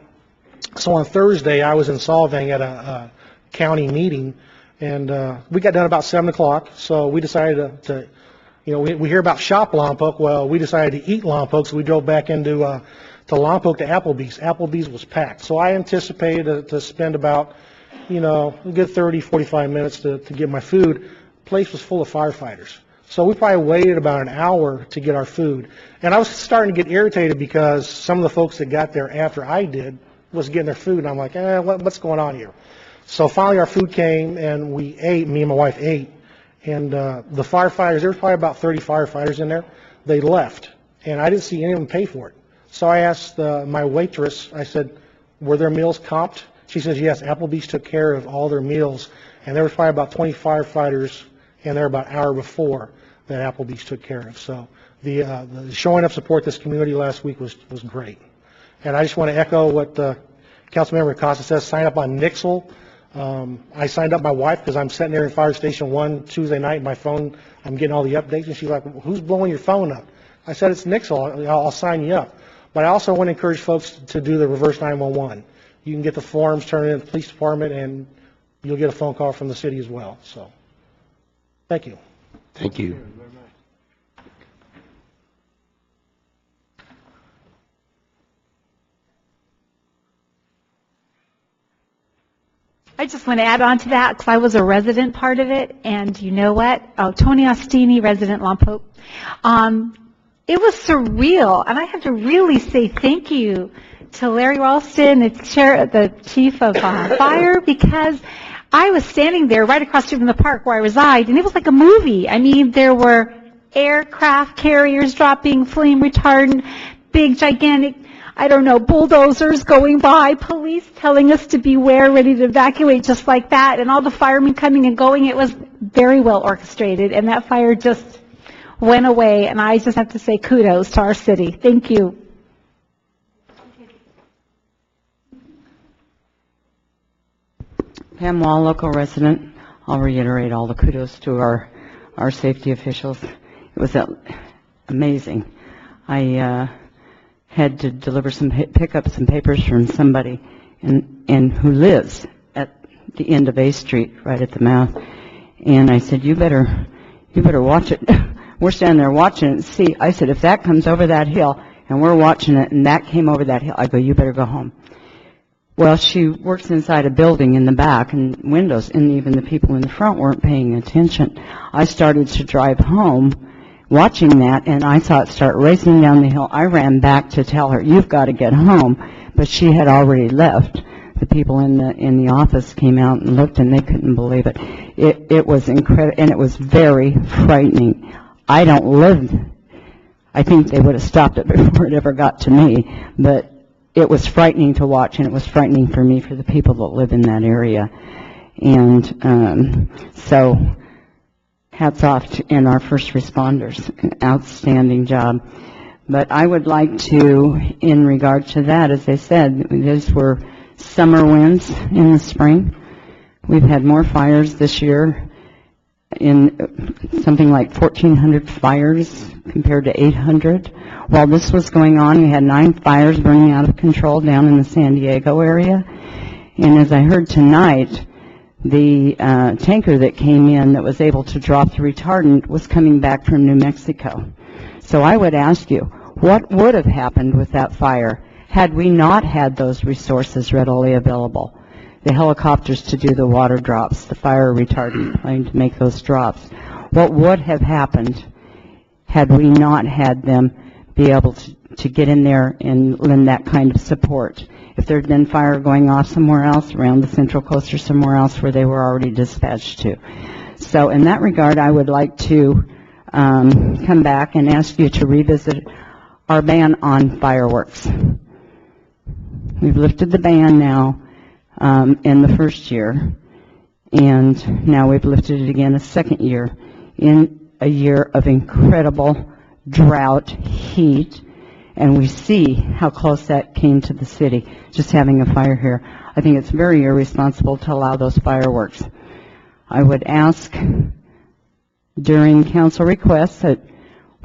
So on Thursday, I was in Solvang at a county meeting, and we got done about 7 o'clock, so we decided to we hear about shop Lompoc. Well, we decided to eat Lompoc, so we drove back into to Lompoc to Applebee's. Applebee's was packed, so I anticipated to spend about a good 30, 45 minutes to get my food. The place was full of firefighters. So we probably waited about an hour to get our food. And I was starting to get irritated because some of the folks that got there after I did was getting their food. And I'm like, what's going on here? So finally our food came and we ate, me and my wife ate. And the firefighters, there was probably about 30 firefighters in there. They left. And I didn't see any of them pay for it. So I asked my waitress, I said, were their meals comped? She says, yes, Applebee's took care of all their meals. And there was probably about 20 firefighters in there about an hour before that Applebee's took care of. So the showing of support to this community last week was great. And I just want to echo what Councilmember Acosta says, sign up on Nixle. I signed up my wife because I'm sitting there in Fire Station 1 Tuesday night, my phone, I'm getting all the updates, and she's like, who's blowing your phone up? I said, it's Nixle, I'll sign you up. But I also want to encourage folks to do the reverse 911. You can get the forms, turn it in to the police department, and you'll get a phone call from the city as well. So, thank you. Thank you. I just want to add on to that because I was a resident part of it, and you know what? Oh, Tony Ostini, resident Lompoc. It was surreal, and I have to really say thank you to Larry Ralston, the chief of fire, because I was standing there right across the street from the park where I reside, and it was like a movie. I mean, there were aircraft carriers dropping flame retardant, big, gigantic, bulldozers going by, police telling us to beware, ready to evacuate just like that, and all the firemen coming and going. It was very well orchestrated, and that fire just went away, and I just have to say kudos to our city. Thank you. Pam Wall, local resident. I'll reiterate all the kudos to our safety officials. It was amazing. I had to deliver pick up some papers from somebody and who lives at the end of A Street, right at the mouth. And I said, you better watch it. We're standing there watching it and see. I said, if that comes over that hill and we're watching it and that came over that hill, I go, you better go home. Well, she works inside a building in the back and windows, and even the people in the front weren't paying attention. I started to drive home watching that, and I saw it start racing down the hill. I ran back to tell her, you've got to get home, but she had already left. The people in the office came out and looked, and they couldn't believe it. It was incredible, and it was very frightening. I don't live, I think they would have stopped it before it ever got to me, but it was frightening to watch, and it was frightening for me, for the people that live in that area. And so hats off to our first responders, an outstanding job. But I would like to, in regard to that, as I said, these were summer winds in the spring. We've had more fires this year, in something like 1,400 fires compared to 800. While this was going on, we had 9 fires burning out of control down in the San Diego area. And as I heard tonight, the tanker that came in that was able to drop the retardant was coming back from New Mexico. So I would ask you, what would have happened with that fire had we not had those resources readily available? The helicopters to do the water drops, the fire retardant plane to make those drops. What would have happened had we not had them be able to get in there and lend that kind of support? If there had been fire going off somewhere else, around the Central Coast or somewhere else where they were already dispatched to. So in that regard, I would like to come back and ask you to revisit our ban on fireworks. We've lifted the ban now in the first year, and now we've lifted it again a second year, in a year of incredible drought, heat, and we see how close that came to the city, just having a fire here. I think it's very irresponsible to allow those fireworks. I would ask during council requests that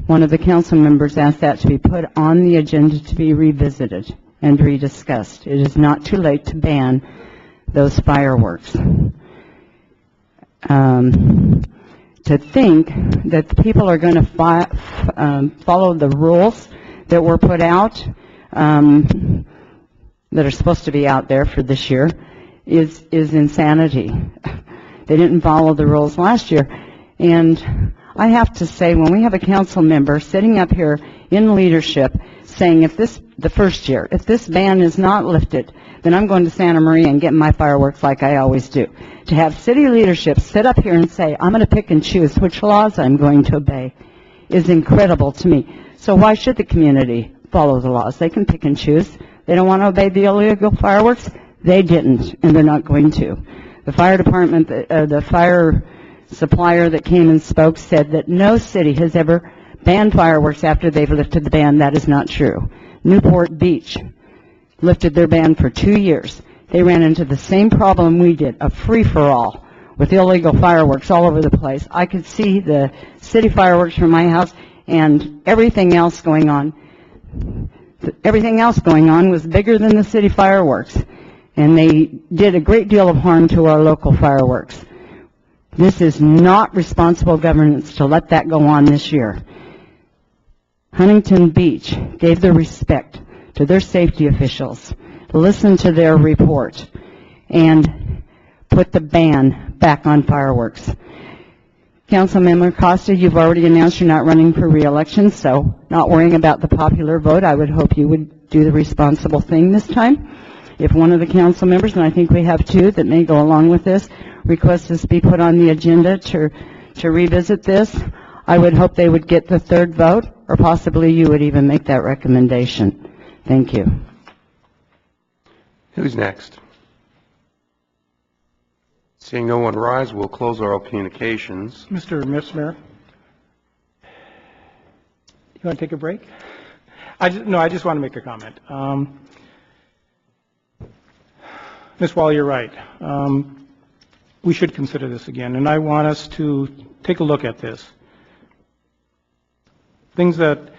one of the council members ask that to be put on the agenda to be revisited and rediscussed. It is not too late to ban those fireworks. To think that the people are going to follow the rules that were put out, that are supposed to be out there for this year, is insanity. They didn't follow the rules last year. And I have to say, when we have a council member sitting up here in leadership saying the first year, if this ban is not lifted, then I'm going to Santa Maria and get my fireworks like I always do. To have city leadership sit up here and say, I'm going to pick and choose which laws I'm going to obey, is incredible to me. So why should the community follow the laws? They can pick and choose. They don't want to obey the illegal fireworks. They didn't, and they're not going to. The fire department, the fire supplier that came and spoke said that no city has ever banned fireworks after they've lifted the ban. That is not true. Newport Beach lifted their ban for 2 years. They ran into the same problem we did, a free-for-all with illegal fireworks all over the place. I could see the city fireworks from my house and everything else going on. Everything else going on was bigger than the city fireworks, and they did a great deal of harm to our local fireworks. This is not responsible governance to let that go on this year. Huntington Beach gave their respect to their safety officials, listened to their report, and put the ban back on fireworks. Councilmember Costa, you've already announced you're not running for re-election, so not worrying about the popular vote, I would hope you would do the responsible thing this time. If one of the council members, and I think we have two that may go along with this, request this be put on the agenda to revisit this, I would hope they would get the third vote, or possibly you would even make that recommendation. Thank you. Who's next? Seeing no one rise, we'll close our communications. Mr. Mayor, you want to take a break? I just want to make a comment. Ms. Wall, you're right. We should consider this again, and I want us to take a look at this. Things that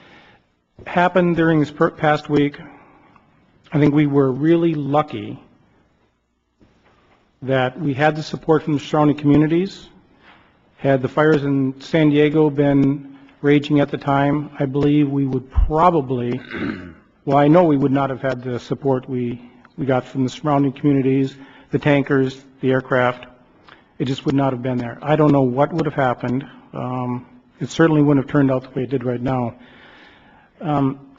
happened during this past week, I think we were really lucky that we had the support from the surrounding communities. Had the fires in San Diego been raging at the time, I believe we would probably, well, I know we would not have had the support we got from the surrounding communities, the tankers, the aircraft. It just would not have been there. I don't know what would have happened. It certainly wouldn't have turned out the way it did right now.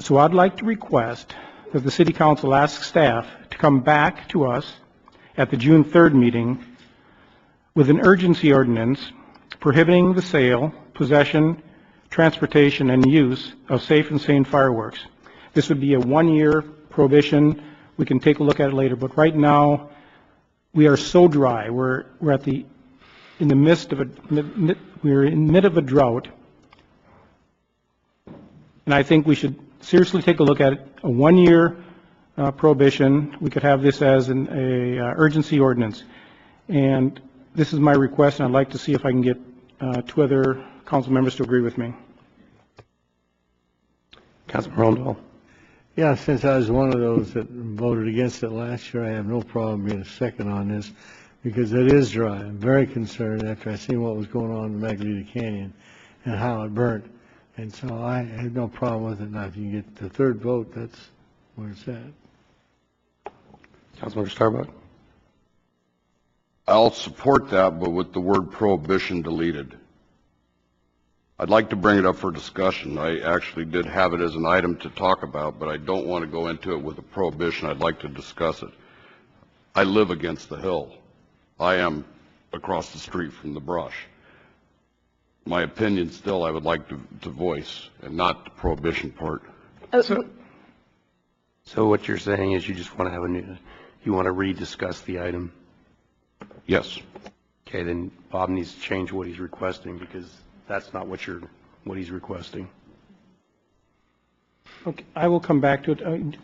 So I'd like to request that the City Council ask staff to come back to us at the June 3rd meeting with an urgency ordinance prohibiting the sale, possession, transportation, and use of safe and sane fireworks. This would be a one-year prohibition. We can take a look at it later, but right now we are so dry. We're in the midst of a drought, and I think we should seriously take a look at it. A one-year prohibition. We could have this as an urgency ordinance, and this is my request, and I'd like to see if I can get two other council members to agree with me. Councilman Rondell. Yeah, since I was one of those that voted against it last year, I have no problem being a second on this because it is dry. I'm very concerned after I seen what was going on in the Magdalena Canyon and how it burnt. And so I have no problem with it. Now, if you get the third vote, that's where it's at. Councilmember Starbuck. I'll support that, but with the word prohibition deleted. I'd like to bring it up for discussion. I actually did have it as an item to talk about, but I don't want to go into it with a prohibition. I'd like to discuss it. I live against the hill. I am across the street from the brush. My opinion still I would like to voice, and not the prohibition part. So what you're saying is you just want to have you want to rediscuss the item? Yes. Okay, then Bob needs to change what he's requesting because that's not what he's requesting. Okay, I will come back to it.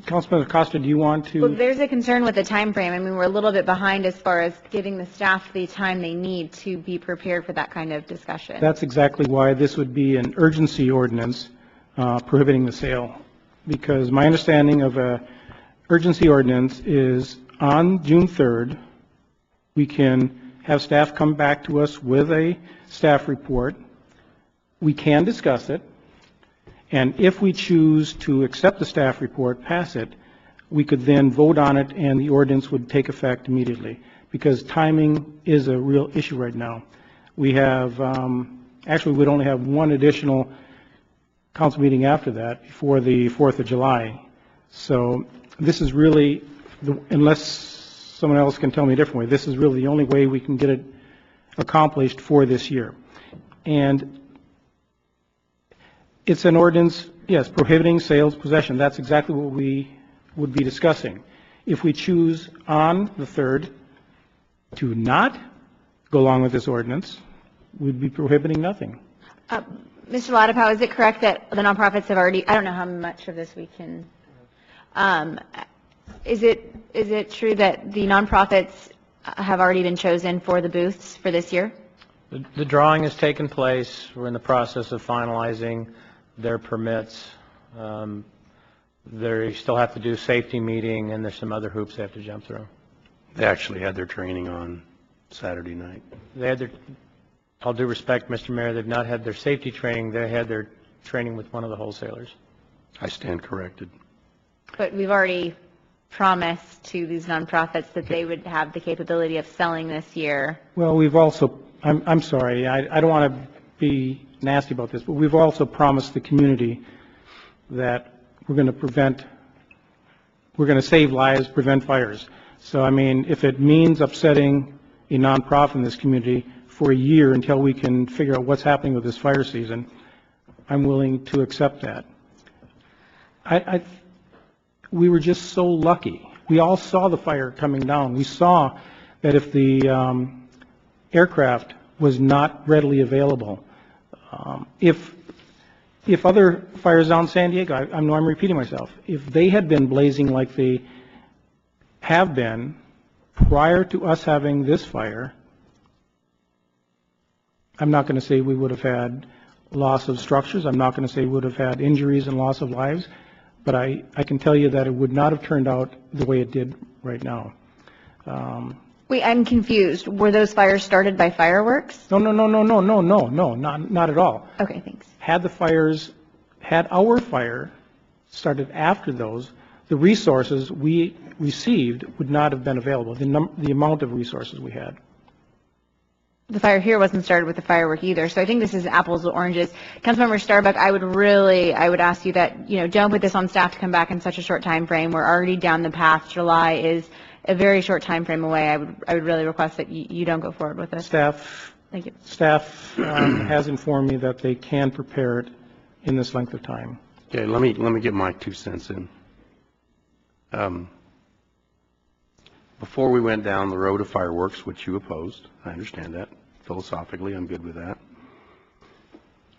Councilman Acosta, do you want to? Well, there's a concern with the time frame. I mean, we're a little bit behind as far as giving the staff the time they need to be prepared for that kind of discussion. That's exactly why this would be an urgency ordinance prohibiting the sale. Because my understanding of a urgency ordinance is on June 3rd, we can have staff come back to us with a staff report. We can discuss it. And if we choose to accept the staff report, pass it, we could then vote on it and the ordinance would take effect immediately, because timing is a real issue right now. We have, actually, we'd only have one additional council meeting after that, before the 4th of July. So this is really, unless someone else can tell me a different way, this is really the only way we can get it accomplished for this year. And it's an ordinance, yes, prohibiting sales, possession. That's exactly what we would be discussing. If we choose on the 3rd to not go along with this ordinance, we'd be prohibiting nothing. Mr. Ladapow, is it correct that the nonprofits have already, I don't know how much of this we can, is it true that the nonprofits have already been chosen for the booths for this year? The drawing has taken place. We're in the process of finalizing their permits. They still have to do safety meeting, and there's some other hoops they have to jump through. They actually had their training on Saturday night. They had their, all due respect, Mr. Mayor, they've not had their safety training. They had their training with one of the wholesalers. I stand corrected. But we've already promised to these nonprofits that they would have the capability of selling this year. Well, we've also, I'm sorry, I don't want to be nasty about this, but we've also promised the community that we're going to save lives, prevent fires. So, I mean, if it means upsetting a nonprofit in this community for a year until we can figure out what's happening with this fire season, I'm willing to accept that. We were just so lucky. We all saw the fire coming down. We saw that if the aircraft was not readily available, if other fires down San Diego, I know I'm repeating myself, if they had been blazing like they have been prior to us having this fire, I'm not going to say we would have had loss of structures. I'm not going to say we would have had injuries and loss of lives. But I can tell you that it would not have turned out the way it did right now. Wait, I'm confused. Were those fires started by fireworks? No, not at all. Okay, thanks. Had our fire started after those, the resources we received would not have been available, the amount of resources we had. The fire here wasn't started with the firework either, so I think this is apples to oranges. Councilmember Starbuck, I would ask you that, don't put this on staff to come back in such a short time frame. We're already down the path. July is a very short time frame away. I would really request that you don't go forward with this. Thank you. Staff Has informed me that they can prepare it in this length of time. Okay, let me get my 2 cents in. Before we went down the road of fireworks, which you opposed, I understand that. Philosophically, I'm good with that.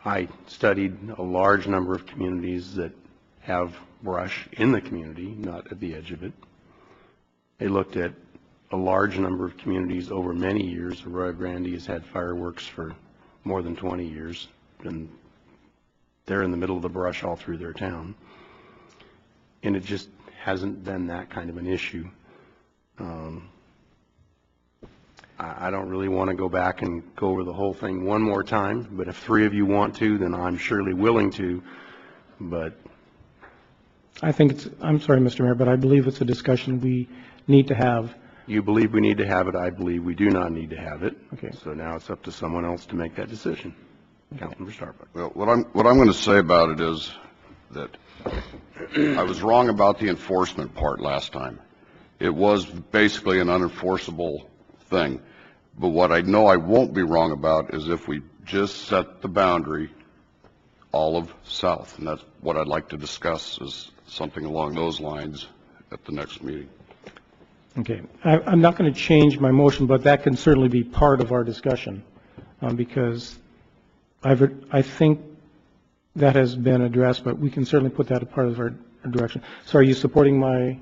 I studied a large number of communities that have brush in the community, not at the edge of it. They looked at a large number of communities over many years. Arroyo Grande has had fireworks for more than 20 years, and they're in the middle of the brush all through their town. And it just hasn't been that kind of an issue. I don't really want to go back and go over the whole thing one more time, but if 3 of you want to, then I'm surely willing to, but... I think I'm sorry, Mr. Mayor, but I believe it's a discussion we need to have. You believe we need to have it, I believe we do not need to have it. Okay. So now it's up to someone else to make that decision. Okay. Councilmember Starbuck. Well, what I'm going to say about it is that I was wrong about the enforcement part last time. It was basically an unenforceable thing. But what I know I won't be wrong about is if we just set the boundary olive south. And that's what I'd like to discuss, is something along those lines at the next meeting. Okay. I'm not going to change my motion, but that can certainly be part of our discussion because I think that has been addressed, but we can certainly put that as part of our direction. So are you supporting my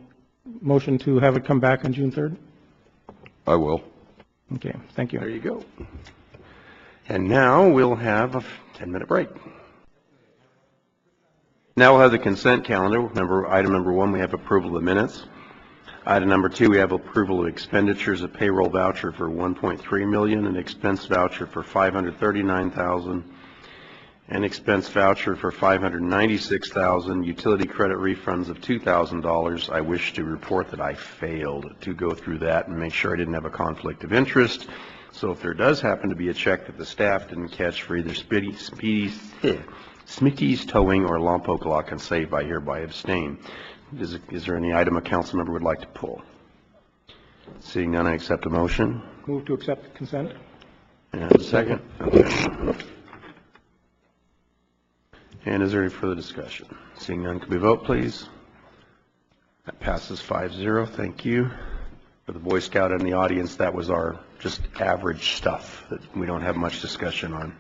motion to have it come back on June 3rd? I will. Okay, thank you. There you go. And now we'll have a 10-minute break. Now we'll have the consent calendar. Remember, item number 1, we have approval of the minutes. Item number 2, we have approval of expenditures, a payroll voucher for $1.3 million, an expense voucher for $539,000, an expense voucher for $596,000, utility credit refunds of $2,000. I wish to report that I failed to go through that and make sure I didn't have a conflict of interest. So if there does happen to be a check that the staff didn't catch for either Smitty's Towing or Lompoc Lock and Save, I hereby abstain. Is there any item a council member would like to pull? Seeing none, I accept a motion. Move to accept consent. And a second. Okay. And is there any further discussion? Seeing none, could we vote, please? That passes 5-0. Thank you. For the Boy Scout in the audience, that was our just average stuff that we don't have much discussion on.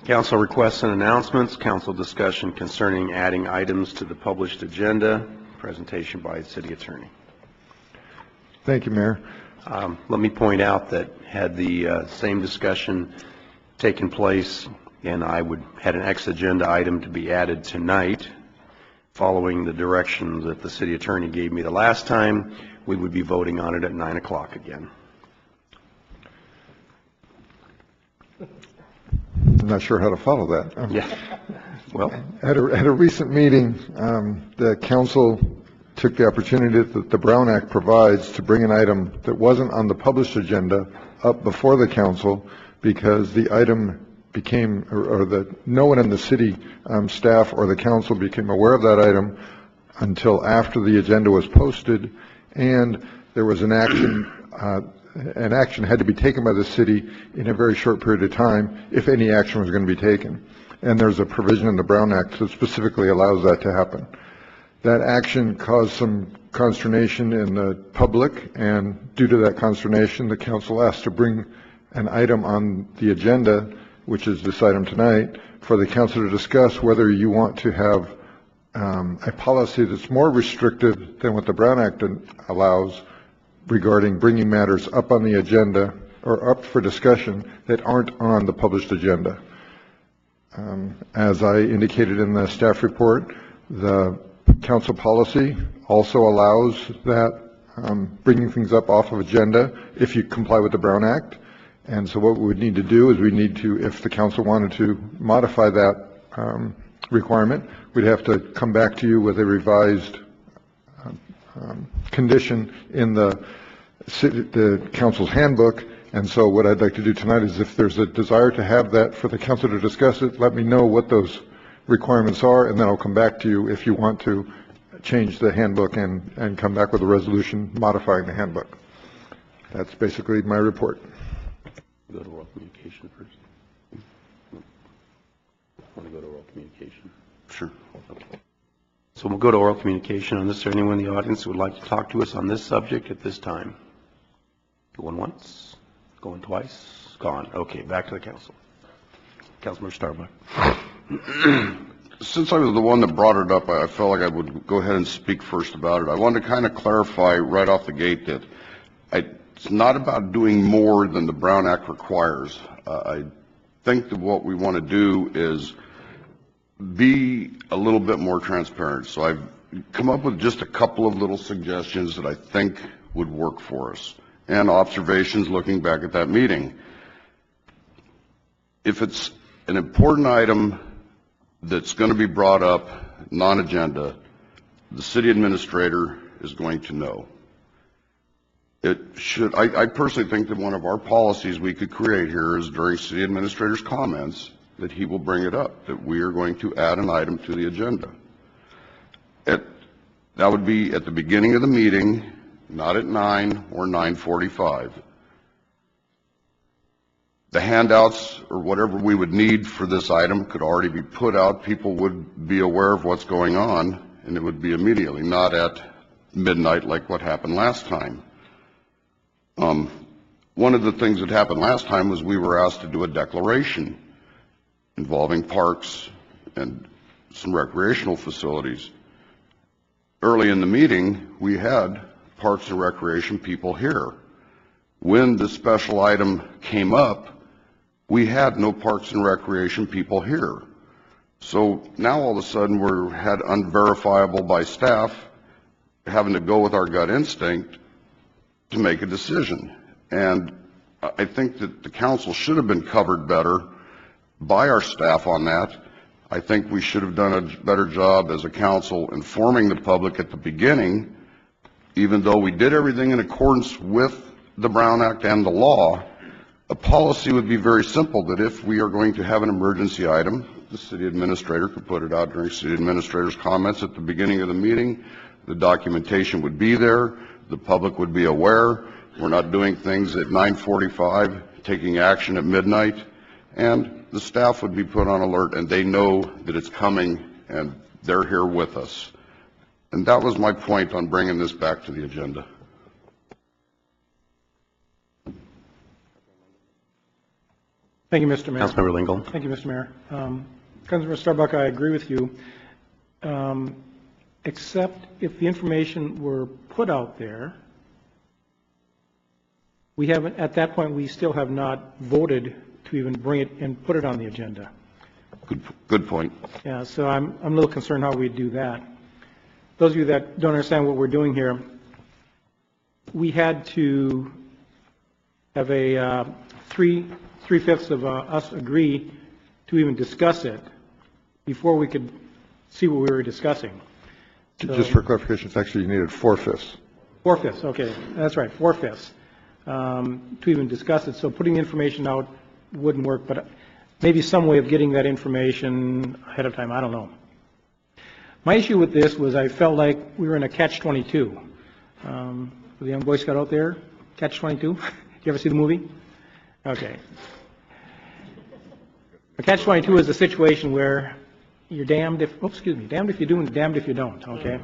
Council requests and announcements. Council discussion concerning adding items to the published agenda. Presentation by the City Attorney. Thank you, Mayor. Let me point out that had the same discussion taken place, and I had an ex-agenda item to be added tonight, following the direction that the City Attorney gave me the last time, we would be voting on it at 9 o'clock again. I'm not sure how to follow that. Yeah. Well, at a recent meeting, the council took the opportunity that the Brown Act provides to bring an item that wasn't on the published agenda up before the council, because the item became, or that no one in the city staff or the council became aware of that item until after the agenda was posted, and there was an action had to be taken by the city in a very short period of time if any action was going to be taken. And there's a provision in the Brown Act that specifically allows that to happen. That action caused some consternation in the public, and due to that consternation, the council asked to bring an item on the agenda, which is this item tonight, for the council to discuss whether you want to have a policy that's more restrictive than what the Brown Act allows regarding bringing matters up on the agenda or up for discussion that aren't on the published agenda. As I indicated in the staff report, the council policy also allows that bringing things up off of agenda if you comply with the Brown Act. And so what we would need to do is we need to, if the council wanted to modify that requirement, we'd have to come back to you with a revised condition in the council's handbook. And so what I'd like to do tonight is, if there's a desire to have that for the council to discuss it, let me know what those requirements are, and then I'll come back to you if you want to change the handbook and come back with a resolution modifying the handbook. That's basically my report. Go to oral communication first. Want to go to oral communication? Sure. Okay. So we'll go to oral communication on this. Is there anyone in the audience who would like to talk to us on this subject at this time? Going once? Going twice? Gone. Okay, back to the council. Councilmember Starbuck. Since I was the one that brought it up, I felt like I would go ahead and speak first about it. I wanted to kind of clarify right off the gate that it's not about doing more than the Brown Act requires. I think that what we want to do is be a little bit more transparent. So I've come up with just a couple of little suggestions that I think would work for us, and observations looking back at that meeting. If it's an important item that's going to be brought up non-agenda, the city administrator is going to know. It should, I personally think that one of our policies we could create here is during city administrator's comments that he will bring it up, that we are going to add an item to the agenda. That would be at the beginning of the meeting, not at 9 or 9:45. The handouts or whatever we would need for this item could already be put out. People would be aware of what's going on, and it would be immediately, not at midnight like what happened last time. One of the things that happened last time was we were asked to do a declaration involving parks and some recreational facilities. Early in the meeting, we had Parks and Recreation people here. When the special item came up, we had no Parks and Recreation people here. So now all of a sudden we're had unverifiable by staff having to go with our gut instinct to make a decision. And I think that the council should have been covered better by our staff on that. I think we should have done a better job as a council informing the public at the beginning, even though we did everything in accordance with the Brown Act and the law. A policy would be very simple, that if we are going to have an emergency item, the city administrator could put it out during city administrator's comments at the beginning of the meeting. The documentation would be there. The public would be aware. We're not doing things at 9:45, taking action at midnight. And the staff would be put on alert, and they know that it's coming, and they're here with us. And that was my point on bringing this back to the agenda. Thank you, Mr. Mayor. Councilmember Lingle. Thank you, Mr. Mayor. Councilmember Starbuck, I agree with you, except if the information were put out there, we haven't, at that point, we still have not voted to even bring it and put it on the agenda. Good point. Yeah, so I'm a little concerned how we do that. Those of you that don't understand what we're doing here, we had to have a three-fifths of us agree to even discuss it before we could see what we were discussing. So, just for clarification, it's actually you needed 4/5. 4/5, okay, that's right, 4/5 to even discuss it. So putting the information out wouldn't work, but maybe some way of getting that information ahead of time, I don't know. My issue with this was I felt like we were in a catch-22. For the young Boy Scout out there, catch-22? You ever see the movie? Okay. A catch-22 is a situation where you're damned if, damned if you do and damned if you don't, okay?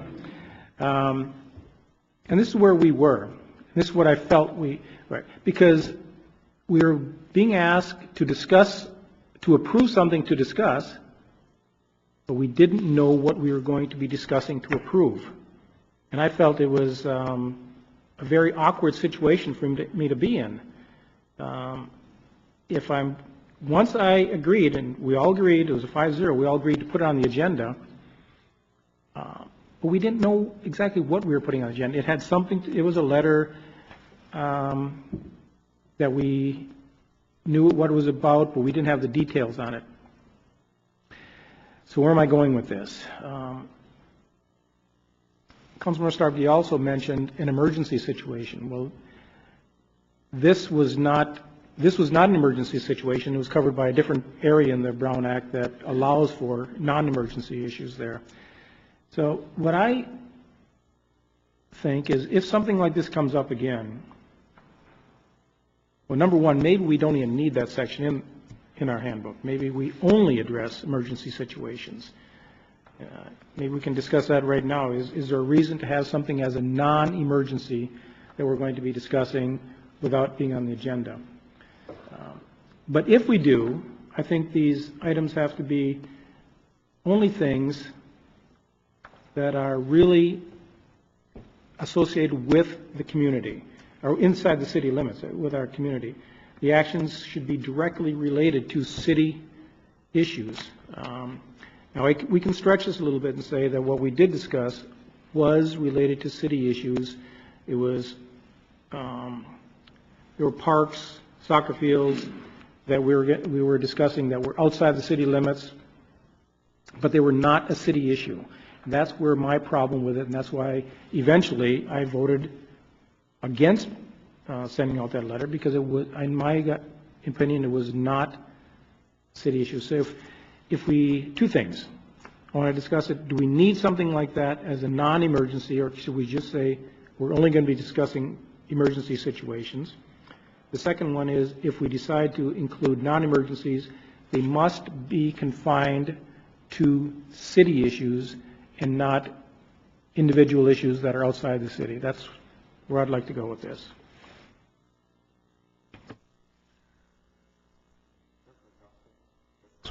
And this is where we were. This is what I felt because we were being asked to discuss, to approve something to discuss, but we didn't know what we were going to be discussing to approve. And I felt it was a very awkward situation for me to be in. Once I agreed, and we all agreed, it was a 5-0, we all agreed to put it on the agenda, but we didn't know exactly what we were putting on the agenda. It had something, it was a letter that we knew what it was about, but we didn't have the details on it. So where am I going with this? Councilmember Stark, you also mentioned an emergency situation. Well, this was not an emergency situation. It was covered by a different area in the Brown Act that allows for non-emergency issues there. So what I think is if something like this comes up again, well, number one, maybe we don't even need that section in our handbook. Maybe we only address emergency situations. Maybe we can discuss that right now. Is there a reason to have something as a non-emergency that we're going to be discussing without being on the agenda? But if we do, I think these items have to be only things that are really associated with the community, or inside the city limits, with our community. The actions should be directly related to city issues. Now, we can stretch this a little bit and say that what we did discuss was related to city issues. It was, there were parks, soccer fields that we were discussing that were outside the city limits, but they were not a city issue. And that's where my problem with it, and that's why eventually I voted against sending out that letter, because it was, in my opinion, it was not a city issue. So if we, two things, I want to discuss it. Do we need something like that as a non-emergency, or should we just say we're only going to be discussing emergency situations? The second one is, if we decide to include non-emergencies, they must be confined to city issues and not individual issues that are outside the city. That's where I'd like to go with this.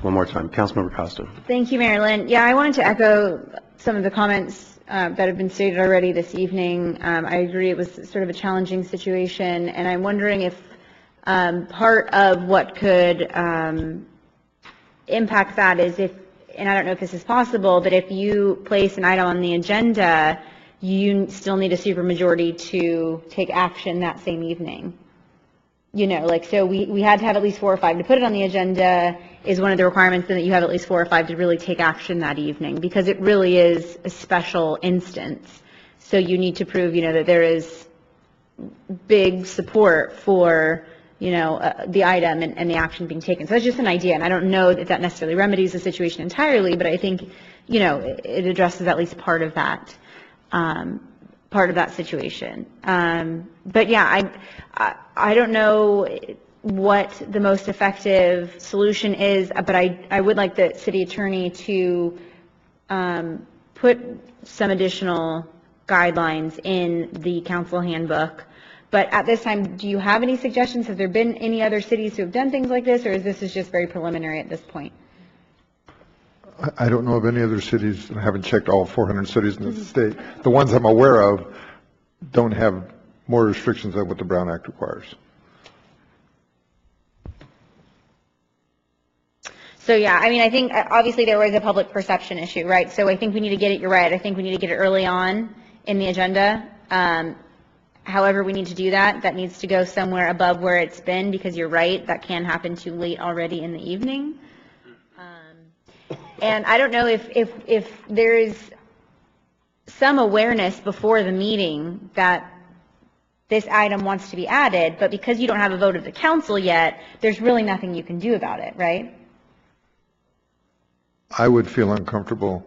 One more time. Councilmember Costa. Thank you, Marilyn. Yeah, I wanted to echo some of the comments that have been stated already this evening. I agree it was sort of a challenging situation, and I'm wondering if part of what could impact that is if, and I don't know if this is possible, but if you place an item on the agenda, you still need a supermajority to take action that same evening. like, so we had to have at least 4 or 5 to put it on the agenda is one of the requirements, and that you have at least 4 or 5 to really take action that evening, because it really is a special instance. So you need to prove, that there is big support for, the item and the action being taken. So that's just an idea, and I don't know that that necessarily remedies the situation entirely, but I think, it addresses at least part of that situation. But yeah, I don't know what the most effective solution is, but I would like the city attorney to put some additional guidelines in the council handbook. But at this time, do you have any suggestions? Have there been any other cities who have done things like this, or is this just very preliminary at this point? I don't know of any other cities. I haven't checked all 400 cities in the state. The ones I'm aware of don't have more restrictions than what the Brown Act requires. So yeah, I think obviously there was a public perception issue, right? So I think we need to get it, you're right, I think we need to get it early on in the agenda. However we need to do that, that needs to go somewhere above where it's been, because you're right, that can happen too late already in the evening. And I don't know if there's some awareness before the meeting that this item wants to be added, but because you don't have a vote of the council yet, there's really nothing you can do about it, right? I would feel uncomfortable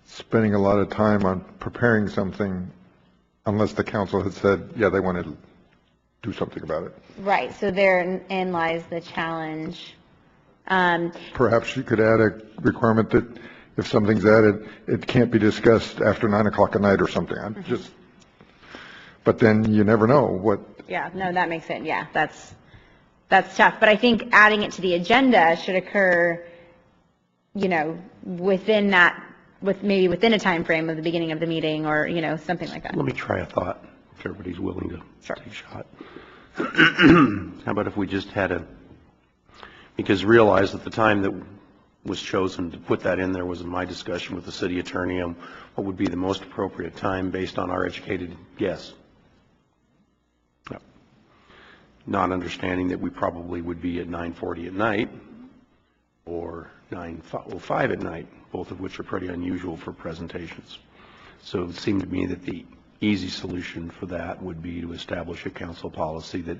spending a lot of time on preparing something unless the council had said, yeah, they want to do something about it. Right, so therein lies the challenge. Perhaps you could add a requirement that if something's added, it can't be discussed after 9 o'clock at night or something. But then you never know what. Yeah, no, that makes sense. Yeah, that's tough. But I think adding it to the agenda should occur, within within a time frame of the beginning of the meeting, or, something like that. Let me try a thought, if everybody's willing to take a shot. How about if we just had because realize that the time that was chosen to put that in there was in my discussion with the city attorney on what would be the most appropriate time based on our educated guess. Not understanding that we probably would be at 9:40 at night or 9:05 at night, both of which are pretty unusual for presentations. So it seemed to me that the easy solution for that would be to establish a council policy that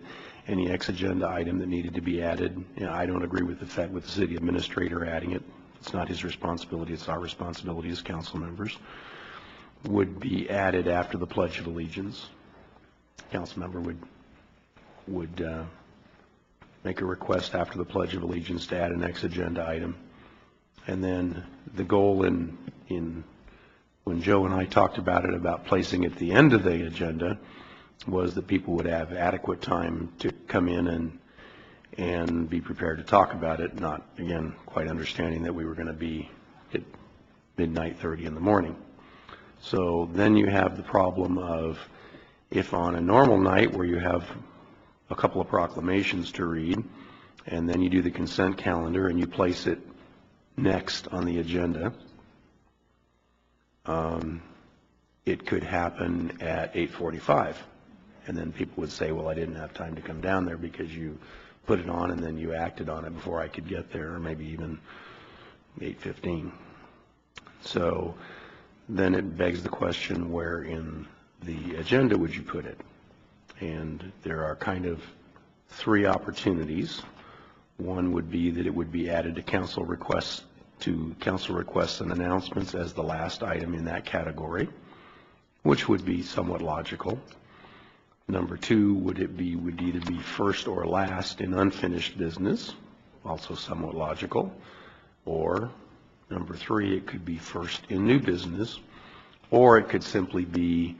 any ex-agenda item that needed to be added, I don't agree with the city administrator adding it. It's not his responsibility, it's our responsibility as council members, would be added after the Pledge of Allegiance. Council member would make a request after the Pledge of Allegiance to add an ex-agenda item. And then the goal when Joe and I talked about it, about placing it at the end of the agenda, was that people would have adequate time to come in and be prepared to talk about it, not, again, quite understanding that we were going to be at midnight 30 in the morning. So then you have the problem of, if on a normal night where you have a couple of proclamations to read, and then you do the consent calendar and you place it next on the agenda, it could happen at 8:45, and then people would say, well, I didn't have time to come down there because you put it on and then you acted on it before I could get there, or maybe even 8:15. So then it begs the question, where in the agenda would you put it? And there are kind of 3 opportunities. One would be that it would be added to council requests and announcements as the last item in that category, which would be somewhat logical. Number 2 would either be first or last in unfinished business, also somewhat logical. Or number 3, it could be first in new business, or it could simply be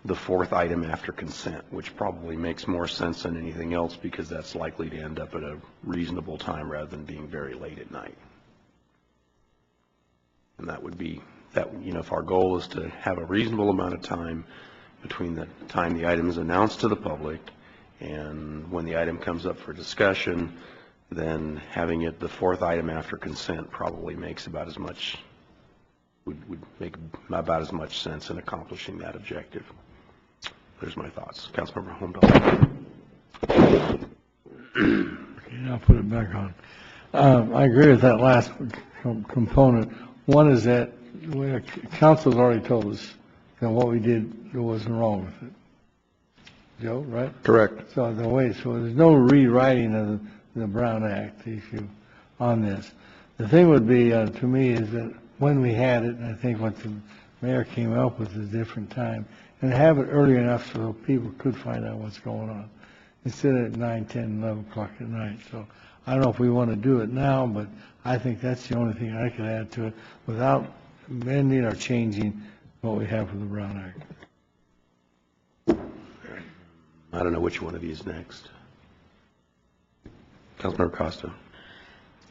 the 4th item after consent, which probably makes more sense than anything else, because that's likely to end up at a reasonable time rather than being very late at night. And that would be that, if our goal is to have a reasonable amount of time between the time the item is announced to the public and when the item comes up for discussion, then having it the 4th item after consent probably makes about as much, would make about as much sense in accomplishing that objective. There's my thoughts. Councilmember Holmdahl. put it back on. I agree with that last component. One is that council's already told us that what we did, there wasn't wrong with it. Joe, right? Correct. So there's no rewriting of the Brown Act issue on this. The thing would be, to me, is that when we had it, I think what the mayor came up with is a different time, and have it early enough so people could find out what's going on, instead of at 9, 10, 11 o'clock at night. So I don't know if we want to do it now, but I think that's the only thing I could add to it without amending or changing what we have for the Brown Act. I don't know which one of you is next. Councilmember Costa.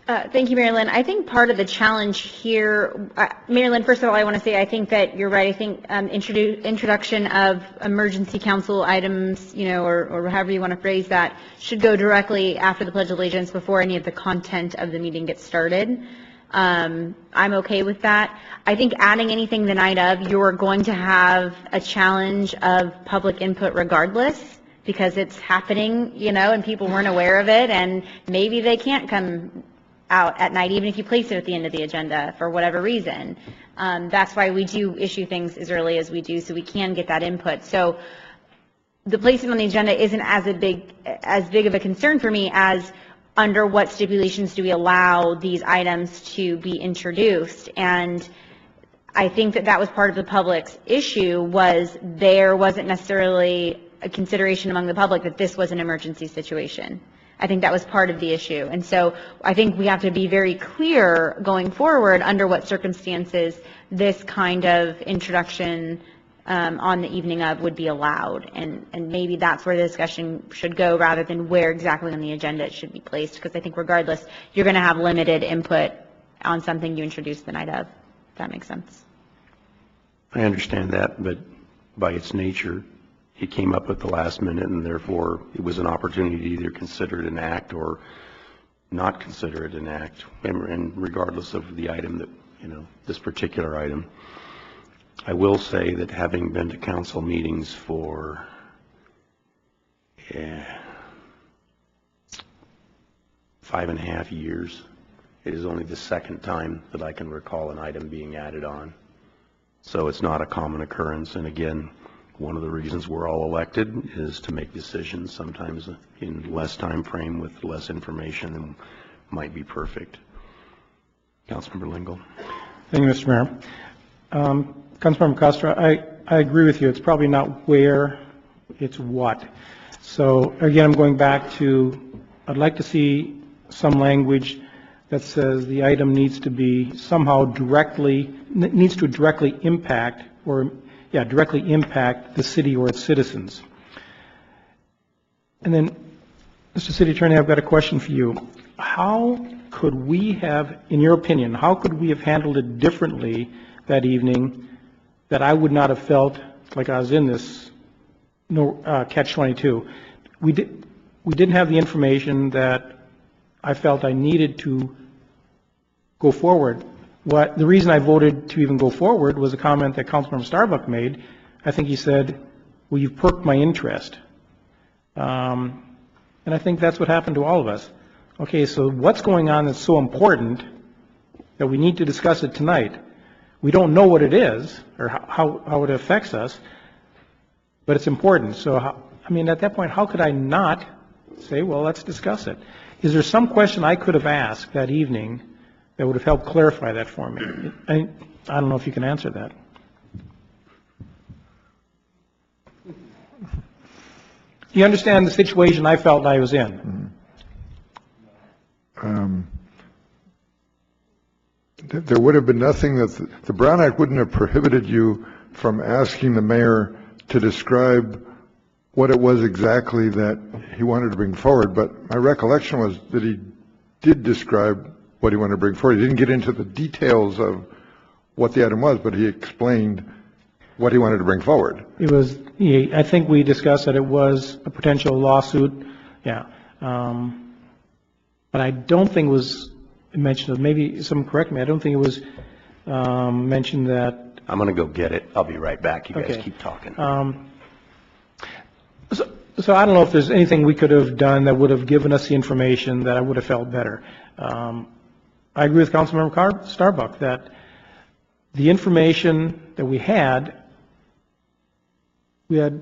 Thank you, Mary Lynn. I think part of the challenge here, Mary Lynn, first of all, I want to say I think that you're right. I think introduction of emergency council items, or however you want to phrase that, should go directly after the Pledge of Allegiance before any of the content of the meeting gets started. I'm okay with that. I think adding anything the night of, you're going to have a challenge of public input regardless, because it's happening, and people weren't aware of it, and maybe they can't come out at night, even if you place it at the end of the agenda for whatever reason. That's why we do issue things as early as we do, so we can get that input. So the placement on the agenda isn't as big of a concern for me as under what stipulations do we allow these items to be introduced. And I think that was part of the public's issue, was there wasn't necessarily a consideration among the public that this was an emergency situation. I think that was part of the issue. And so I think we have to be very clear going forward under what circumstances this kind of introduction on the evening of would be allowed. And maybe that's where the discussion should go rather than where exactly on the agenda it should be placed, because I think regardless, you're going to have limited input on something you introduce the night of, if that makes sense. I understand that, but by its nature, it came up at the last minute, and therefore it was an opportunity to either consider it an act or not consider it an act, and regardless of the item that, this particular item. I will say that having been to council meetings for 5.5 years, it is only the second time that I can recall an item being added on. So it's not a common occurrence, and again, one of the reasons we're all elected is to make decisions sometimes in less time frame with less information than might be perfect. Councilmember Lingle. Thank you, Mr. Mayor. Councilmember Costa, I agree with you. It's probably not where, it's what. So again, I'm going back to, I'd like to see some language that says the item needs to be somehow directly impact the city or its citizens. And then, Mr. City Attorney, I've got a question for you. How could we have, in your opinion, how could we have handled it differently that evening that I would not have felt like I was in this catch-22? We didn't have the information that I felt I needed to go forward. The reason I voted to even go forward was a comment that Councilmember Starbuck made. I think he said, well, you've perked my interest. And I think that's what happened to all of us. Okay, so what's going on that's so important that we need to discuss it tonight? We don't know what it is or how it affects us, but it's important. So, at that point, how could I not say, well, let's discuss it? Is there some question I could have asked that evening that would have helped clarify that for me? I don't know if you can answer that. You understand the situation I felt I was in? There would have been nothing that the Brown Act wouldn't have prohibited you from asking the mayor to describe what it was exactly that he wanted to bring forward. But my recollection was that he did describe what he wanted to bring forward. He didn't get into the details of what the item was, but he explained what he wanted to bring forward. I think we discussed that it was a potential lawsuit, yeah. But I don't think it was mentioned, maybe someone correct me, I don't think it was mentioned that... I'm going to go get it. I'll be right back. You guys keep talking. So I don't know if there's anything we could have done that would have given us the information that I would have felt better. I agree with Councilmember Starbuck that the information that we had, it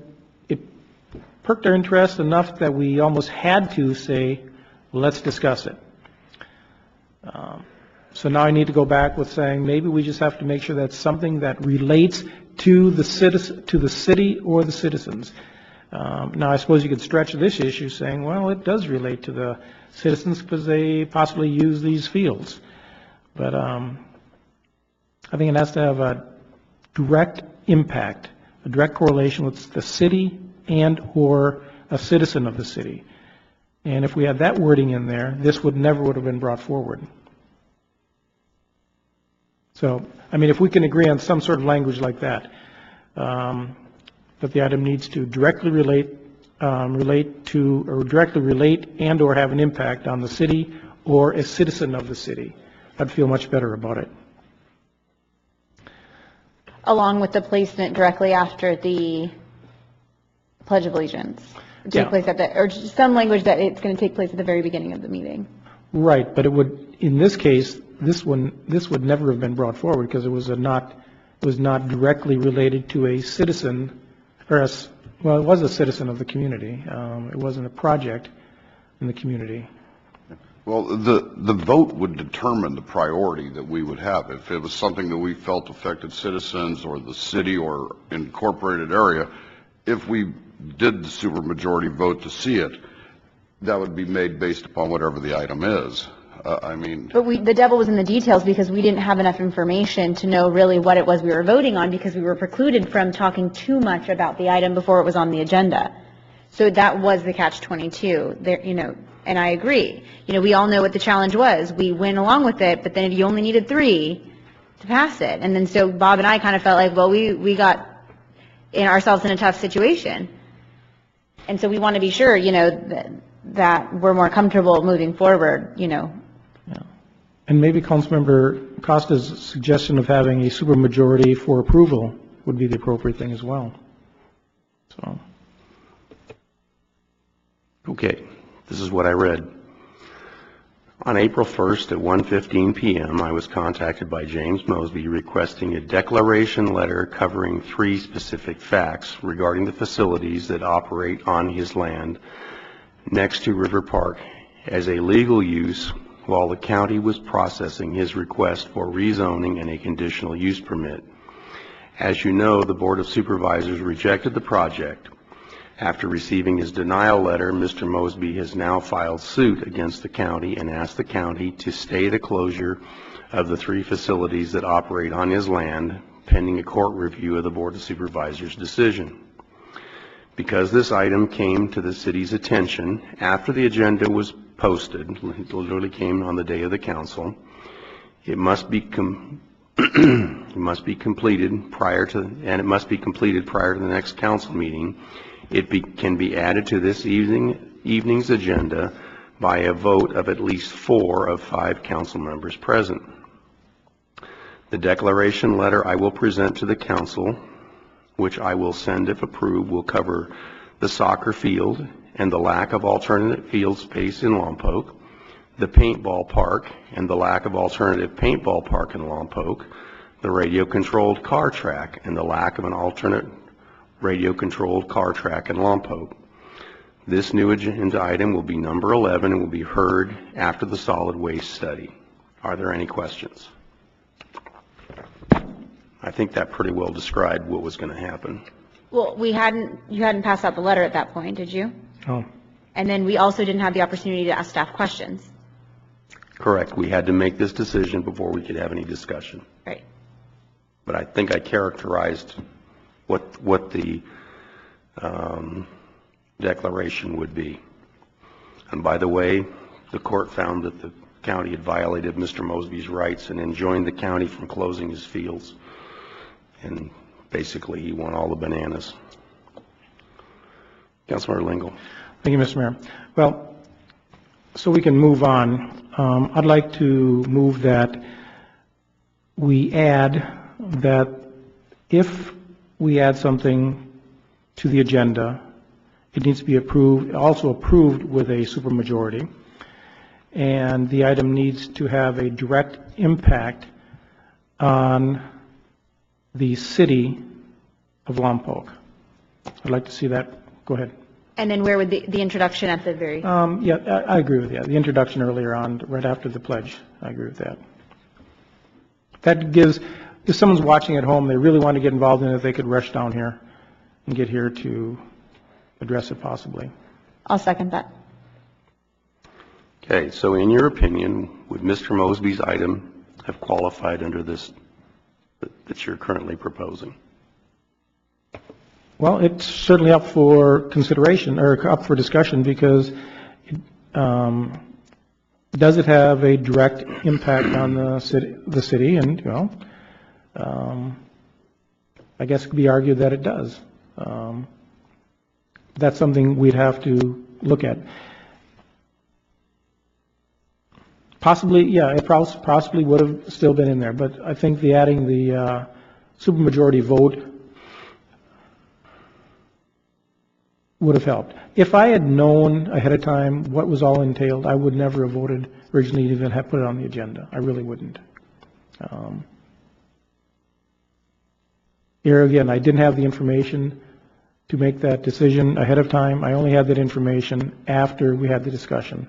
perked our interest enough that we almost had to say, let's discuss it. So now I need to go back with saying maybe we just have to make sure that's something that relates to the city or the citizens. Now I suppose you could stretch this issue saying, well, it does relate to the citizens because they possibly use these fields. But I think it has to have a direct impact, a direct correlation with the city and or a citizen of the city. And if we had that wording in there, this never would have been brought forward. So, I mean, if we can agree on some sort of language like that, that the item needs to directly relate and or have an impact on the city or a citizen of the city, I'd feel much better about it. Along with the placement directly after the Pledge of Allegiance. Take place at the, or just some language that it's going to take place at the very beginning of the meeting. Right, but it would, in this case, this would never have been brought forward because it was not directly related to a citizen, well, it was a citizen of the community. It wasn't a project in the community. Well, the vote would determine the priority that we would have. If it was something that we felt affected citizens or the city or incorporated area, if we did the supermajority vote to see it, that would be made based upon whatever the item is. But the devil was in the details because we didn't have enough information to know really what it was we were voting on because we were precluded from talking too much about the item before it was on the agenda. So that was the catch-22 there, and I agree. We all know what the challenge was. We went along with it, but then you only needed 3 to pass it. And then so Bob and I kind of felt like, well, we got ourselves in a tough situation. And so we want to be sure, that we're more comfortable moving forward, Yeah. And maybe Councilmember Costa's suggestion of having a supermajority for approval would be the appropriate thing as well. So. Okay, this is what I read. On April 1st at 1:15 p.m., I was contacted by James Mosby requesting a declaration letter covering 3 specific facts regarding the facilities that operate on his land next to River Park as a legal use while the county was processing his request for rezoning and a conditional use permit. As you know, the Board of Supervisors rejected the project. After receiving his denial letter, Mr. Mosby has now filed suit against the county and asked the county to stay the closure of the 3 facilities that operate on his land pending a court review of the Board of Supervisors' decision. Because this item came to the city's attention after the agenda was posted, it literally came on the day of the council, it must be completed prior to the next council meeting. It can be added to this evening's agenda by a vote of at least 4 of 5 council members present. The declaration letter I will present to the council, which I will send if approved, will cover the soccer field and the lack of alternate field space in Lompoc, the paintball park and the lack of alternative paintball park in Lompoc, the radio-controlled car track and the lack of an alternate radio-controlled car track in Lompoc. This new agenda item will be number 11 and will be heard after the solid waste study. Are there any questions? I think that pretty well described what was going to happen. Well, you hadn't passed out the letter at that point, did you? Oh. And then we also didn't have the opportunity to ask staff questions. Correct. We had to make this decision before we could have any discussion. Right. But I think I characterized what the declaration would be. And by the way, the court found that the county had violated Mr. Mosby's rights and enjoined the county from closing his fields. And basically, he won all the bananas. Councilmember Lingle. Thank you, Mr. Mayor. Well, so we can move on. I'd like to move that we add that if we add something to the agenda it needs to be approved, also approved with a supermajority. And the item needs to have a direct impact on the city of Lompoc. I'd like to see that. Go ahead. And then where would the introduction at the very? Yeah, I agree with that. The introduction earlier on, right after the pledge, I agree with that. That gives, if someone's watching at home, they really want to get involved in it, they could rush down here and get here to address it possibly. I'll second that. Okay, so in your opinion, would Mr. Mosby's item have qualified under this that you're currently proposing? Well, it's certainly up for consideration, or up for discussion, because does it have a direct impact on the city? And, you know, I guess it could be argued that it does. That's something we'd have to look at. Possibly, yeah, it possibly would have still been in there, but I think adding the supermajority vote would have helped. If I had known ahead of time what was all entailed, I would never have voted originally to even have put it on the agenda. I really wouldn't. Here again, I didn't have the information to make that decision ahead of time. I only had that information after we had the discussion.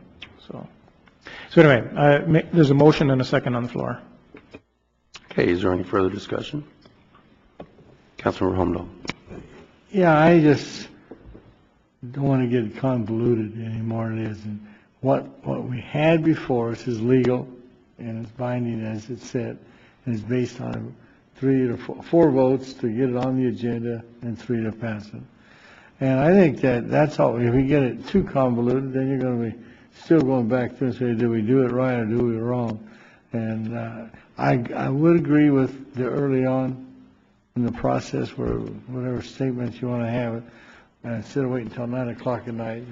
So anyway, there's a motion and a second on the floor. Okay, is there any further discussion? Councilmember Homdahl. Yeah, I just don't want to get convoluted anymore than it is. And what we had before us is legal and it's binding as it's said, and it's based on 3 to 4 votes to get it on the agenda and 3 to pass it. And I think that's all. If we get it too convoluted, then you're going to be still going back through and say, do we do it right or do we wrong? And I would agree with the early on in the process where whatever statements you want to have it, instead of waiting until 9 o'clock at night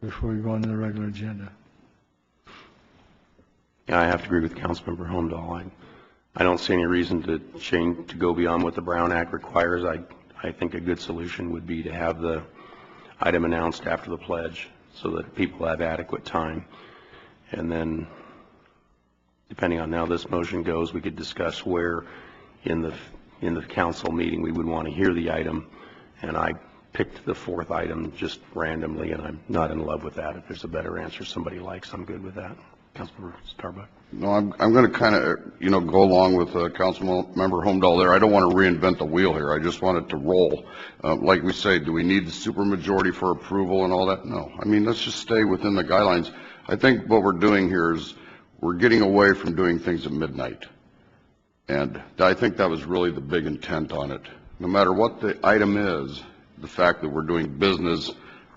before you go into the regular agenda. Yeah, I have to agree with Councilmember Homdahl. I don't see any reason to go beyond what the Brown Act requires. I think a good solution would be to have the item announced after the pledge so that people have adequate time. And then, depending on how this motion goes, we could discuss where in the council meeting we would want to hear the item. And I picked the 4th item just randomly, and I'm not in love with that. If there's a better answer somebody likes, I'm good with that. Councilmember Starbuck. No, I'm going to kind of, go along with Councilmember Homdahl there. I don't want to reinvent the wheel here. I just want it to roll. Like we say, do we need the supermajority for approval and all that? No. I mean, let's just stay within the guidelines. I think what we're doing here is we're getting away from doing things at midnight. And I think that was really the big intent on it. No matter what the item is, the fact that we're doing business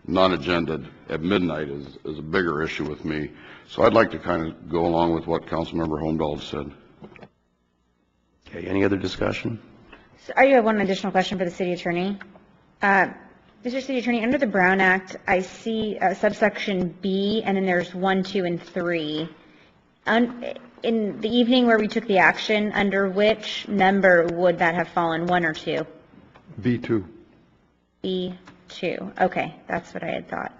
non-agended at midnight is a bigger issue with me. So I'd like to kind of go along with what Councilmember Homdahl said. Okay, any other discussion? So I do have one additional question for the city attorney. Mr. City Attorney, under the Brown Act, I see subsection B, and then there's 1, 2, and 3. In the evening where we took the action, under which number would that have fallen, 1 or 2? B2. B2. Okay, that's what I had thought.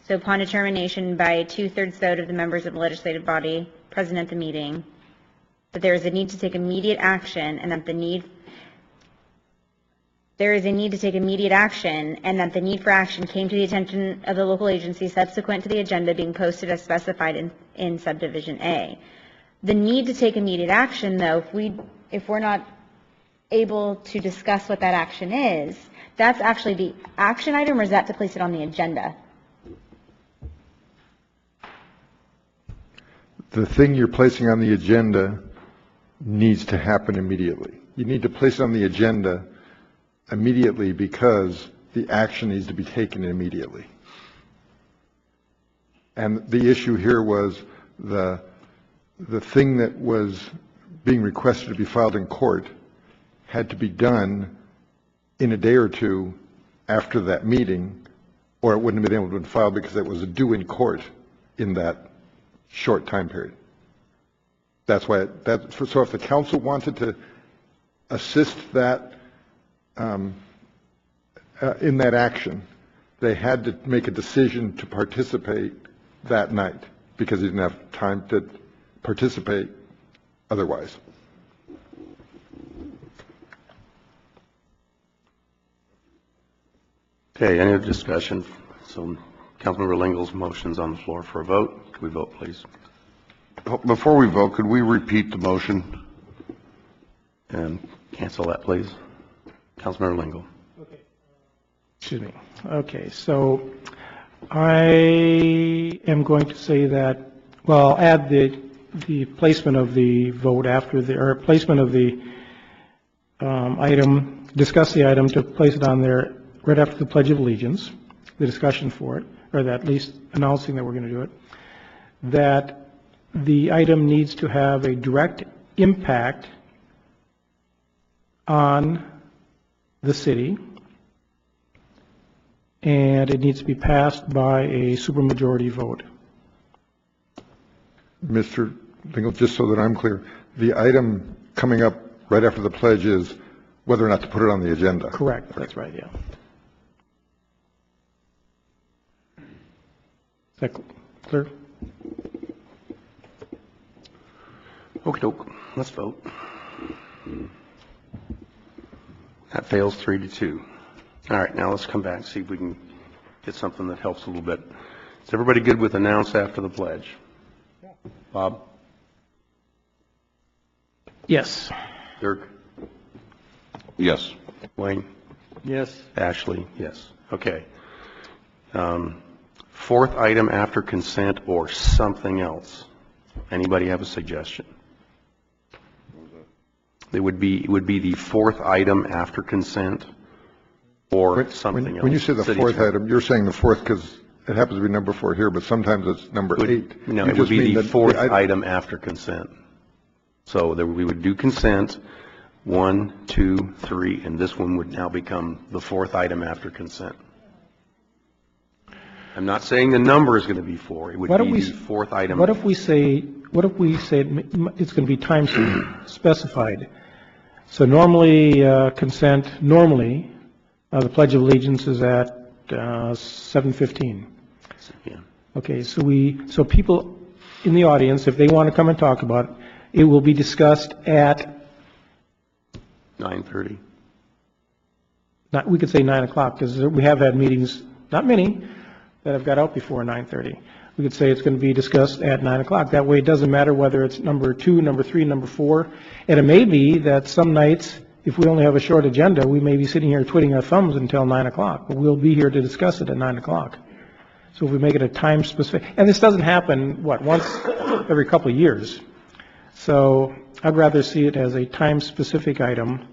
So upon determination by a 2/3 vote of the members of the legislative body present at the meeting that there is a need to take immediate action and that the need for action came to the attention of the local agency subsequent to the agenda being posted as specified in subdivision A. The need to take immediate action, though, if we're not able to discuss what that action is, that's actually the action item, or is that to place it on the agenda? The thing you're placing on the agenda needs to happen immediately. You need to place it on the agenda immediately because the action needs to be taken immediately. And the issue here was the thing that was being requested to be filed in court had to be done in a day or two after that meeting, or it wouldn't have been able to be filed because it was due in court in that short time period. That's why so if the council wanted to assist that in that action, they had to make a decision to participate that night because they didn't have time to participate otherwise. Okay, any other discussion? So Councilmember Lingel's motion's on the floor for a vote. Can we vote, please? Before we vote, could we repeat the motion? And cancel that, please. Councilmember Lingle. Excuse me. Okay, so I am going to say that, well, I'll add the placement of the vote after the, or placement of the item, discuss the item to place it on there right after the Pledge of Allegiance, the discussion for it, or at least announcing that we're going to do it, that the item needs to have a direct impact on the city, and it needs to be passed by a supermajority vote. Mr. Lingle, just so that I'm clear, the item coming up right after the pledge is whether or not to put it on the agenda. Correct, that's right, yeah. Is that clear? Okey-doke, let's vote. That fails 3-2. All right, now let's come back and see if we can get something that helps a little bit. Is everybody good with announce after the pledge? Bob? Yes. Dirk? Yes. Wayne? Yes. Ashley? Yes. Okay. Fourth item after consent or something else. Anybody have a suggestion? It would be the fourth item after consent or something else. When you say the fourth item, you're saying the fourth because it happens to be number 4 here, but sometimes it's number 8. No, it would be the fourth item after consent. So we would do consent, 1, 2, 3, and this one would now become the fourth item after consent. I'm not saying the number is going to be 4. It would be the fourth item. What if we say it's going to be time specified? So normally, consent, the Pledge of Allegiance is at 7:15. Yeah. Okay, so people in the audience, if they want to come and talk about it, it will be discussed at 9:30. We could say 9 o'clock, because we have had meetings, not many, that have got out before 9:30. We could say it's going to be discussed at 9 o'clock. That way it doesn't matter whether it's number 2, number 3, number 4. And it may be that some nights, if we only have a short agenda, we may be sitting here twiddling our thumbs until 9 o'clock. But we'll be here to discuss it at 9 o'clock. So if we make it a time specific, and this doesn't happen, once every couple of years. So I'd rather see it as a time specific item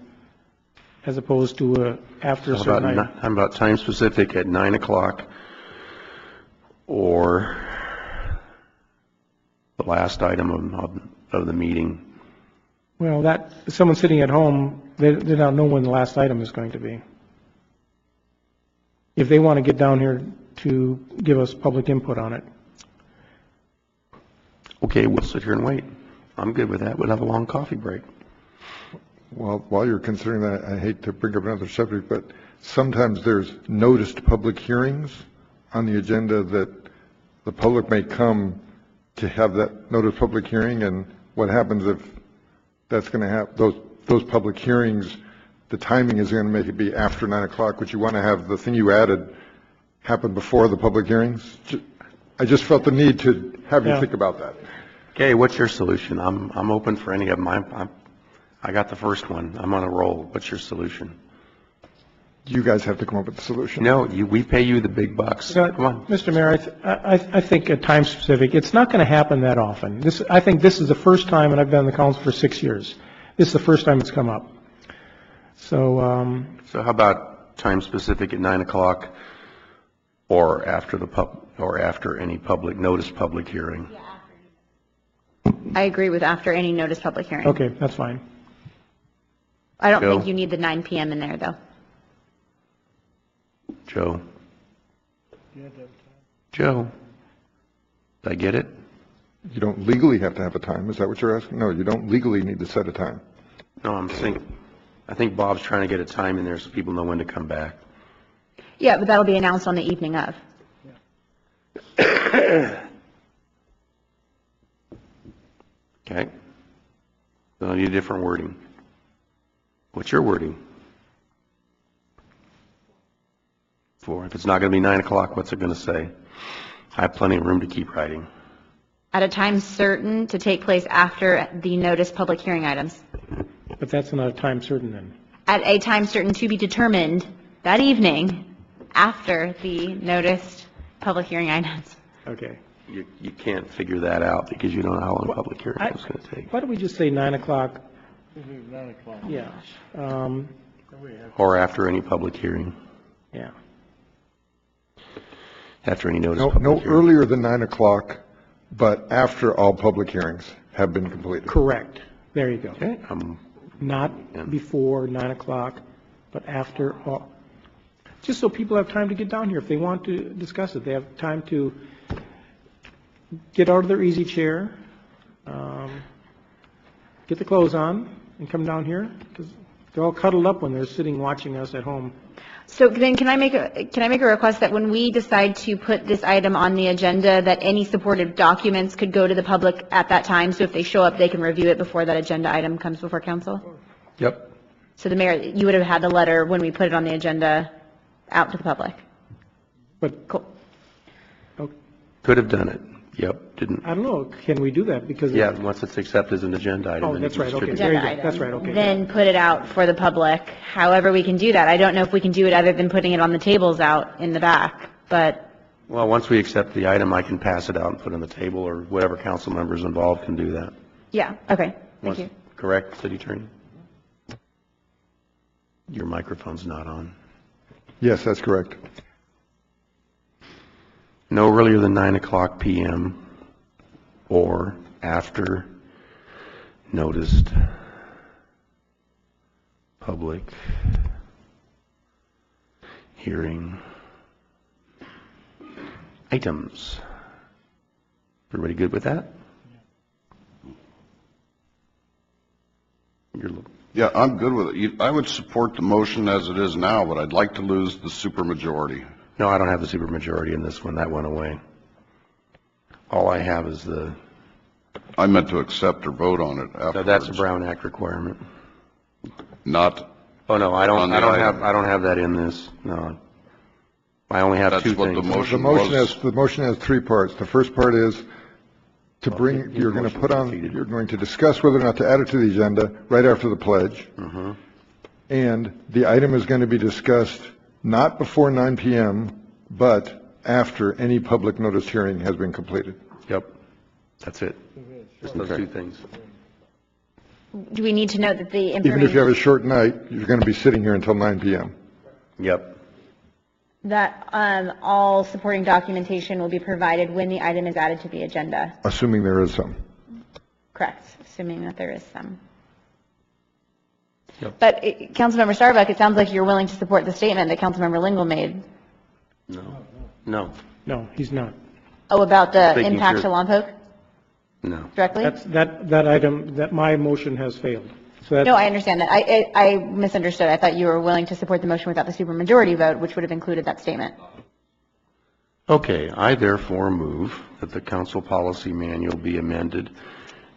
as opposed to after a certain item. How about time specific at 9 o'clock or the last item of the meeting? Well, someone sitting at home, they don't know when the last item is going to be. If they want to get down here to give us public input on it. Okay, we'll sit here and wait. I'm good with that. We'll have a long coffee break. Well, while you're considering that, I hate to bring up another subject, but sometimes there's noticed public hearings on the agenda that the public may come to have that noticed public hearing, and what happens if that's going to have those public hearings, the timing is going to make it be after 9 o'clock. Would you want to have the thing you added happen before the public hearings? I just felt the need to have you think about that. Okay, what's your solution? I'm open for any of them. I got the first one. I'm on a roll. What's your solution? You guys have to come up with the solution. No, we pay you the big bucks. Come on. Mr. Mayor, I think a time specific, it's not going to happen that often. I think this is the first time, and I've been on the council for 6 years. This is the first time it's come up. So how about time specific at 9 o'clock or after any public hearing? I agree with after any notice public hearing. Okay, that's fine. I don't think you need the 9 p.m. in there, though. Joe? Joe? Did I get it? You don't legally have to have a time. Is that what you're asking? No, you don't legally need to set a time. No, I think Bob's trying to get a time in there so people know when to come back. Yeah, but that'll be announced on the evening of. Okay. So I need a different wording. What's your wording? For, if it's not going to be 9 o'clock, what's it going to say? I have plenty of room to keep writing. At a time certain to take place after the notice public hearing items. But that's not a time certain then. At a time certain to be determined that evening after the noticed public hearing items. Okay. You can't figure that out because you don't know how long public hearing is going to take. Why don't we just say 9 o'clock? 9 o'clock. Yeah. Or after any public hearing. Yeah. After any notice. No, public no hearing. earlier than 9 o'clock, but after all public hearings have been completed. Correct. There you go. Okay. Not before 9 o'clock, but after all. Just so people have time to get down here. If they want to discuss it, they have time to get out of their easy chair, get the clothes on, and come down here, because they're all cuddled up when they're sitting watching us at home. So then can I make a request that when we decide to put this item on the agenda, that any supported documents could go to the public at that time, so if they show up, they can review it before that agenda item comes before council? Yep. So the mayor, you would have had the letter when we put it on the agenda out to the public? But cool. Could have done it. Yep. Didn't. I don't know, can we do that? Because Yeah, once it's accepted as an agenda item. Oh, then that's it right, okay. should be- There you Agenda go. item. That's right, okay. Then put it out for the public, however we can do that. I don't know if we can do it other than putting it on the tables out in the back, but Well, once we accept the item, I can pass it out and put it on the table, or whatever council members involved can do that. yeah, okay, thank Once- you. Correct, City Attorney? Your microphone's not on. Yes, that's correct. No earlier than 9 o'clock PM or after noticed public hearing items. Everybody good with that? Yeah, I'm good with it. I would support the motion as it is now, but I'd like to lose the supermajority. No, I don't have the supermajority in this one. That went away. All I have is the, I meant to accept or vote on it afterwards. that's a Brown Act requirement. Not. Oh, no, I on don't, the item. I don't have that in this, no. I only have That's two what things. the motion The motion has three parts. The first part is to bring, you're going to put on, you're going to discuss whether or not to add it to the agenda right after the pledge. Mm-hmm. And the item is going to be discussed not before 9 PM, but after any public notice hearing has been completed. Yep, that's it. Just those two things. Do we need to note that the Even if you have information, a short night, you're going to be sitting here until 9 PM. Yep. that all supporting documentation will be provided when the item is added to the agenda? Assuming there is some. Correct, assuming that there is some. Yep. But Councilmember Starbuck, it sounds like you're willing to support the statement that Councilmember Lingle made. No. No, he's not. Oh, about the Making impact to sure- Lompoc No. directly? That item, that my motion has failed. So that, No, I understand that. I misunderstood. I thought you were willing to support the motion without the supermajority vote, which would have included that statement. Okay, I therefore move that the council policy manual be amended,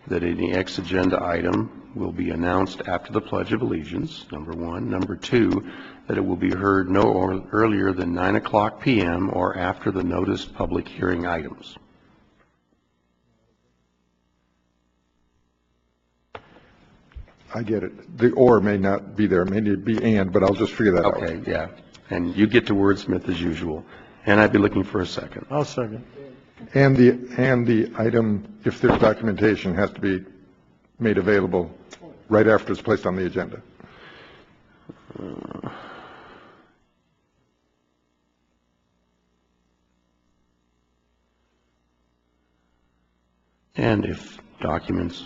that any ex-agenda item will be announced after the Pledge of Allegiance, number one. Number two, that it will be heard no earlier than 9 o'clock PM or after the noticed public hearing items. I get it. The or may not be there, it may be and, but I'll just figure that out. Okay, yeah. And you get to wordsmith as usual. And I'd be looking for a second. I'll second. And the item, if there's documentation, has to be made available right after it's placed on the agenda. And if documents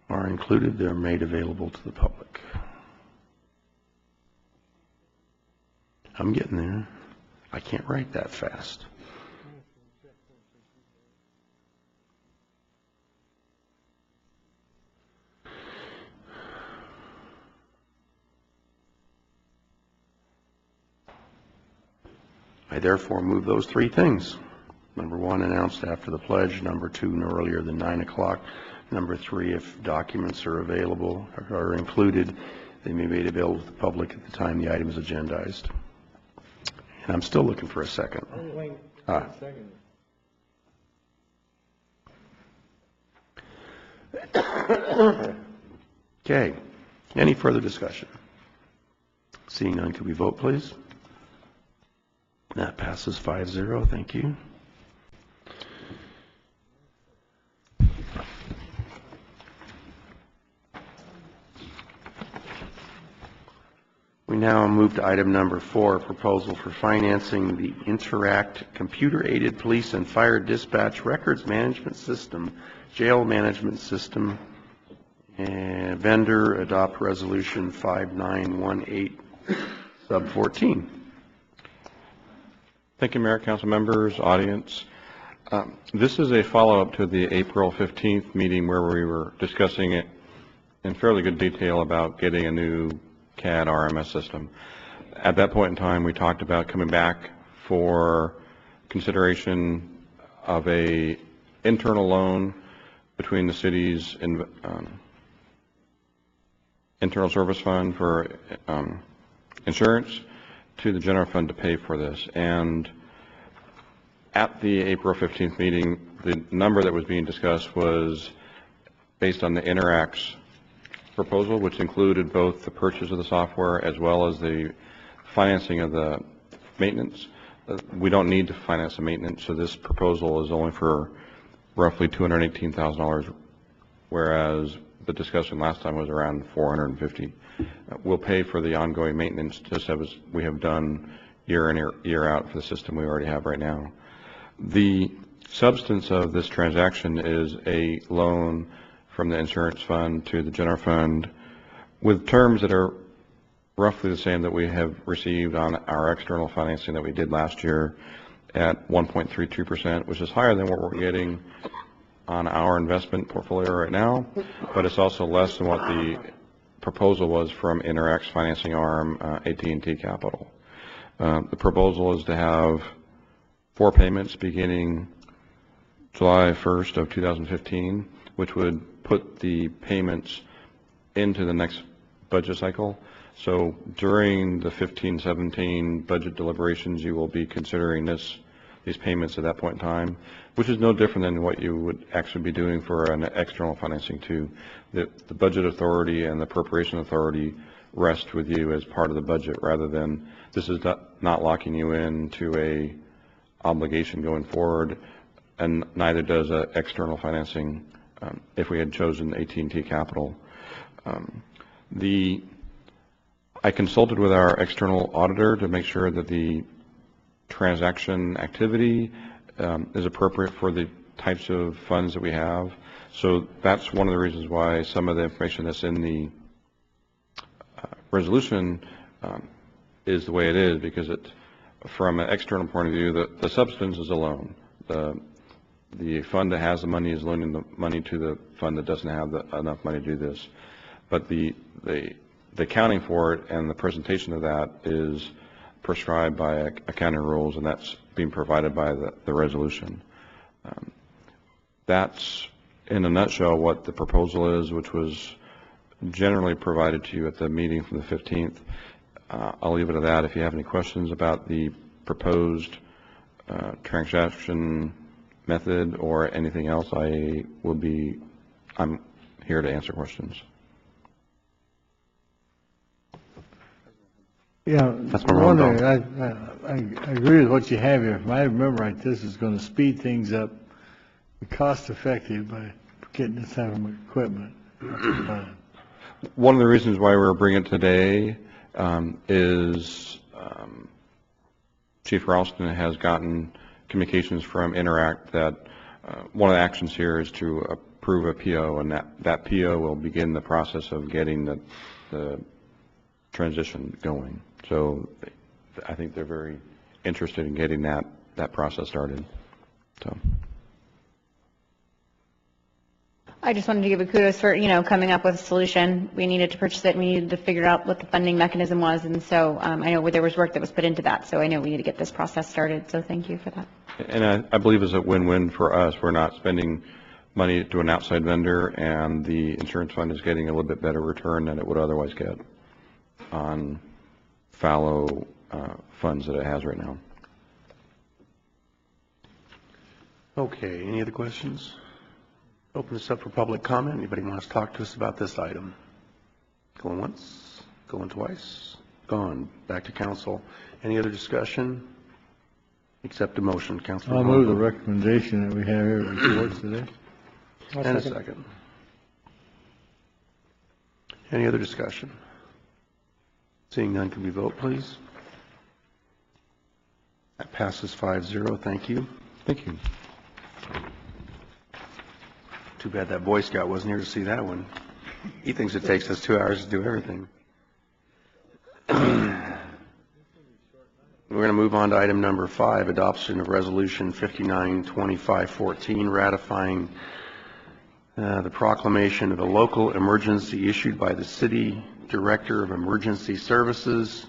are included, they're made available to the public. I'm getting there. I can't write that fast. I therefore move those three things. Number one, announced after the pledge. Number two, no earlier than 9 o'clock. Number three, if documents are available or are included, they may be made available to the public at the time the item is agendized. And I'm still looking for a second. Okay. Any further discussion? Seeing none, could we vote, please? That passes 5-0. Thank you. We now move to item number 4, proposal for financing the Interact computer-aided police and fire dispatch records management system, jail management system, and vendor adopt resolution 5918 sub 14. Thank you, Mayor, Council members, audience. This is a follow-up to the April 15th meeting where we were discussing it in fairly good detail about getting a new CAD RMS system. At that point in time, we talked about coming back for consideration of a internal loan between the city's internal service fund for insurance to the general fund to pay for this. And at the April 15th meeting, the number that was being discussed was based on the Interact's proposal, which included both the purchase of the software as well as the financing of the maintenance. We don't need to finance the maintenance, so this proposal is only for roughly $218,000, whereas the discussion last time was around $450,000. We'll pay for the ongoing maintenance just as we have done year in, year out for the system we already have right now. The substance of this transaction is a loan from the insurance fund to the general fund with terms that are roughly the same that we have received on our external financing that we did last year at 1.32%, which is higher than what we're getting on our investment portfolio right now, but it's also less than what the proposal was from Interact's financing arm, AT&T Capital. The proposal is to have 4 payments beginning July 1st of 2015, which would put the payments into the next budget cycle. So during the 15-17 budget deliberations, you will be considering these payments at that point in time, which is no different than what you would actually be doing for an external financing too. The budget authority and the appropriation authority rest with you as part of the budget, rather than this is not locking you into a obligation going forward, and neither does external financing if we had chosen AT&T Capital. I consulted with our external auditor to make sure that the transaction activity is appropriate for the types of funds that we have. So that's one of the reasons why some of the information that's in the resolution is the way it is, because from an external point of view, the substance is a loan. The fund that has the money is loaning the money to the fund that doesn't have enough money to do this. But the accounting for it and the presentation of that is prescribed by accounting rules, and that's being provided by the resolution. That's, in a nutshell, what the proposal is, which was generally provided to you at the meeting from the 15th. I'll leave it at that. If you have any questions about the proposed transaction method or anything else, I'm here to answer questions. Yeah, that's my one thing, I agree with what you have here. If I remember right, this is going to speed things up, be cost effective by getting this type of equipment. One of the reasons why we're bringing it today is Chief Ralston has gotten communications from Interact that one of the actions here is to approve a PO, and that PO will begin the process of getting the transition going. So I think they're very interested in getting that process started. So I just wanted to give a kudos for, coming up with a solution. We needed to purchase it, we needed to figure out what the funding mechanism was, and so I know there was work that was put into that, so I know we need to get this process started, so thank you for that. And I believe it's a win-win for us. We're not spending money to an outside vendor, and the insurance fund is getting a little bit better return than it would otherwise get on fallow funds that it has right now. Okay, any other questions? Open this up for public comment. Anybody wants to talk to us about this item? Going once, going twice, gone. Back to council. Any other discussion? Accept a motion, Councilor. I'll move the recommendation that we have here before us today. And a second. Any other discussion? Seeing none, can we vote, please? That passes 5-0. Thank you. Thank you. Too bad that Boy Scout wasn't here to see that one. He thinks it takes us 2 hours to do everything. We're going to move on to item number 5, adoption of Resolution 592514, ratifying the proclamation of a local emergency issued by the City Director of Emergency Services,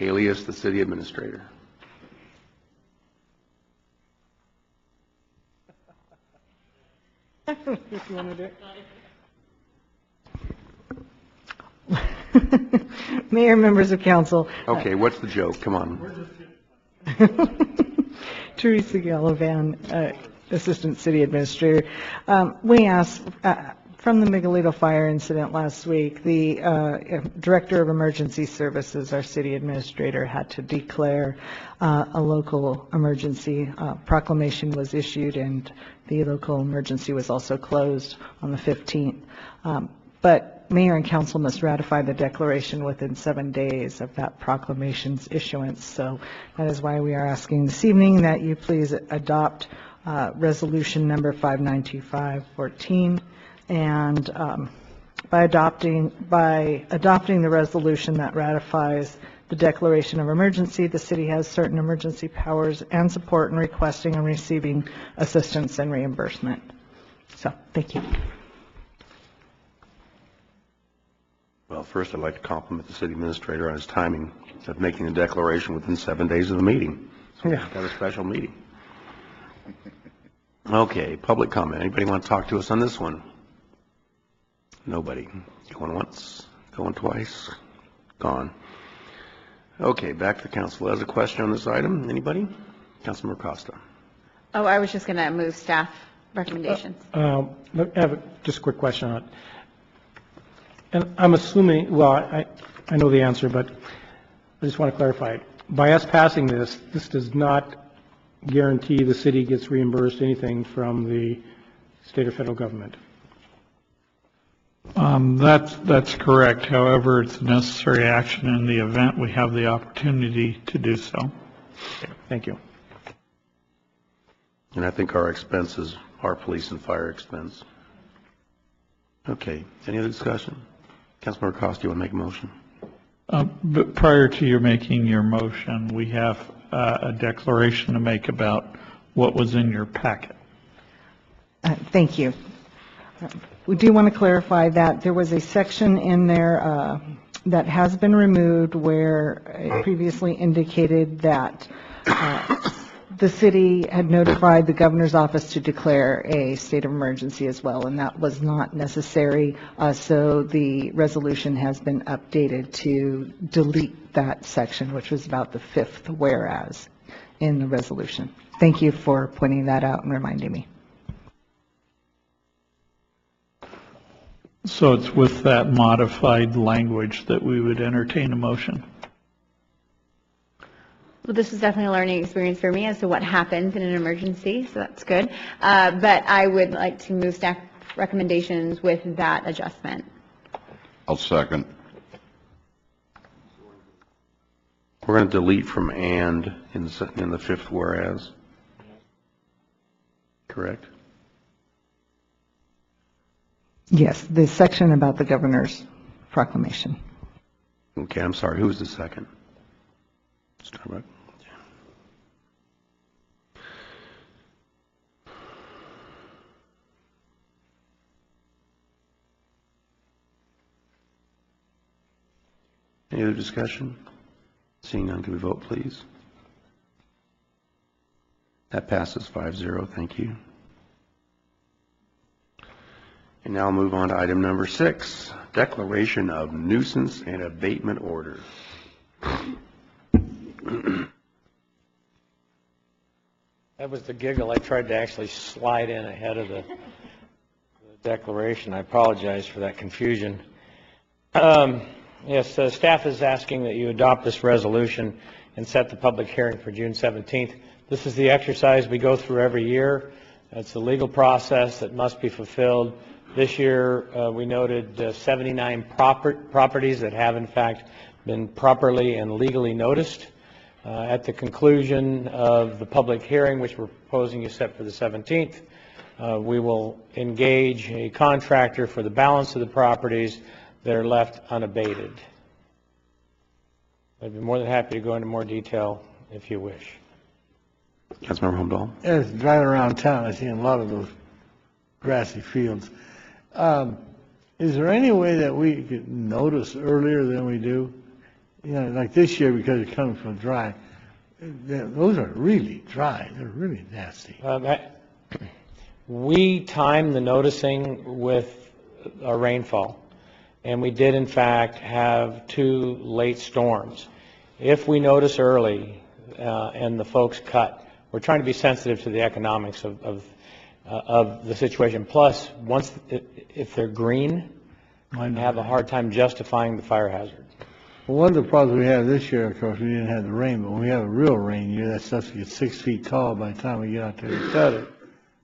alias the City Administrator. If you want to do it. Mayor, members of council. Okay, what's the joke? Come on. Teresa Gallivan, Assistant City Administrator. We asked, from the Miguelito fire incident last week, the Director of Emergency Services, our City Administrator, had to declare a local emergency. Proclamation was issued, and the local emergency was also closed on the 15th. But Mayor and Council must ratify the declaration within 7 days of that proclamation's issuance. So that is why we are asking this evening that you please adopt Resolution number 592514. And by adopting the resolution that ratifies the declaration of emergency, the city has certain emergency powers and support in requesting and receiving assistance and reimbursement. So, thank you. Well, first I'd like to compliment the City Administrator on his timing of making the declaration within 7 days of the meeting. So we've got a special meeting. Okay, public comment. Anybody want to talk to us on this one? Nobody. Going once, going twice, gone. Okay, back to the council. Has a question on this item? Anybody? Councilmember Costa. Oh, I was just going to move staff recommendations. I have just a quick question on it. And I'm assuming, well, I know the answer, but I just want to clarify it. By us passing this, this does not guarantee the city gets reimbursed anything from the state or federal government. That's correct. However, it's a necessary action in the event we have the opportunity to do so. Okay, thank you. And I think our expenses are police and fire expense. Okay, any other discussion? Councilmember Costa, you want to make a motion? But prior to your making your motion, we have a declaration to make about what was in your packet. Thank you. We do want to clarify that there was a section in there that has been removed where it previously indicated that the city had notified the governor's office to declare a state of emergency as well, and that was not necessary. So the resolution has been updated to delete that section, which was about the 5th whereas in the resolution. Thank you for pointing that out and reminding me. So it's with that modified language that we would entertain a motion. Well, this is definitely a learning experience for me as to what happens in an emergency, so that's good. But I would like to move staff recommendations with that adjustment. I'll second. We're going to delete from "and" in the 5th whereas. Correct? Yes, the section about the governor's proclamation. Okay, I'm sorry. Who was the second? Starbuck. Any other discussion? Seeing none, can we vote, please? That passes 5-0. Thank you. And now move on to item number 6, declaration of nuisance and abatement order. That was the giggle. I tried to actually slide in ahead of the declaration. I apologize for that confusion. Yes, staff is asking that you adopt this resolution and set the public hearing for June 17th. This is the exercise we go through every year. It's a legal process that must be fulfilled. This year, we noted 79 properties that have, in fact, been properly and legally noticed. At the conclusion of the public hearing, which we're proposing you set for the 17th, we will engage a contractor for the balance of the properties that are left unabated. I'd be more than happy to go into more detail if you wish. Councilmember Holmdahl. As driving around town, I see a lot of those grassy fields. Is there any way that we could notice earlier than we do? You know, like this year, because it's coming from dry, those are really dry. They're really nasty. We time the noticing with our rainfall, and we did, in fact, have 2 late storms. If we notice early and the folks cut, we're trying to be sensitive to the economics of the situation. Plus, if they're green, I have a hard time justifying the fire hazard. Well, one of the problems we have this year, of course, we didn't have the rain, but when we have a real rain year, that stuff gets 6 feet tall by the time we get out there to cut it.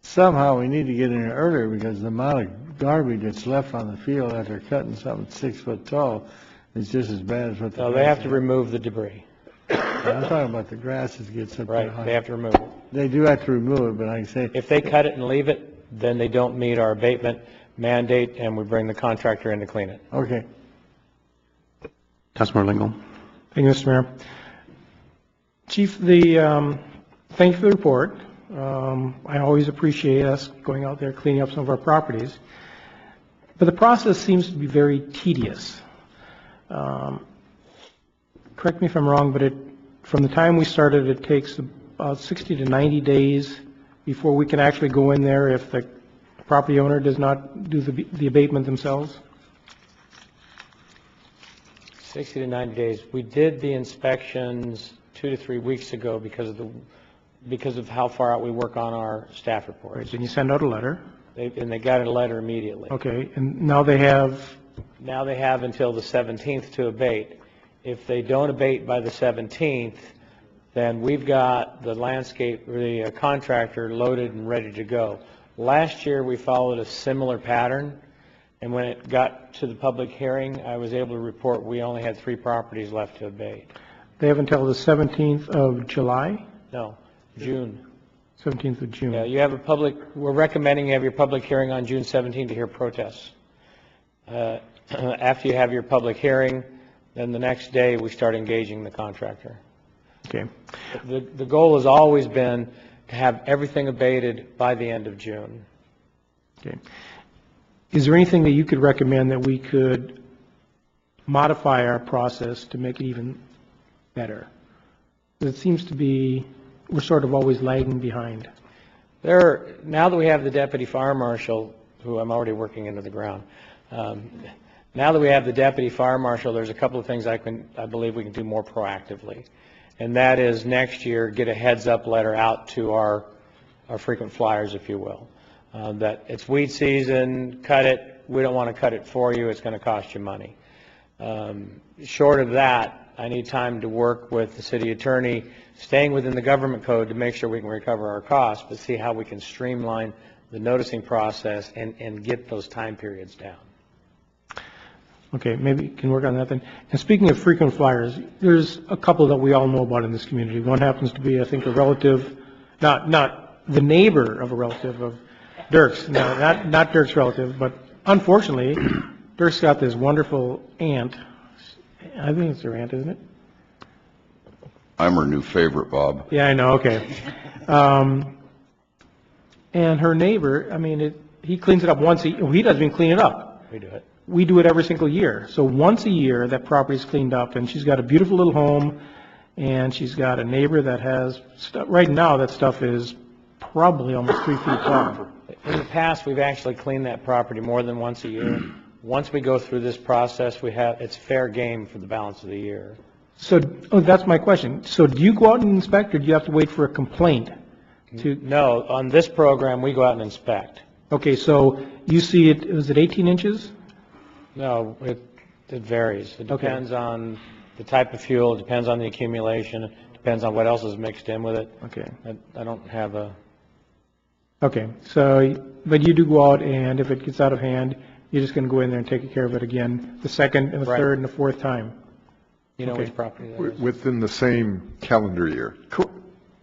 Somehow we need to get in there earlier because the amount of garbage that's left on the field after cutting something 6 foot tall is just as bad as what the. No, they have to remove the debris. I'm talking about the grasses gets up there high. Right, they have to remove it. They do have to remove it, but I can say. If they cut it and leave it, then they don't meet our abatement mandate, and we bring the contractor in to clean it. Okay. Councilmember Lingle. Thank you, Mr. Mayor. Chief, thank you for the report. I always appreciate us going out there cleaning up some of our properties. But the process seems to be very tedious. Correct me if I'm wrong, but from the time we started, it takes about 60 to 90 days before we can actually go in there if the property owner does not do the abatement themselves? 60 to 90 days. We did the inspections 2 to 3 weeks ago because of how far out we work on our staff reports. Right, then you send out a letter. And they got a letter immediately. Okay, and now they have? Now they have until the 17th to abate. If they don't abate by the 17th, then we've got the the contractor loaded and ready to go. Last year we followed a similar pattern, and when it got to the public hearing, I was able to report we only had 3 properties left to abate. They have until the 17th of July? No, June. 17th of June. Yeah, you have we're recommending you have your public hearing on June 17th to hear protests. After you have your public hearing, then the next day we start engaging the contractor. Okay. The goal has always been to have everything abated by the end of June. Okay. Is there anything that you could recommend that we could modify our process to make it even better? It seems to be we're sort of always lagging behind. Now that we have the deputy fire marshal, who I'm already working into the ground, now that we have the deputy fire marshal, there's a couple of things I believe we can do more proactively. And that is next year, get a heads up letter out to our frequent flyers, if you will. That it's weed season, cut it, we don't want to cut it for you, it's going to cost you money. Short of that, I need time to work with the city attorney, staying within the government code to make sure we can recover our costs, but see how we can streamline the noticing process and get those time periods down. Okay, maybe you can work on that then. And speaking of frequent flyers, there's a couple that we all know about in this community. One happens to be, I think, a relative, not the neighbor of a relative of Dirk's. No, not Dirk's relative, but unfortunately, Dirk's got this wonderful aunt. I think it's her aunt, isn't it? I'm her new favorite, Bob. Yeah, I know, okay. And her neighbor, I mean, he cleans it up once he doesn't even clean it up. We do it. we do it every single year. So once a year, that property's cleaned up, and she's got a beautiful little home, and she's got a neighbor that has stuff. Right now, that stuff is probably almost 3 feet tall. In the past, we've actually cleaned that property more than once a year. Once we go through this process, it's fair game for the balance of the year. So, that's my question. So do you go out and inspect, or do you have to wait for a complaint? No, on this program, we go out and inspect. Okay, so you see it, was it 18 inches? No, it varies. It depends on the type of fuel, it depends on the accumulation, it depends on what else is mixed in with it. Okay. I don't have a... Okay, so, but you do go out, and if it gets out of hand, you're just going to go in there and take care of it again, the second and the third and the fourth time? You know which property that is? Within the same calendar year.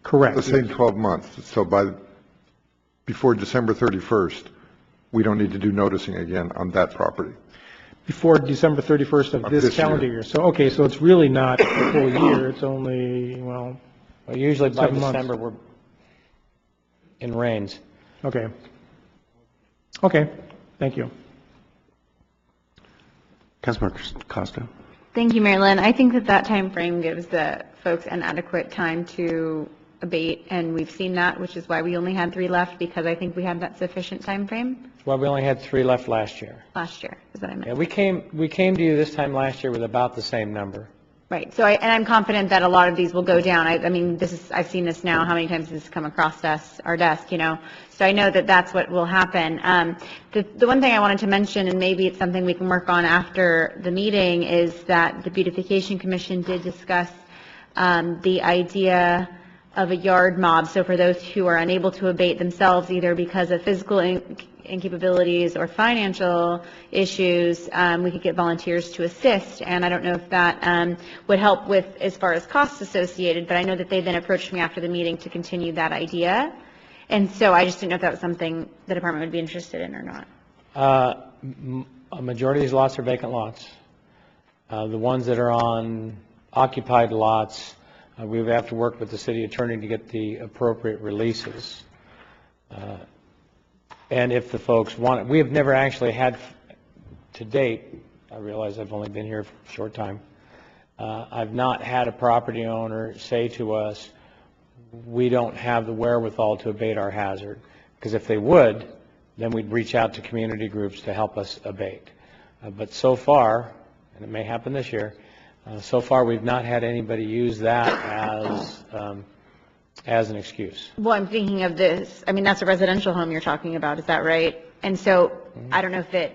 Correct. The same 12 months. So before December 31st, we don't need to do noticing again on that property. Before December 31st of this calendar year. So, okay, so it's really not a full year, it's only, well, usually by 7 months. December, we're in rains. Okay. Okay, thank you. Councilmember Costa. Thank you, Mary Lynn. I think that time frame gives the folks an adequate time to abate, and we've seen that, which is why we only had 3 left, because I think we had that sufficient time frame Well, we only had 3 left last year. last year, is what I meant. Yeah, we came to you this time last year with about the same number. Right, so I'm confident that a lot of these will go down. I mean, I've seen this now, how many times has this come across our desk, you know? So I know that that's what will happen. The one thing I wanted to mention, and maybe it's something we can work on after the meeting, is that the Beautification Commission did discuss the idea of a yard mob. So for those who are unable to abate themselves, either because of physical incapabilities or financial issues, we could get volunteers to assist. And I don't know if that would help with as far as costs associated, but I know that they then approached me after the meeting to continue that idea. And so I just didn't know if that was something the department would be interested in or not. A majority of these lots are vacant lots. The ones that are on occupied lots, we would have to work with the city attorney to get the appropriate releases. And if the folks want it, we have never actually had to date, I realize I've only been here for a short time, I've not had a property owner say to us, we don't have the wherewithal to abate our hazard. Because if they would, then we'd reach out to community groups to help us abate. But so far, and it may happen this year, so far we've not had anybody use that as an excuse. Well, I'm thinking of this, I mean, that's a residential home you're talking about, is that right? And so I don't know if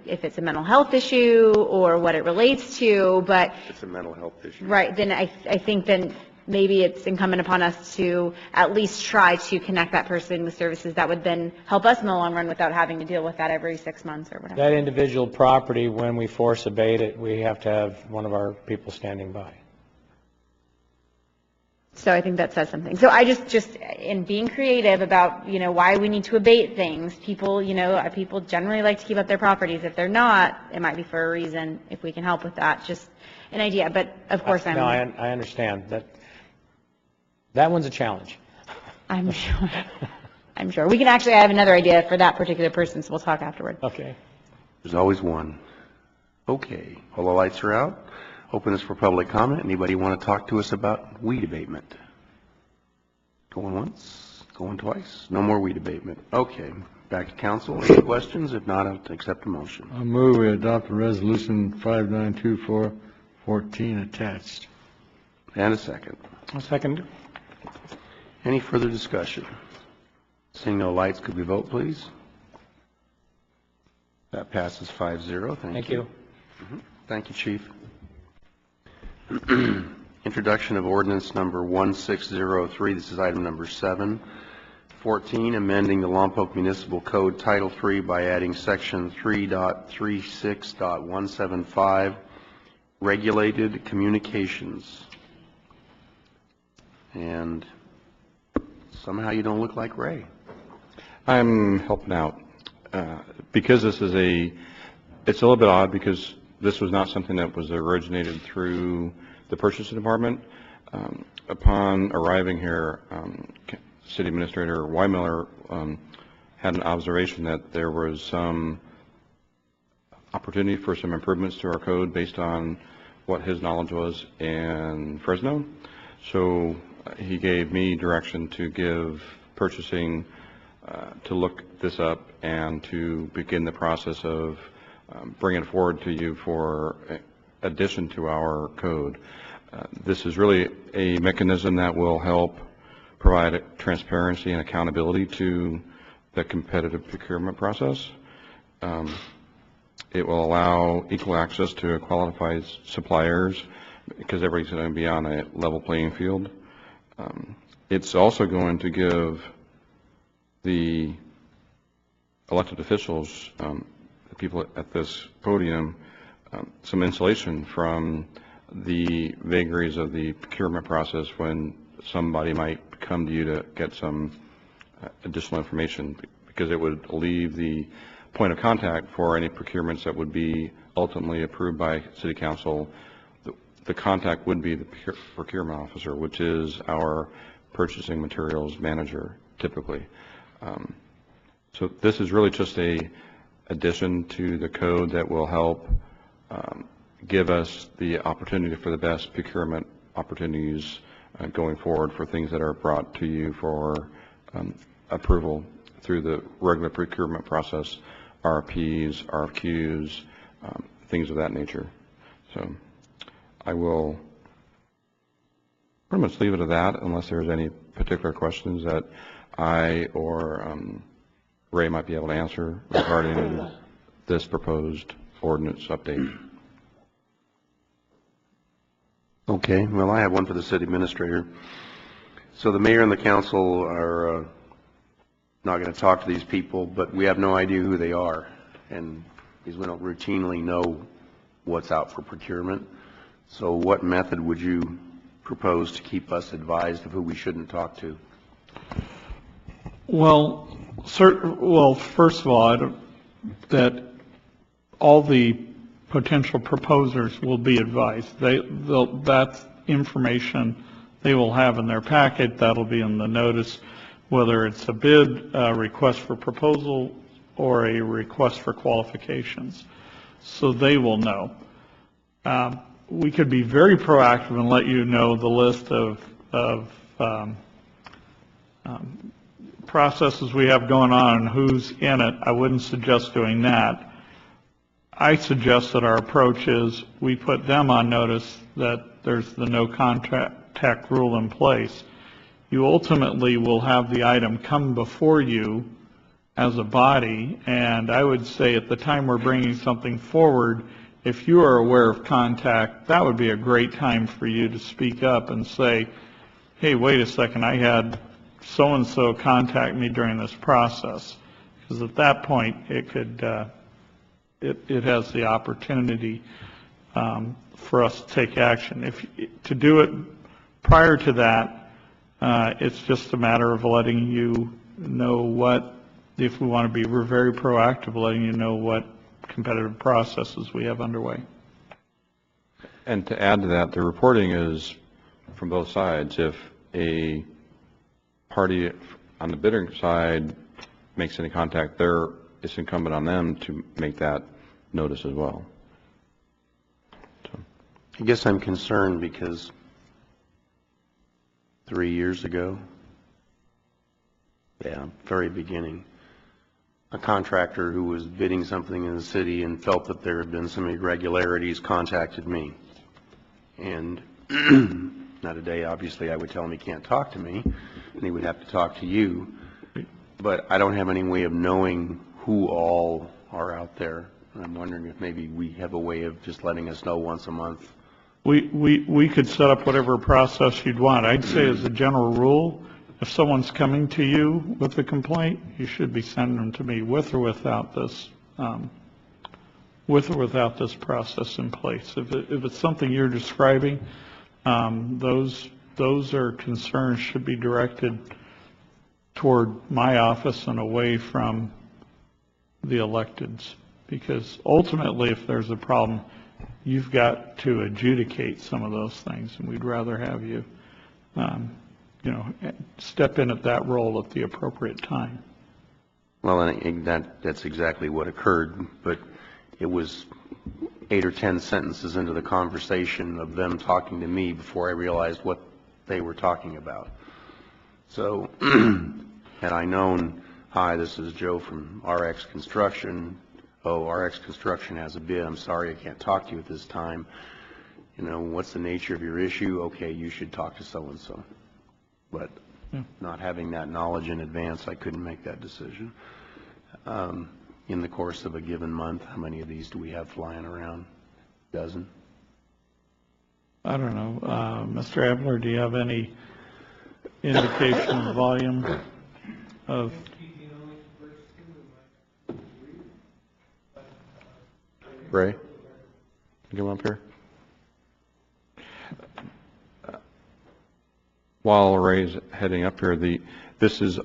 if it's a mental health issue or what it relates to, but. It's a mental health issue. Right, then I think then maybe it's incumbent upon us to at least try to connect that person with services that would then help us in the long run without having to deal with that every 6 months or whatever. That individual property, when we force abate it, we have to have one of our people standing by. So I think that says something. So I just in being creative about, why we need to abate things, people generally like to keep up their properties. If they're not, it might be for a reason. If we can help with that, just an idea. But of course, No, I understand that. That one's a challenge. I'm sure. I'm sure. We can actually, I have another idea for that particular person, so we'll talk afterward. Okay. There's always one. Okay, all the lights are out. Open this for public comment. Anybody want to talk to us about weed abatement? Going once, going twice. No more weed abatement. Okay, back to council. Any questions? If not, I'll accept a motion. I move we adopt resolution 592414 attached. And a second. A second. Any further discussion? Seeing no lights, could we vote, please? That passes 5-0. Thank you. Thank you, Chief. Introduction of ordinance number 1603. This is item number 7. 14, amending the Lompoc Municipal Code Title III by adding section 3.36.175, regulated communications. And somehow you don't look like Ray. I'm helping out. Because this is it's a little bit odd because this was not something that was originated through the purchasing department. Upon arriving here, City Administrator Weimiller had an observation that there was some opportunity for some improvements to our code based on what his knowledge was in Fresno. So he gave me direction to give purchasing to look this up and to begin the process of bringing it forward to you for addition to our code. This is really a mechanism that will help provide transparency and accountability to the competitive procurement process. It will allow equal access to qualified suppliers because everybody's going to be on a level playing field. It's also going to give the elected officials, the people at this podium, some insulation from the vagaries of the procurement process when somebody might come to you to get some additional information, because it would alleviate the point of contact for any procurements that would be ultimately approved by City Council. The contact would be the procurement officer, which is our purchasing materials manager typically. So this is really just a addition to the code that will help give us the opportunity for the best procurement opportunities going forward for things that are brought to you for approval through the regular procurement process, RFPs, RFQs, things of that nature. So I will pretty much leave it at that unless there's any particular questions that I or Ray might be able to answer regarding this proposed ordinance update. Okay, well, I have one for the city administrator. So the mayor and the council are not going to talk to these people, but we have no idea who they are, and because we don't routinely know what's out for procurement. So what method would you propose to keep us advised of who we shouldn't talk to? Well, first of all, that all the potential proposers will be advised. That's information they will have in their packet. That'll be in the notice, whether it's a bid, a request for proposal, or a request for qualifications. So they will know. We could be very proactive and let you know the list of processes we have going on and who's in it. I wouldn't suggest doing that. I suggest that our approach is we put them on notice that there's the no contact rule in place. You ultimately will have the item come before you as a body, and I would say at the time we're bringing something forward, if you are aware of contact, that would be a great time for you to speak up and say, hey, wait a second, I had so-and-so contact me during this process. Because at that point, it could, it has the opportunity for us to take action. To do it prior to that, it's just a matter of letting you know what, if we want to be, we're very proactive, letting you know what competitive processes we have underway. And to add to that, the reporting is from both sides. If a party on the bidding side makes any contact, it's incumbent on them to make that notice as well. So. I guess I'm concerned because 3 years ago, very beginning, a contractor who was bidding something in the city and felt that there had been some irregularities contacted me. And not a day, obviously, I would tell him he can't talk to me, and he would have to talk to you. But I don't have any way of knowing who all are out there. And I'm wondering if maybe we have a way of just letting us know once a month. We could set up whatever process you'd want. I'd say as a general rule, if someone's coming to you with a complaint, you should be sending them to me with or without this process in place. If it's something you're describing, those are concerns should be directed toward my office and away from the electeds, because ultimately if there's a problem, you've got to adjudicate some of those things, and we'd rather have you step in at that role at the appropriate time. Well, and that's exactly what occurred. But it was 8 or 10 sentences into the conversation of them talking to me before I realized what they were talking about. So had I known, hi, this is Joe from RX Construction. Oh, RX Construction has a bid. I'm sorry I can't talk to you at this time. You know, what's the nature of your issue? Okay, you should talk to so-and-so. But not having that knowledge in advance, I couldn't make that decision. In the course of a given month, how many of these do we have flying around? A dozen? I don't know. Mr. Abner, do you have any indication of volume of? Ray, come up here. While Ray's heading up here, this is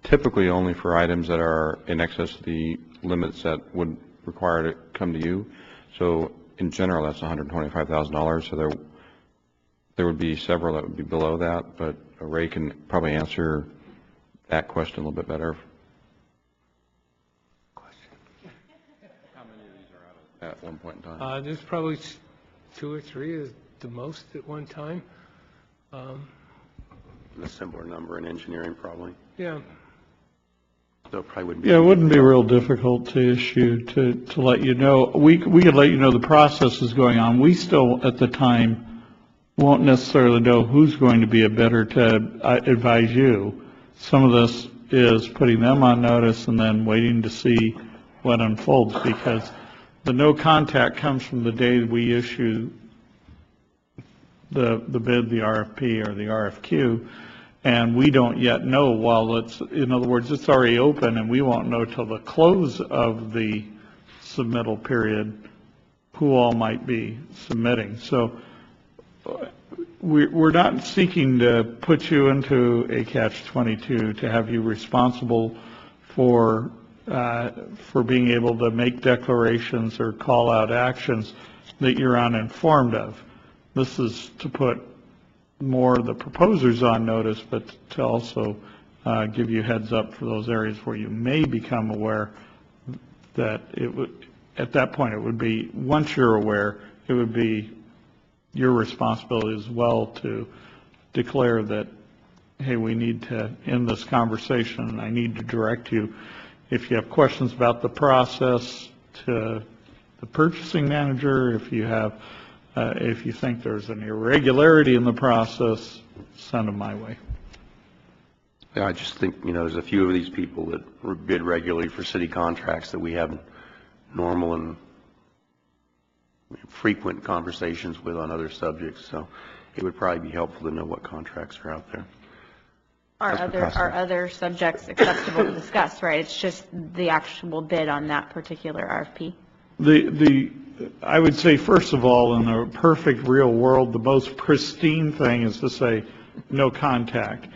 typically only for items that are in excess of the limits that would require to come to you. So in general, that's $125,000. So there would be several that would be below that, but Ray can probably answer that question a little bit better. How many of these are out at one point in time? There's probably 2 or 3 is the most at one time. A similar number in engineering, probably. Yeah. So it probably wouldn't be. Yeah, it wouldn't be real difficult to issue to let you know. We could let you know the process is going on. We still, at the time, won't necessarily know who's going to be a bidder to advise you. Some of this is putting them on notice and then waiting to see what unfolds, because the no contact comes from the day we issue the bid, the RFP or the RFQ, and we don't yet know, while it's, in other words, it's already open and we won't know till the close of the submittal period who all might be submitting. So we're not seeking to put you into a catch-22 to have you responsible for being able to make declarations or call out actions that you're uninformed of. This is to put more of the proposers on notice, but to also give you heads up for those areas where you may become aware that it would, at that point, it would be, once you're aware, it would be your responsibility as well to declare that, hey, we need to end this conversation, and I need to direct you, if you have questions about the process, to the purchasing manager. If you have if you think there's an irregularity in the process, send them my way. Yeah, I just think, you know, there's a few of these people that bid regularly for city contracts that we have normal and frequent conversations with on other subjects, so it would probably be helpful to know what contracts are out there. Are other subjects acceptable to discuss, right? It's just the actual bid on that particular RFP? I would say, first of all, in a perfect real world, the most pristine thing is to say no contact.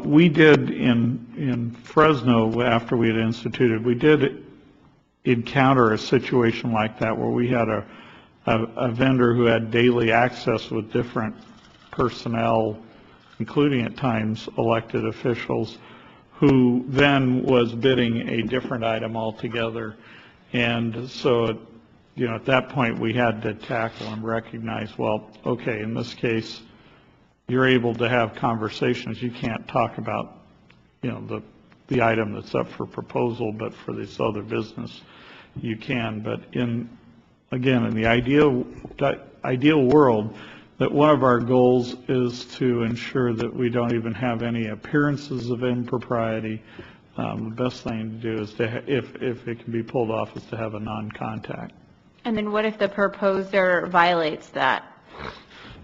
We did in Fresno, after we had instituted, we did encounter a situation like that where we had a vendor who had daily access with different personnel, including at times elected officials, who then was bidding a different item altogether. And so, you know, at that point we had to tackle and recognize, well, okay, in this case, you're able to have conversations. You can't talk about, you know, the item that's up for proposal, but for this other business, you can. But in the ideal world, that one of our goals is to ensure that we don't even have any appearances of impropriety. The best thing to do is to, if it can be pulled off, is to have a non-contact. And then what if the proposer violates that?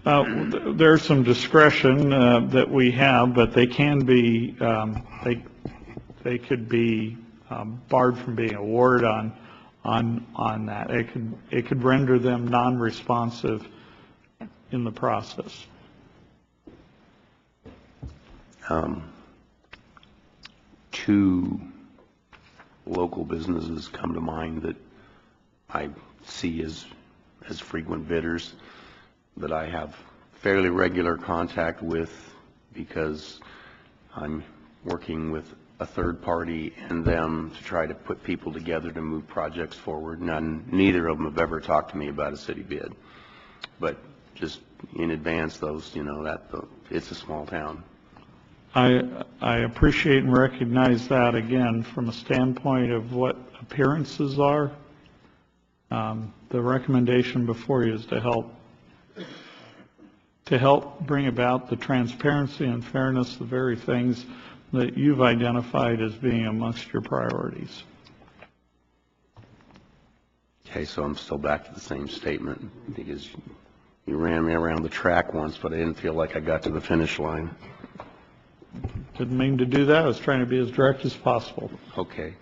There's some discretion that we have, but they can be, they could be barred from being awarded on that. It could render them non-responsive in the process. Two local businesses come to mind that I see as frequent bidders that I have fairly regular contact with, because I'm working with a third party and them to try to put people together to move projects forward. Neither of them have ever talked to me about a city bid. But just in advance, it's a small town. I appreciate and recognize that, again, from a standpoint of what appearances are. The recommendation before you is to help bring about the transparency and fairness, the very things that you've identified as being amongst your priorities. Okay, so I'm still back to the same statement, because you ran me around the track once, but I didn't feel like I got to the finish line. Didn't mean to do that. I was trying to be as direct as possible. Okay.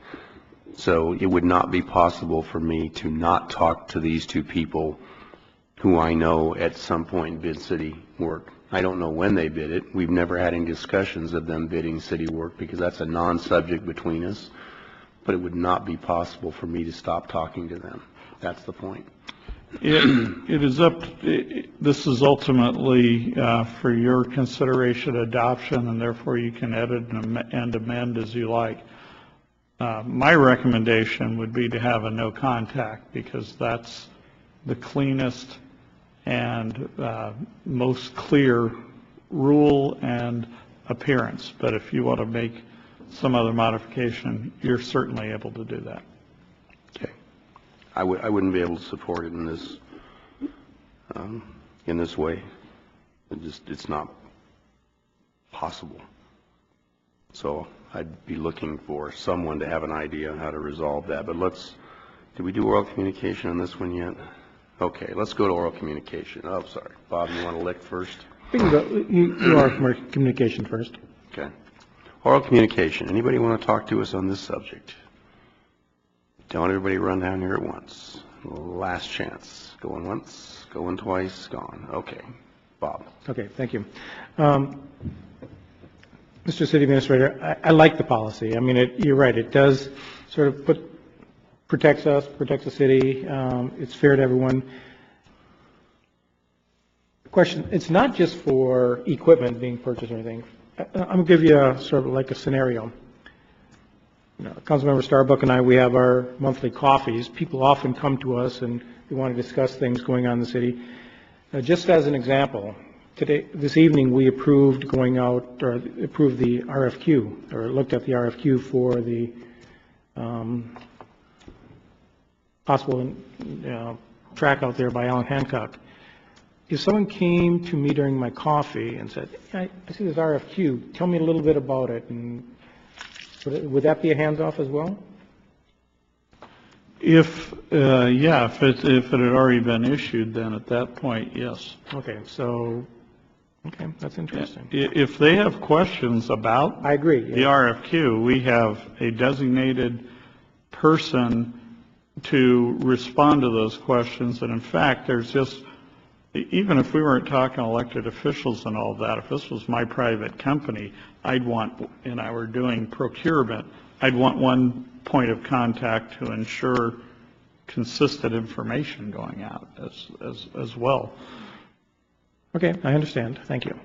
So it would not be possible for me to not talk to these two people who I know at some point bid city work. I don't know when they bid it. We've never had any discussions of them bidding city work because that's a non-subject between us. But it would not be possible for me to stop talking to them. That's the point. It is this is ultimately for your consideration adoption, and therefore you can edit and amend as you like. My recommendation would be to have a no contact, because that's the cleanest and most clear rule and appearance. But if you want to make some other modification, you're certainly able to do that. Okay. I wouldn't be able to support it in this way. It's not possible. So I'd be looking for someone to have an idea on how to resolve that. But did we do oral communication on this one yet? Okay, let's go to oral communication. Oh, sorry. Bob, you want to lick first? We can go, you are communication first. Okay. Oral communication. Anybody want to talk to us on this subject? Don't everybody run down here at once. Last chance. Going once, going twice, gone. Okay. Bob. Okay, thank you. Mr. City Administrator, I like the policy. I mean, you're right. It does sort of protects us, protects the city. It's fair to everyone. Question, it's not just for equipment being purchased or anything. I'm going to give you sort of like a scenario. Councilmember Starbuck and I, we have our monthly coffees. People often come to us and they want to discuss things going on in the city. Just as an example, this evening we approved the RFQ, or looked at the RFQ for the possible track out there by Alan Hancock. If someone came to me during my coffee and said, I see this RFQ, tell me a little bit about it, and would that be a hands-off as well? If it had already been issued, then at that point, yes. Okay, that's interesting. If they have questions about I agree, the RFQ, we have a designated person to respond to those questions. And in fact, there's just, even if we weren't talking elected officials and all that, if this was my private company, and I were doing procurement, I'd want one point of contact to ensure consistent information going out as well. Okay, I understand. Thank you.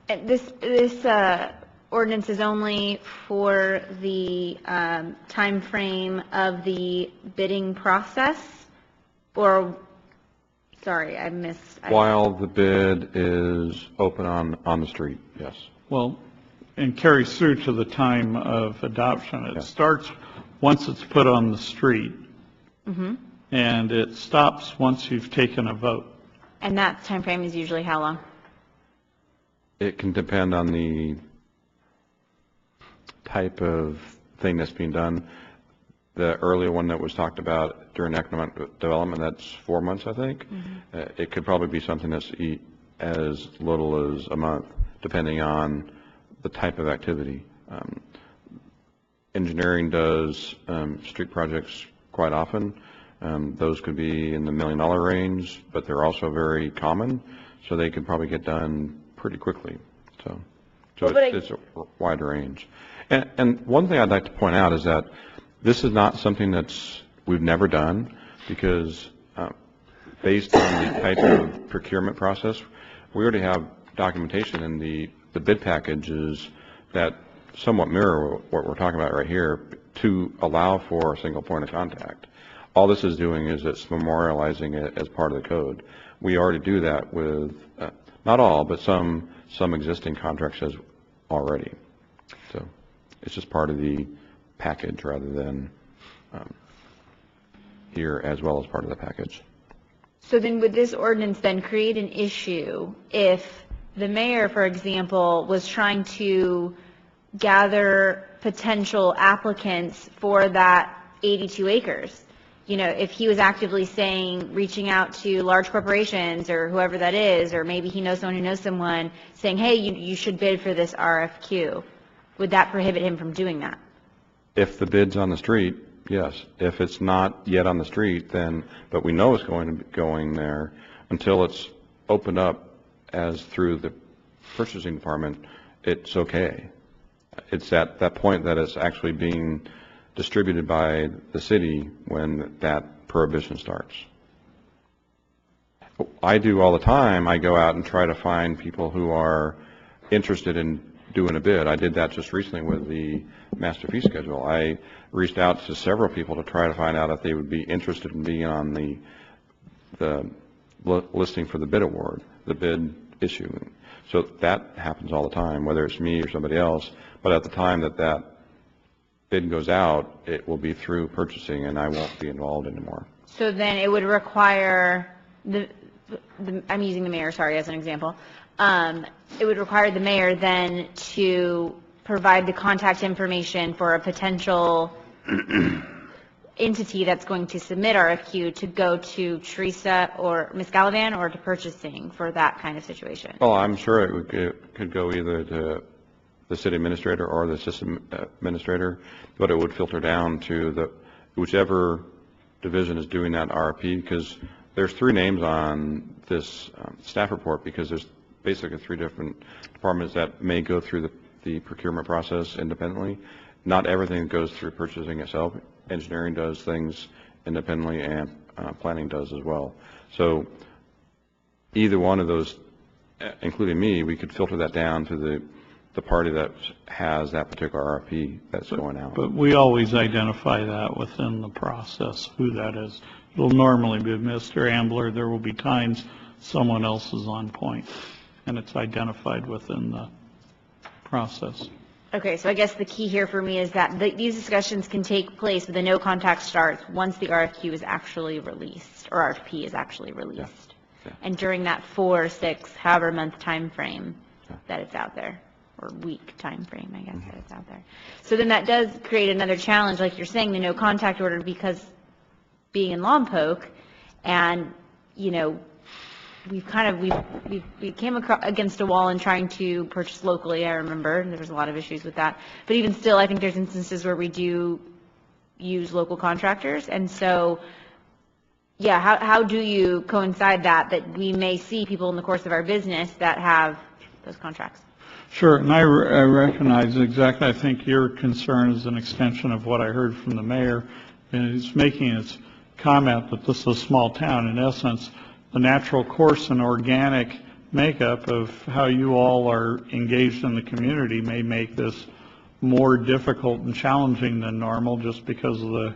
This ordinance is only for the time frame of the bidding process, or, sorry, I missed. While the bid is open on the street, yes. Well, and carries through to the time of adoption. It starts once it's put on the street, and it stops once you've taken a vote. And that time frame is usually how long? It can depend on the type of thing that's being done. The earlier one that was talked about during economic development, that's 4 months, I think. It could probably be something that's as little as a month, depending on the type of activity. Engineering does street projects quite often. Those could be in the $1 million range, but they're also very common, so they could probably get done pretty quickly. So it's a wide range. And one thing I'd like to point out is that this is not something we've never done, because based on the type of procurement process, we already have documentation in the the bid packages that somewhat mirror what we're talking about right here to allow for a single point of contact. All this is doing is it's memorializing it as part of the code. We already do that with, not all, but some existing contracts as already. So it's just part of the package rather than here as well as part of the package. So then would this ordinance then create an issue if the mayor, for example, was trying to gather potential applicants for that 82 acres? You know, if he was actively saying, reaching out to large corporations or whoever that is, or maybe he knows someone who knows someone, saying, hey, you should bid for this RFQ, would that prohibit him from doing that? If the bid's on the street, yes. If it's not yet on the street, then, but we know it's going to be going there until it's opened up as through the purchasing department, it's okay. It's at that point that it's actually being distributed by the city when that prohibition starts. I do all the time. I go out and try to find people who are interested in doing a bid. I did that just recently with the master fee schedule. I reached out to several people to try to find out if they would be interested in being on the listing for the bid award, the bid issue. So that happens all the time, whether it's me or somebody else. But at the time that bid goes out, it will be through purchasing, and I won't be involved anymore. So then it would require I'm using the mayor, sorry, as an example. It would require the mayor then to provide the contact information for a potential entity that's going to submit RFQ to go to Teresa or Ms. Gallivan or to purchasing for that kind of situation. Well, I'm sure it could go either to the city administrator or the system administrator, but it would filter down to whichever division is doing that RFP, because there's 3 names on this staff report, because there's basically 3 different departments that may go through the procurement process independently. Not everything goes through purchasing itself. Engineering does things independently, and planning does as well. So either one of those, including me, we could filter that down to the party that has that particular RFP that's going out. But we always identify that within the process, who that is. It'll normally be Mr. Ambler. There will be times someone else is on point, and it's identified within the process. Okay, so I guess the key here for me is that these discussions can take place, but the no contact starts once the RFQ is actually released, or RFP is actually released. Yeah. And during that 4, 6, however month time frame that it's out there, or week time frame, I guess, that it's out there. So then that does create another challenge, like you're saying, the no contact order, because being in Lompoc, and, you know, we came against a wall in trying to purchase locally. I remember there was a lot of issues with that, but even still, I think there's instances where we do use local contractors, and so, yeah, how do you coincide that we may see people in the course of our business that have those contracts? Sure, and I recognize exactly. I think your concern is an extension of what I heard from the mayor, and he's making his comment that this is a small town. In essence, the natural course and organic makeup of how you all are engaged in the community may make this more difficult and challenging than normal, just because of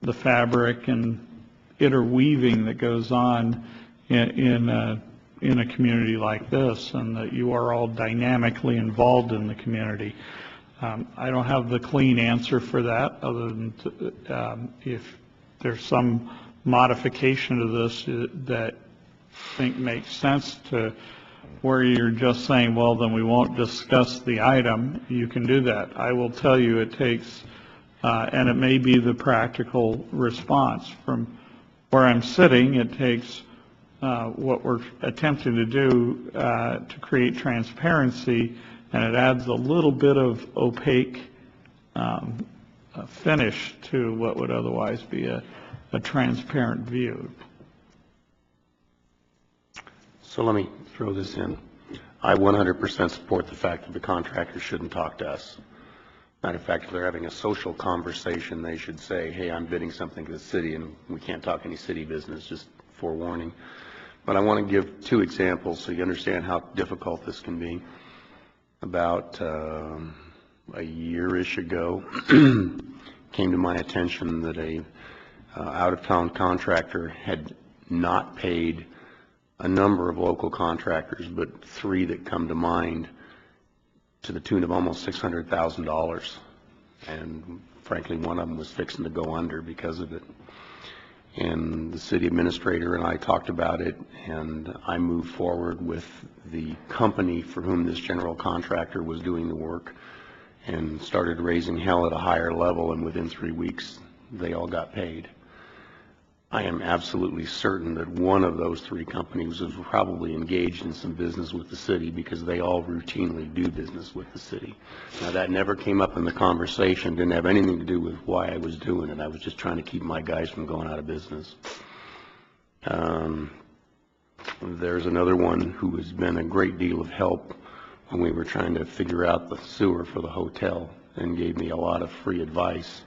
the fabric and interweaving that goes on in a community like this, and that you are all dynamically involved in the community. I don't have the clean answer for that, other than if there's some modification to this that I think makes sense, to where you're just saying, well, then we won't discuss the item. You can do that. I will tell you it takes, and it may be the practical response. From where I'm sitting, it takes what we're attempting to do to create transparency, and it adds a little bit of opaque finish to what would otherwise be a transparent view. So let me throw this in. I 100% support the fact that the contractors shouldn't talk to us. Matter of fact, if they're having a social conversation, they should say, hey, I'm bidding something to the city, and we can't talk any city business, just forewarning. But I want to give 2 examples so you understand how difficult this can be. about a year-ish ago, came to my attention that a out-of-town contractor had not paid a number of local contractors, but three that come to mind, to the tune of almost $600,000. And frankly, one of them was fixing to go under because of it. And the city administrator and I talked about it, and I moved forward with the company for whom this general contractor was doing the work and started raising hell at a higher level, and within 3 weeks, they all got paid. I am absolutely certain that one of those three companies was probably engaged in some business with the city, because they all routinely do business with the city. Now, that never came up in the conversation, didn't have anything to do with why I was doing it. I was just trying to keep my guys from going out of business. There's another one who has been a great deal of help when we were trying to figure out the sewer for the hotel, and gave me a lot of free advice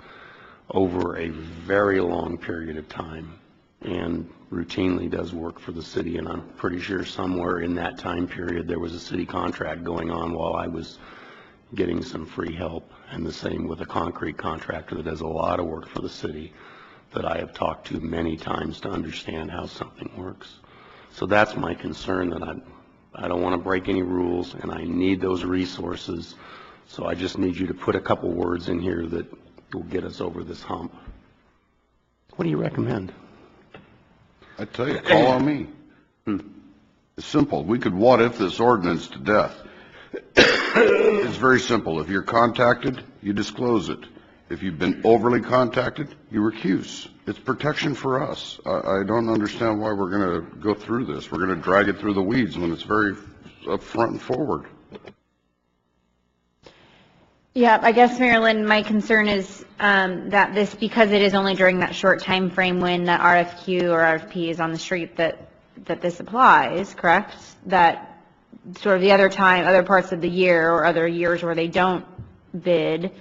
over a very long period of time, and routinely does work for the city. And I'm pretty sure somewhere in that time period there was a city contract going on while I was getting some free help. And the same with a concrete contractor that does a lot of work for the city that I have talked to many times to understand how something works. So that's my concern, that I don't want to break any rules, and I need those resources. So I just need you to put a couple words in here that will get us over this hump. What do you recommend? I tell you, call on me. It's simple. We could what if this ordinance to death. It's very simple. If you're contacted, you disclose it. If you've been overly contacted, you recuse. It's protection for us. I don't understand why we're going to go through this. We're going to drag it through the weeds when it's very up front and forward. Yeah, I guess, Marilyn, my concern is that this, because it is only during that short time frame when that RFQ or RFP is on the street, that this applies, correct? That sort of the other parts of the year or other years where they don't bid,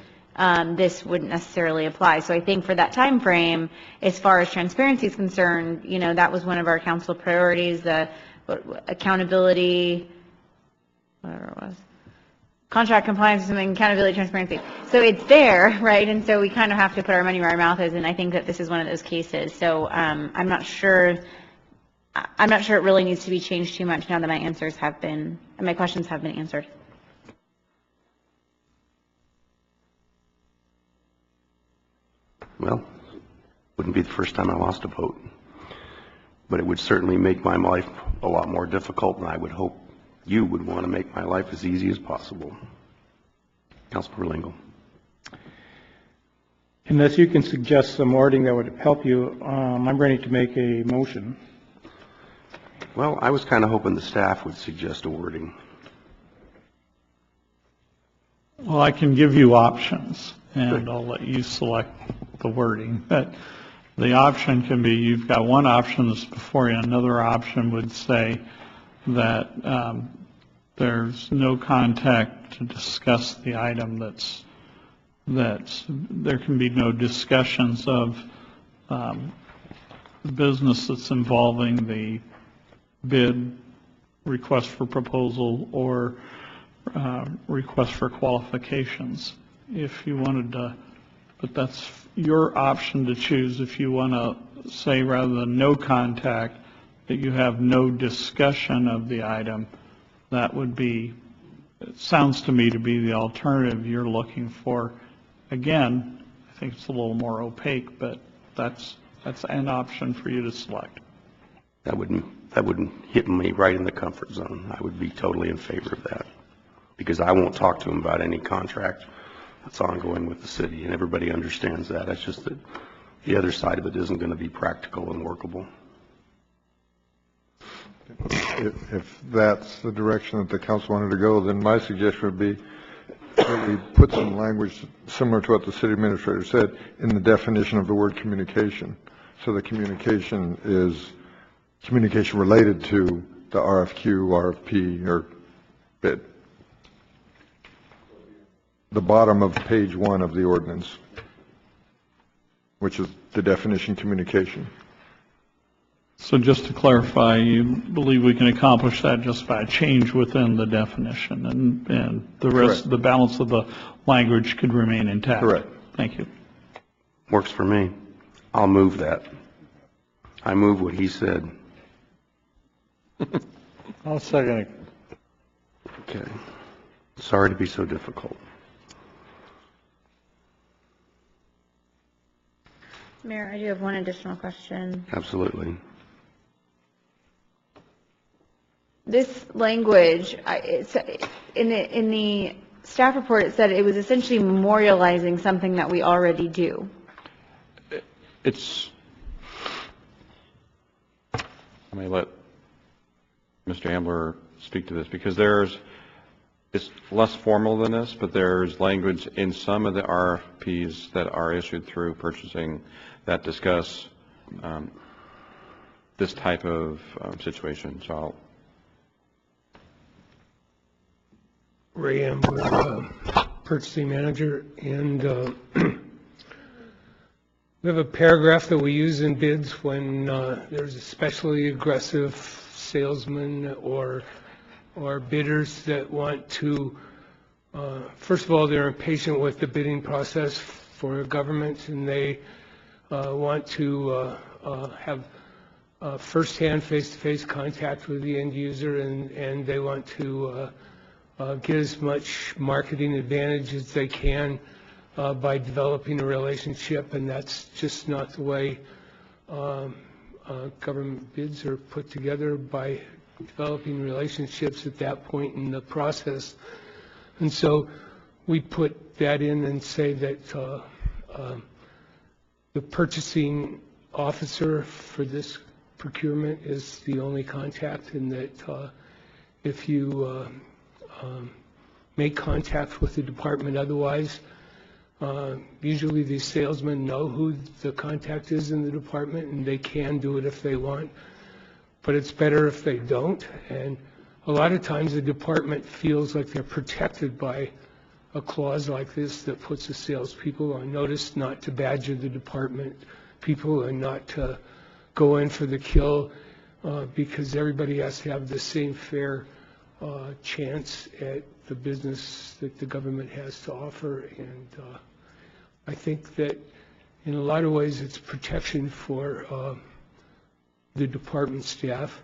this wouldn't necessarily apply. So I think for that time frame, as far as transparency is concerned, that was one of our council priorities, the accountability, whatever it was. Contract compliance and accountability, transparency. So it's there, right? And so we kind of have to put our money where our mouth is, and I think that this is one of those cases. So I'm not sure it really needs to be changed too much now that my questions have been answered. Well, wouldn't be the first time I lost a vote, but it would certainly make my life a lot more difficult, and I would hope you would want to make my life as easy as possible. Councilmember Lingle. Unless you can suggest some wording that would help you, I'm ready to make a motion. Well, I was kind of hoping the staff would suggest a wording. Well, I can give you options, and I'll let you select the wording. But the option can be, you've got one option that's before you. Another option would say that there's no contact to discuss the item, that there can be no discussions of business that's involving the bid, request for proposal, or request for qualifications. If you wanted to, but that's your option to choose. If you want to say, rather than no contact, that you have no discussion of the item, that would be, it sounds to me to be the alternative you're looking for. Again, I think it's a little more opaque, but that's an option for you to select. That wouldn't hit me right in the comfort zone. I would be totally in favor of that, because I won't talk to them about any contract that's ongoing with the city, and everybody understands that. It's just that the other side of it isn't going to be practical and workable. If that's the direction that the council wanted to go, then my suggestion would be that we put some language similar to what the city administrator said in the definition of the word communication. So the communication is communication related to the RFQ, RFP, or bid. The bottom of page 1 of the ordinance, which is the definition communication. So just to clarify, you believe we can accomplish that just by a change within the definition, and the rest, Correct. the balance of the language could remain intact? Correct. Thank you. Works for me. I'll move that. I move what he said. I'll second it. Okay. Sorry to be so difficult. Mayor, I do have one additional question. Absolutely. This language, it's, in the staff report, it said it was essentially memorializing something that we already do. It's, I may let Mr. Ambler speak to this, because it's less formal than this, but there's language in some of the RFPs that are issued through purchasing that discuss this type of situation. So Ray Ambler, purchasing manager, and we have a paragraph that we use in bids when there's especially aggressive salesmen or bidders that want to, first of all, they're impatient with the bidding process for government, and they want to have firsthand face-to-face contact with the end user, and they want to get as much marketing advantage as they can by developing a relationship, and that's just not the way government bids are put together, by developing relationships at that point in the process. And so we put that in and say that the purchasing officer for this procurement is the only contact, and that if you make contact with the department otherwise, usually these salesmen know who the contact is in the department, and they can do it if they want, but it's better if they don't. And a lot of times the department feels like they're protected by a clause like this that puts the salespeople on notice not to badger the department people and not to go in for the kill, because everybody has to have the same fair chance at the business that the government has to offer. And I think that in a lot of ways it's protection for the department staff,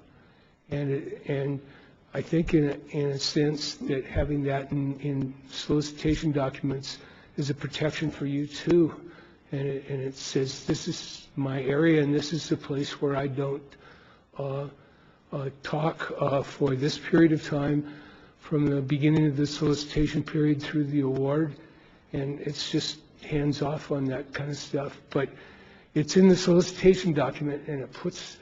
and I think in a sense that having that in solicitation documents is a protection for you too, and it says this is my area and this is the place where I don't talk for this period of time from the beginning of the solicitation period through the award, and it's just hands off on that kind of stuff. But it's in the solicitation document, and it puts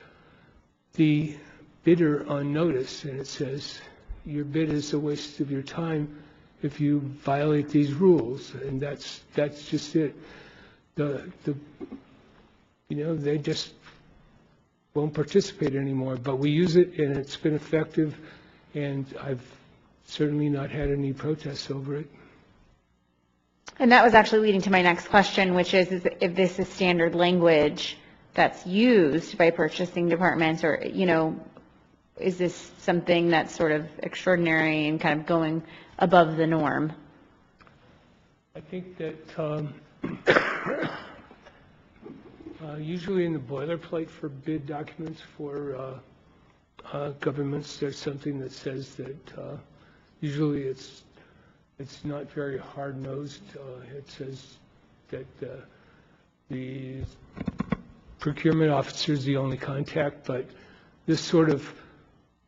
the bidder on notice, and it says your bid is a waste of your time if you violate these rules, and that's just it. They just won't participate anymore, but we use it, and it's been effective, and I've certainly not had any protests over it. And that was actually leading to my next question, which is if this is standard language that's used by purchasing departments, or, is this something that's sort of extraordinary and kind of going above the norm? I think that usually in the boilerplate for bid documents for governments, there's something that says that usually it's not very hard-nosed. It says that the procurement officer is the only contact, but this sort of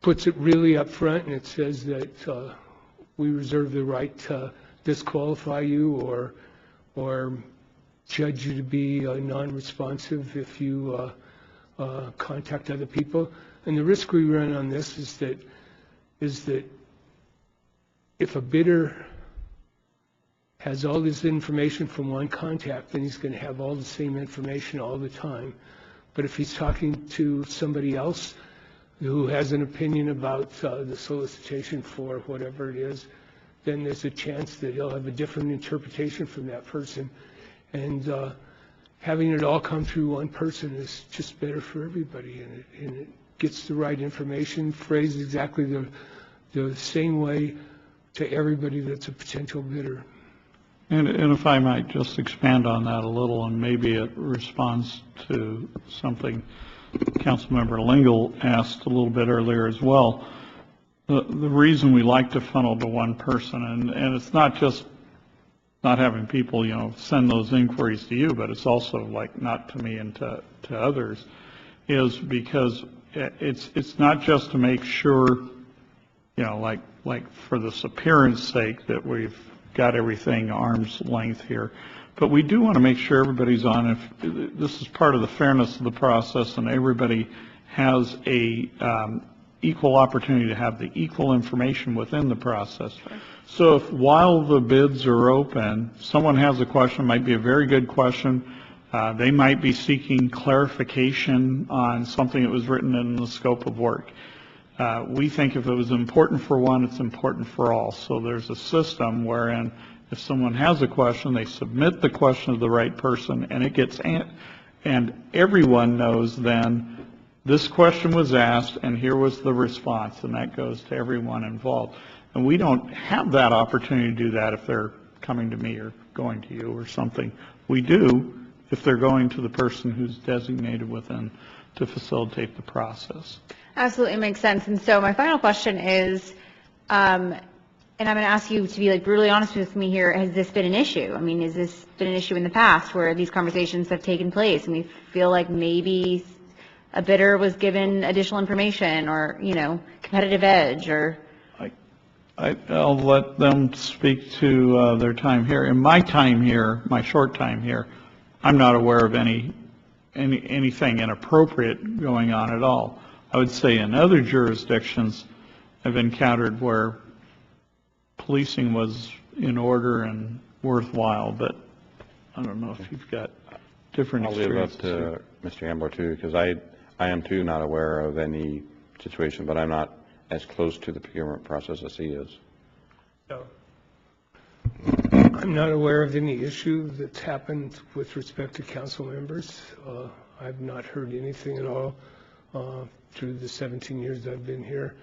puts it really up front, and it says that we reserve the right to disqualify you or judge you to be non-responsive if you contact other people. And the risk we run on this is that if a bidder has all this information from one contact, then he's going to have all the same information all the time. But if he's talking to somebody else who has an opinion about the solicitation for whatever it is, then there's a chance that he'll have a different interpretation from that person. And having it all come through one person is just better for everybody, and it gets the right information, phrased exactly the same way to everybody that's a potential bidder. And if I might just expand on that a little, and maybe it responds to something Councilmember Lingle asked a little bit earlier as well. The reason we like to funnel to one person, and it's not just not having people, send those inquiries to you, but it's also like not to me and to others, is because it's not just to make sure, like for this appearance sake that we've got everything arm's length here, but we do want to make sure everybody's on. If this is part of the fairness of the process, and everybody has a equal opportunity to have the equal information within the process. So if while the bids are open, someone has a question, might be a very good question, they might be seeking clarification on something that was written in the scope of work. We think if it was important for one, it's important for all. So there's a system wherein if someone has a question, they submit the question to the right person, and it gets and everyone knows then this question was asked and here was the response, and that goes to everyone involved. And we don't have that opportunity to do that if they're coming to me or going to you or something. We do if they're going to the person who's designated within to facilitate the process. Absolutely makes sense. And so my final question is, and I'm going to ask you to be like brutally honest with me here, has this been an issue? I mean, has this been an issue in the past where these conversations have taken place and we feel like maybe a bidder was given additional information or, competitive edge or? I'll let them speak to their time here. In my time here, my short time here, I'm not aware of anything inappropriate going on at all. I would say in other jurisdictions I've encountered where policing was in order and worthwhile, but I don't know if you've got different experiences. I'll leave it up to Mr. Ambler too, because I am too not aware of any situation, but I'm not as close to the procurement process as he is. So, I'm not aware of any issue that's happened with respect to council members. I've not heard anything at all through the 17 years I've been here.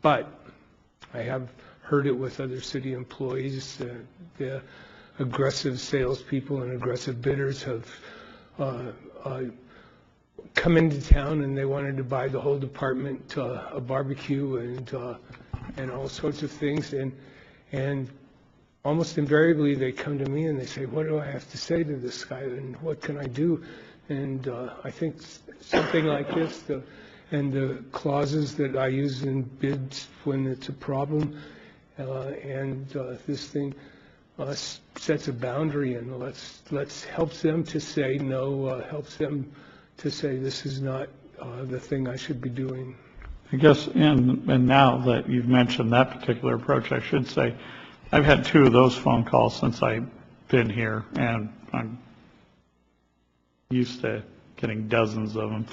But I have heard it with other city employees. The aggressive salespeople and aggressive bidders have come into town and they wanted to buy the whole department a barbecue and all sorts of things, and almost invariably they come to me and they say, what do I have to say to this guy and what can I do? And I think something like this and the clauses that I use in bids when it's a problem and this thing sets a boundary and let's helps them to say no, helps them to say this is not the thing I should be doing. I guess, and now that you've mentioned that particular approach, I should say I've had 2 of those phone calls since I've been here, and I'm used to getting dozens of them,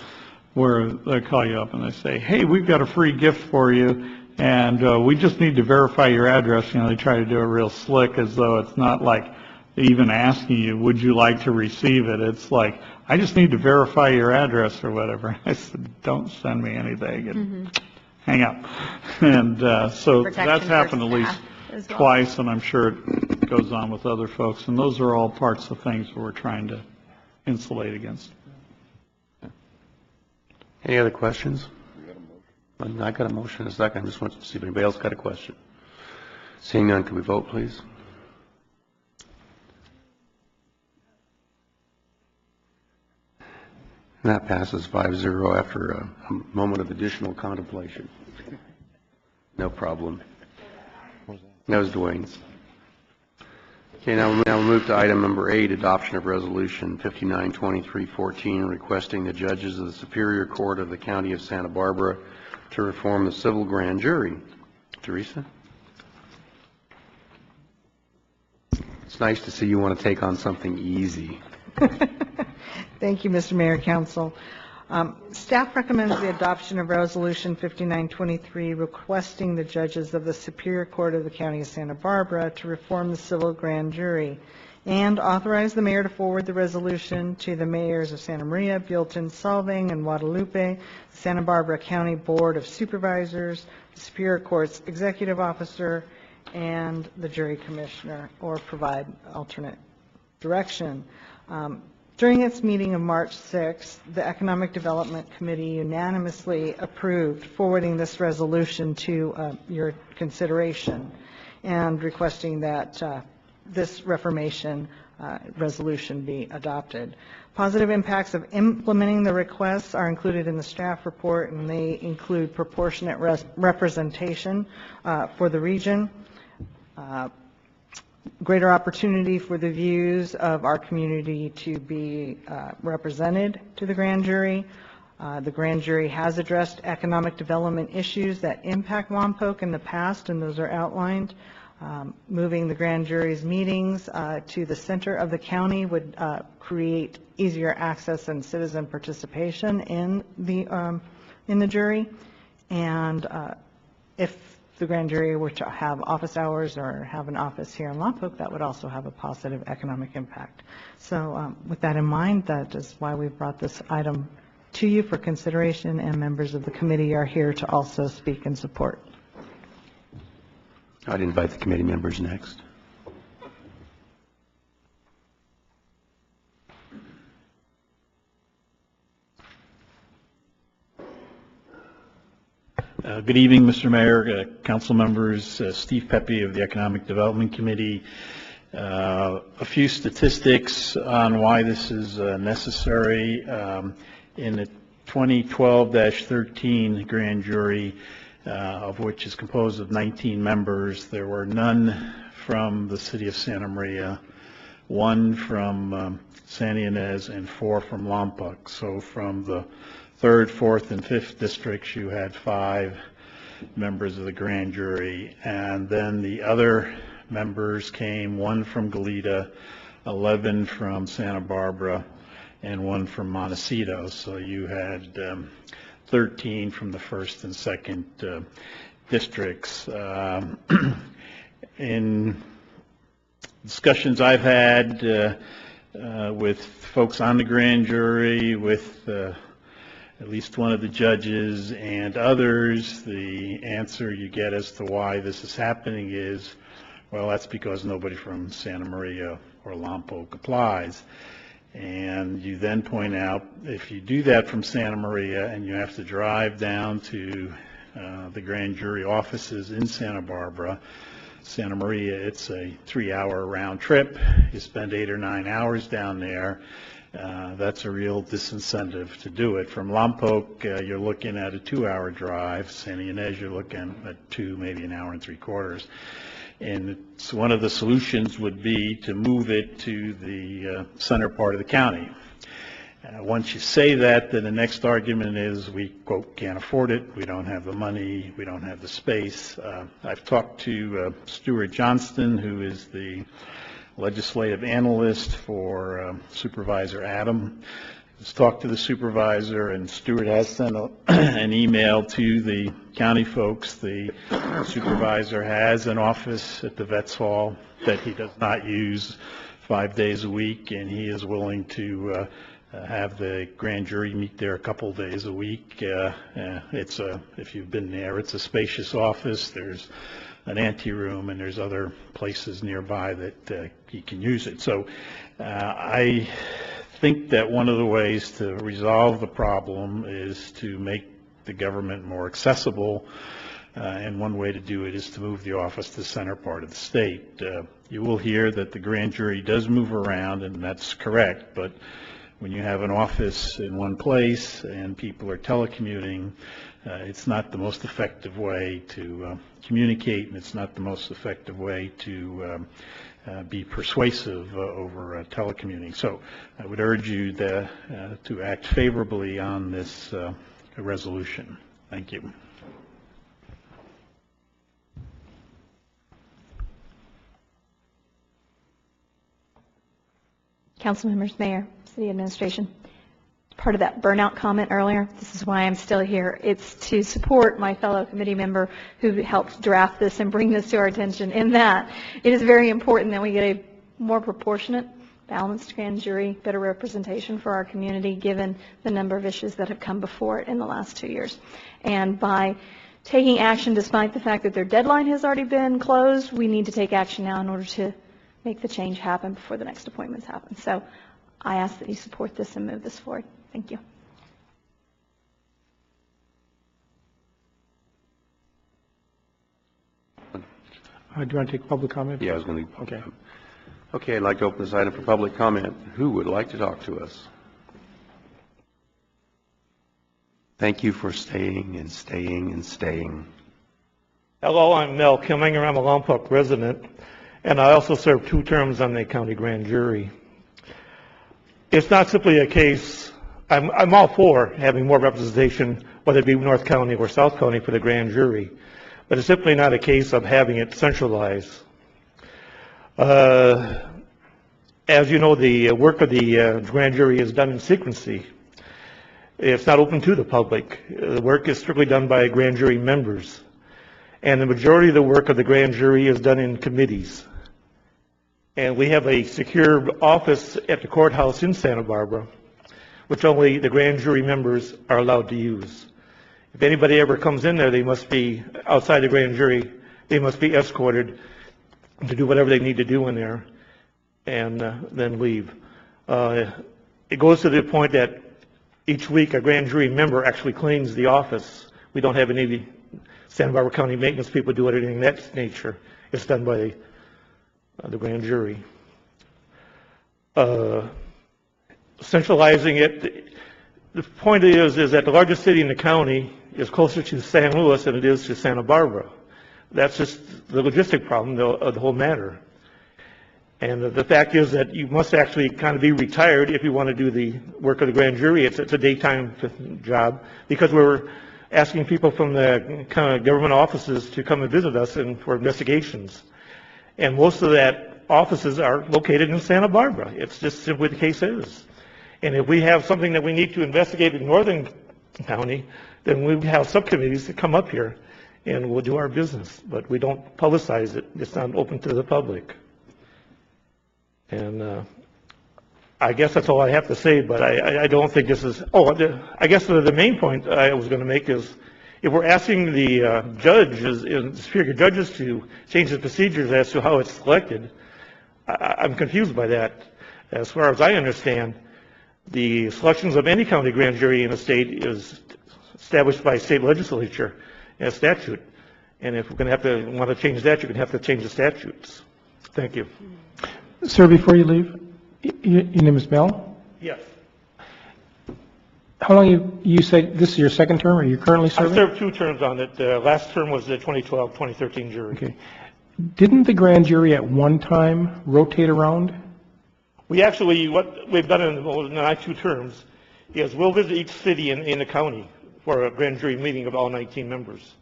where they call you up and they say, hey, we've got a free gift for you, and we just need to verify your address. They try to do it real slick as though it's not like even asking you, would you like to receive it? It's like, I just need to verify your address or whatever. I said, don't send me anything, and hang up. And so that's happened at least twice, and I'm sure it goes on with other folks. And those are all parts of things that we're trying to insulate against. Any other questions? I got a motion in a second. I just want to see if anybody else got a question. Seeing none, can we vote, please? And that passes 5-0 after a moment of additional contemplation. No problem. That was Dwayne's. Okay, now we'll move to item number 8, adoption of resolution 592314, requesting the judges of the Superior Court of the County of Santa Barbara to reform the civil grand jury. Teresa? It's nice to see you want to take on something easy. Thank you, Mr. Mayor, Council. Staff recommends the adoption of Resolution 5923 requesting the judges of the Superior Court of the County of Santa Barbara to reform the civil grand jury. and authorize the mayor to forward the resolution to the mayors of Santa Maria, Buellton, Solvang, and Guadalupe, the Santa Barbara County Board of Supervisors, the Superior Court's executive officer, and the jury commissioner, or provide alternate direction. During its meeting of March 6th, the Economic Development Committee unanimously approved forwarding this resolution to your consideration and requesting that this reformation resolution be adopted. Positive impacts of implementing the requests are included in the staff report, and they include proportionate representation for the region, greater opportunity for the views of our community to be represented to the grand jury. The grand jury has addressed economic development issues that impact Lompoc in the past, and those are outlined. Moving the grand jury's meetings to the center of the county would create easier access and citizen participation in the jury. And if the grand jury were to have office hours or have an office here in Lompoc, that would also have a positive economic impact. So with that in mind, that is why we brought this item to you for consideration, and members of the committee are here to also speak in support. I'd invite the committee members next. Good evening, Mr. Mayor, council members, Steve Pepe of the Economic Development Committee. A few statistics on why this is necessary. In the 2012-13 grand jury, of which is composed of 19 members, there were none from the city of Santa Maria, 1 from Santa Ynez, and 4 from Lompoc. So from the 3rd, 4th, and 5th districts, you had 5 members of the grand jury. And then the other members came, 1 from Goleta, 11 from Santa Barbara, and 1 from Montecito. So you had 13 from the 1st and 2nd districts. In discussions I've had with folks on the grand jury, with at least one of the judges and others, the answer you get as to why this is happening is, well, that's because nobody from Santa Maria or Lompoc applies. And you then point out, if you do that from Santa Maria and you have to drive down to the grand jury offices in Santa Barbara, Santa Maria, it's a 3-hour round trip. You spend 8 or 9 hours down there. That's a real disincentive to do it. From Lompoc, you're looking at a 2-hour drive. Santa Ynez, you're looking at 2, maybe an hour and 3/4. And it's one of the solutions would be to move it to the center part of the county. Once you say that, then the next argument is we, quote, can't afford it, we don't have the money, we don't have the space. I've talked to Stuart Johnston, who is the legislative analyst for Supervisor Adam. Let's talk to the supervisor, and Stuart has sent an email to the county folks. The supervisor has an office at the Vets Hall that he does not use 5 days a week, and he is willing to have the grand jury meet there a couple days a week. If you've been there, it's a spacious office. There's an anteroom, and there's other places nearby that you can use it. So I think that one of the ways to resolve the problem is to make the government more accessible, and one way to do it is to move the office to the center part of the state. You will hear that the grand jury does move around, and that's correct, but when you have an office in one place and people are telecommuting, it's not the most effective way to communicate, and it's not the most effective way to be persuasive over telecommuting. So I would urge you to act favorably on this resolution. Thank you. Council members, Mayor, City Administration. Part of that burnout comment earlier, this is why I'm still here. It's to support my fellow committee member who helped draft this and bring this to our attention, in that it is very important that we get a more proportionate, balanced grand jury, better representation for our community, given the number of issues that have come before it in the last 2 years. And by taking action despite the fact that their deadline has already been closed, we need to take action now in order to make the change happen before the next appointments happen. So I ask that you support this and move this forward. Thank you. Do you want to take public comment? Yeah, I was going to. Okay. Okay, I'd like to open this item for public comment. Who would like to talk to us? Thank you for staying and staying and staying. Hello, I'm Mel Kimming, and I'm a Lompoc resident, and I also served 2 terms on the county grand jury. It's not simply a case, I'm all for having more representation, whether it be North County or South County for the grand jury, but it's simply not a case of having it centralized. As you know, the work of the grand jury is done in secrecy. It's not open to the public. The work is strictly done by grand jury members. And the majority of the work of the grand jury is done in committees. And we have a secure office at the courthouse in Santa Barbara, which only the grand jury members are allowed to use. If anybody ever comes in there, they must be outside the grand jury. They must be escorted to do whatever they need to do in there and then leave. It goes to the point that each week a grand jury member actually cleans the office. We don't have any Santa Barbara County maintenance people do anything of that nature. It's done by the grand jury. Centralizing it, the point is that the largest city in the county is closer to San Luis than it is to Santa Barbara. That's just the logistic problem of the whole matter. And the fact is that you must actually kind of be retired if you want to do the work of the grand jury. It's a daytime job because we're asking people from the kind of government offices to come and visit us for investigations. And most of that offices are located in Santa Barbara. It's just simply the case is. And if we have something that we need to investigate in Northern County, then we have subcommittees that come up here and we'll do our business. But we don't publicize it. It's not open to the public. And I guess that's all I have to say, but I don't think this is, I guess the main point I was going to make is if we're asking the judges, the superior judges to change the procedures as to how it's selected, I'm confused by that. As far as I understand, the selections of any county grand jury in a state is established by state legislature as statute. And if we're going to want to change that, you're going to have to change the statutes. Thank you. Sir, before you leave, your name is Mel? Yes. How long you say this is your second term? Are you currently serving? I served 2 terms on it. Last term was the 2012-2013 jury. Okay. Didn't the grand jury at one time rotate around? We actually, what we've done in the last 2 terms is we'll visit each city in the county for a grand jury meeting of all 19 members.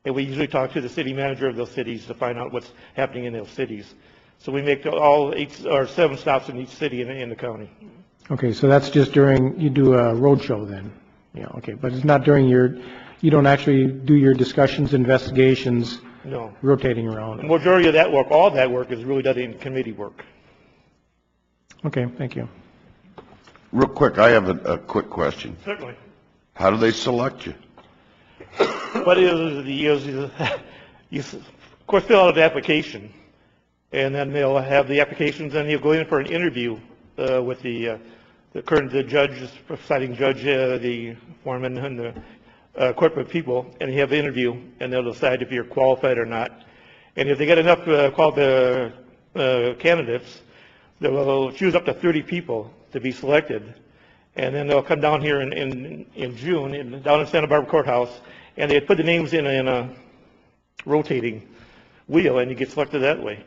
And we usually talk to the city manager of those cities to find out what's happening in those cities. So we make all 8 or 7 stops in each city in the county. Okay, so that's just during, you do a road show then? Yeah, okay, but it's not during you don't actually do your discussions, investigations? No. Rotating around? The majority of that work, all that work is really done in committee work. Okay, thank you. Real quick, I have a quick question. Certainly. How do they select you? What is you of course fill out an application, and then they'll have the applications, and you'll go in for an interview with the current judge, presiding judge, the foreman, and the corporate people, and you have an interview, and they'll decide if you're qualified or not. And if they get enough candidates, they'll choose up to 30 people to be selected, and then they'll come down here in June, down in Santa Barbara Courthouse, and they put the names in a rotating wheel, and you get selected that way.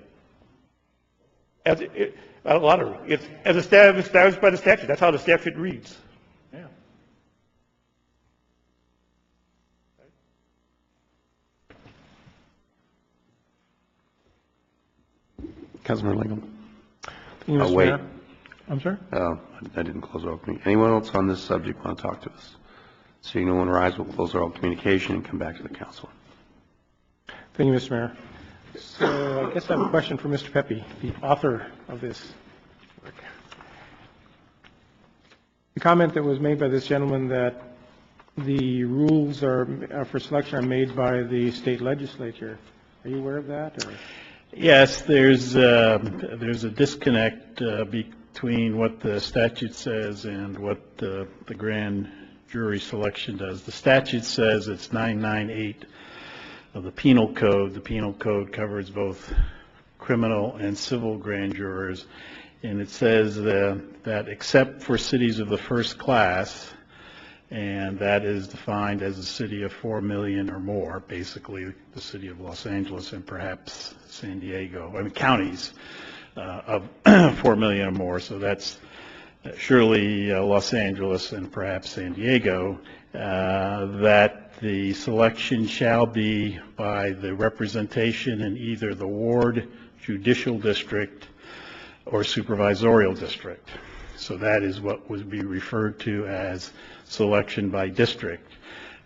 A lottery. It's as established by the statute. That's how the statute reads. Yeah. Councilman Lincoln. Wait. I'm sorry? I didn't close our opening. Anyone else on this subject want to talk to us? Seeing no one rise, we'll close our communication and come back to the council. Thank you, Mr. Mayor. So I guess I have a question for Mr. Pepe, the author of this work. The comment that was made by this gentleman that the rules are for selection are made by the state legislature. Are you aware of that? Or? Yes, there's a disconnect between what the statute says and what the grand jury selection does. The statute says it's 998 of the penal code. The penal code covers both criminal and civil grand jurors, and it says that except for cities of the first class, and that is defined as a city of 4 million or more, basically the city of Los Angeles and perhaps San Diego, I mean counties of 4 million or more, so that's surely Los Angeles and perhaps San Diego, that the selection shall be by the representation in either the ward, judicial district, or supervisorial district. So that is what would be referred to as selection by district.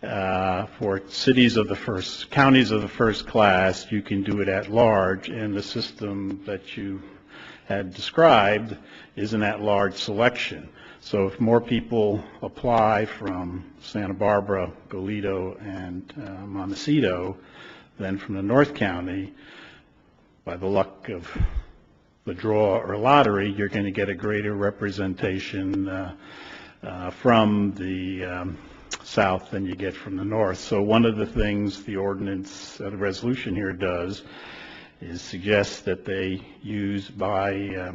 For cities of the first, counties of the first class, you can do it at large, and the system that you had described is an at-large selection. So if more people apply from Santa Barbara, Goleta, and Montecito than from the North County, by the luck of the draw or lottery, you're going to get a greater representation from the south than you get from the north. So one of the things the ordinance, the resolution here does is suggest that they use by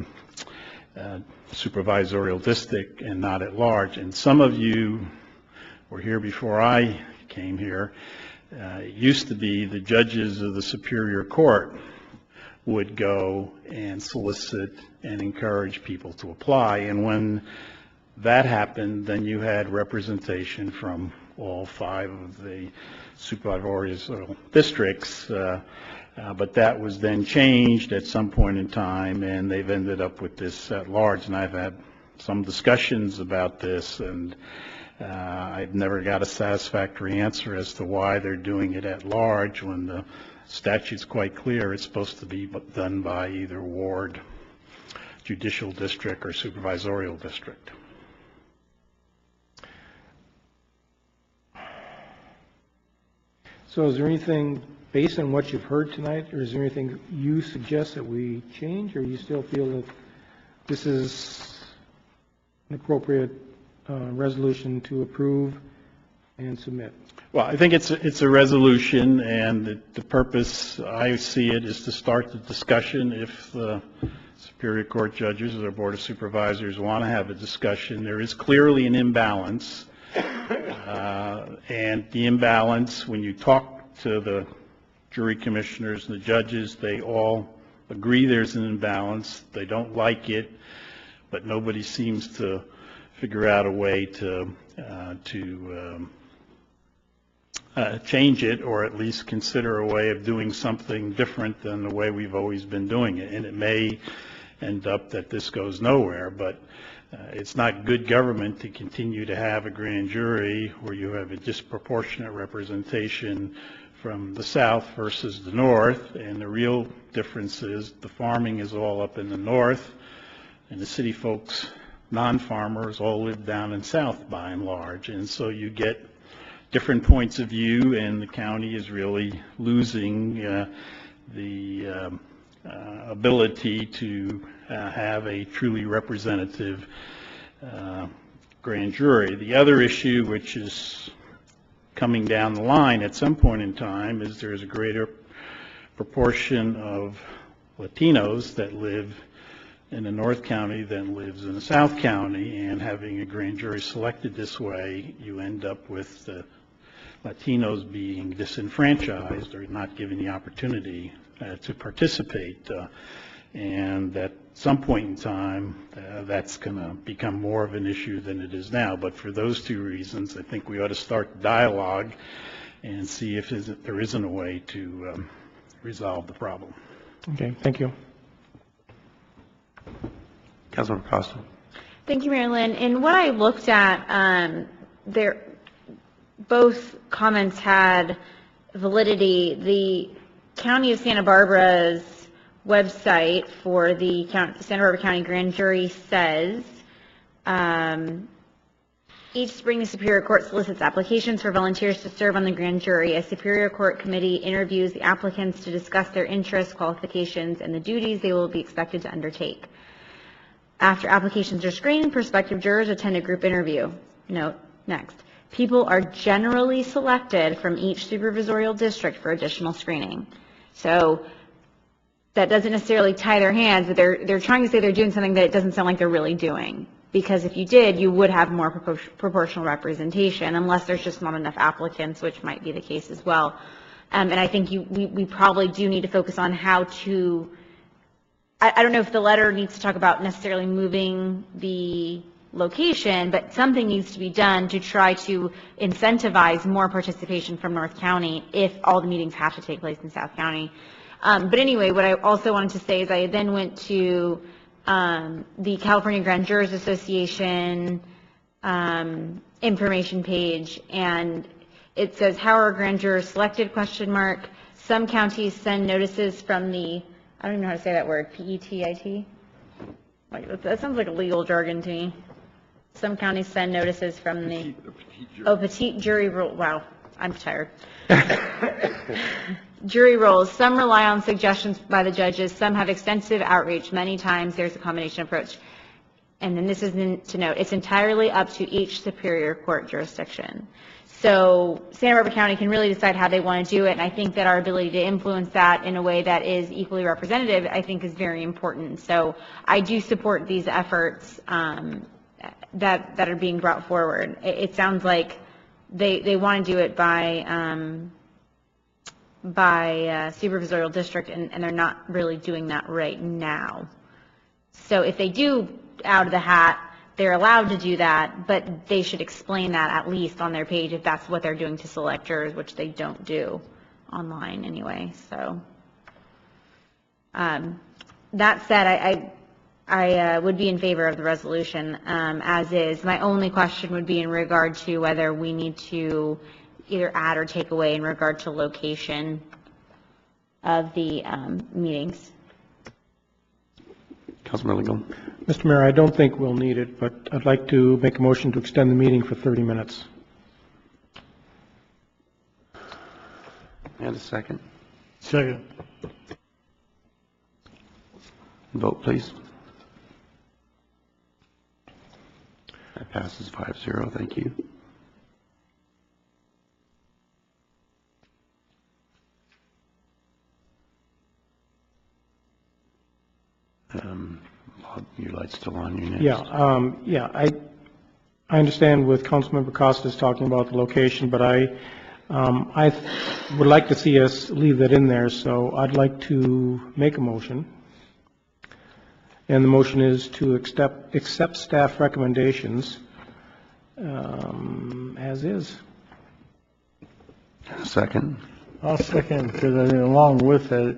supervisorial district and not at large. And some of you were here before I came here. It used to be the judges of the Superior Court would go and solicit and encourage people to apply. And when that happened, then you had representation from all 5 of the supervisorial districts. But that was then changed at some point in time, and they've ended up with this at large. And I've had some discussions about this, and I've never got a satisfactory answer as to why they're doing it at large when the statute's quite clear. It's supposed to be done by either ward, judicial district, or supervisorial district. So is there anything, based on what you've heard tonight, or is there anything you suggest that we change, or you still feel that this is an appropriate resolution to approve and submit? Well, I think it's a resolution, and the purpose, I see it, is to start the discussion. If the Superior Court judges or the Board of Supervisors want to have a discussion, there is clearly an imbalance. And the imbalance, when you talk to the jury commissioners and the judges, they all agree there's an imbalance. They don't like it, but nobody seems to figure out a way to change it, or at least consider a way of doing something different than the way we've always been doing it. And it may end up that this goes nowhere, but it's not good government to continue to have a grand jury where you have a disproportionate representation from the south versus the north. And the real difference is the farming is all up in the north, and the city folks, non-farmers, all live down in south by and large. And so you get different points of view, and the county is really losing the ability to have a truly representative grand jury. The other issue, which is coming down the line at some point in time, is there's a greater proportion of Latinos that live in the North County than lives in the South County, and having a grand jury selected this way, you end up with the Latinos being disenfranchised or not given the opportunity to participate. And at some point in time, that's going to become more of an issue than it is now. But for those 2 reasons, I think we ought to start dialogue and see if there isn't a way to resolve the problem. Okay, thank you. Councilmember Costa. Thank you, Mary Lynn. In what I looked at, both comments had validity. The County of Santa Barbara's website for the Santa Barbara County Grand Jury says, each spring the Superior Court solicits applications for volunteers to serve on the grand jury. A Superior Court committee interviews the applicants to discuss their interests, qualifications, and the duties they will be expected to undertake. After applications are screened, prospective jurors attend a group interview. Note, next. People are generally selected from each supervisorial district for additional screening. So that doesn't necessarily tie their hands, but they're trying to say they're doing something that it doesn't sound like they're really doing. Because if you did, you would have more proportional representation, unless there's just not enough applicants, which might be the case as well. And I think we probably do need to focus on how to, I don't know if the letter needs to talk about necessarily moving the location, but something needs to be done to try to incentivize more participation from North County if all the meetings have to take place in South County. But anyway, what I also wanted to say is I then went to the California Grand Jurors Association information page, and it says, how are grand jurors selected, ? Some counties send notices from the, I don't even know how to say that word, PETIT? Like, that sounds like a legal jargon to me. Some counties send notices from the, petite jury rule, wow, I'm tired. Jury roles. Some rely on suggestions by the judges. Some have extensive outreach. Many times there's a combination approach. And then this is to note, it's entirely up to each Superior Court jurisdiction. So Santa Barbara County can really decide how they want to do it, and I think that our ability to influence that in a way that is equally representative, I think, is very important. So I do support these efforts that are being brought forward. It sounds like they want to do it by supervisorial district, and they're not really doing that right now. So if they do out of the hat, they're allowed to do that, but they should explain that at least on their page if that's what they're doing to select jurors, which they don't do online anyway. So that said, I would be in favor of the resolution as is. My only question would be in regard to whether we need to either add or take away in regard to location of the meetings. Councilman Legal. Mr. Mayor, I don't think we'll need it, but I'd like to make a motion to extend the meeting for 30 minutes. And a second. Second. Vote, please. That passes 5-0. Thank you. Your light's still on. You next. I understand with Councilmember Costa's talking about the location, but I would like to see us leave that in there, so I'd like to make a motion. And the motion is to accept staff recommendations as is. Second. I'll second, because I think along with it,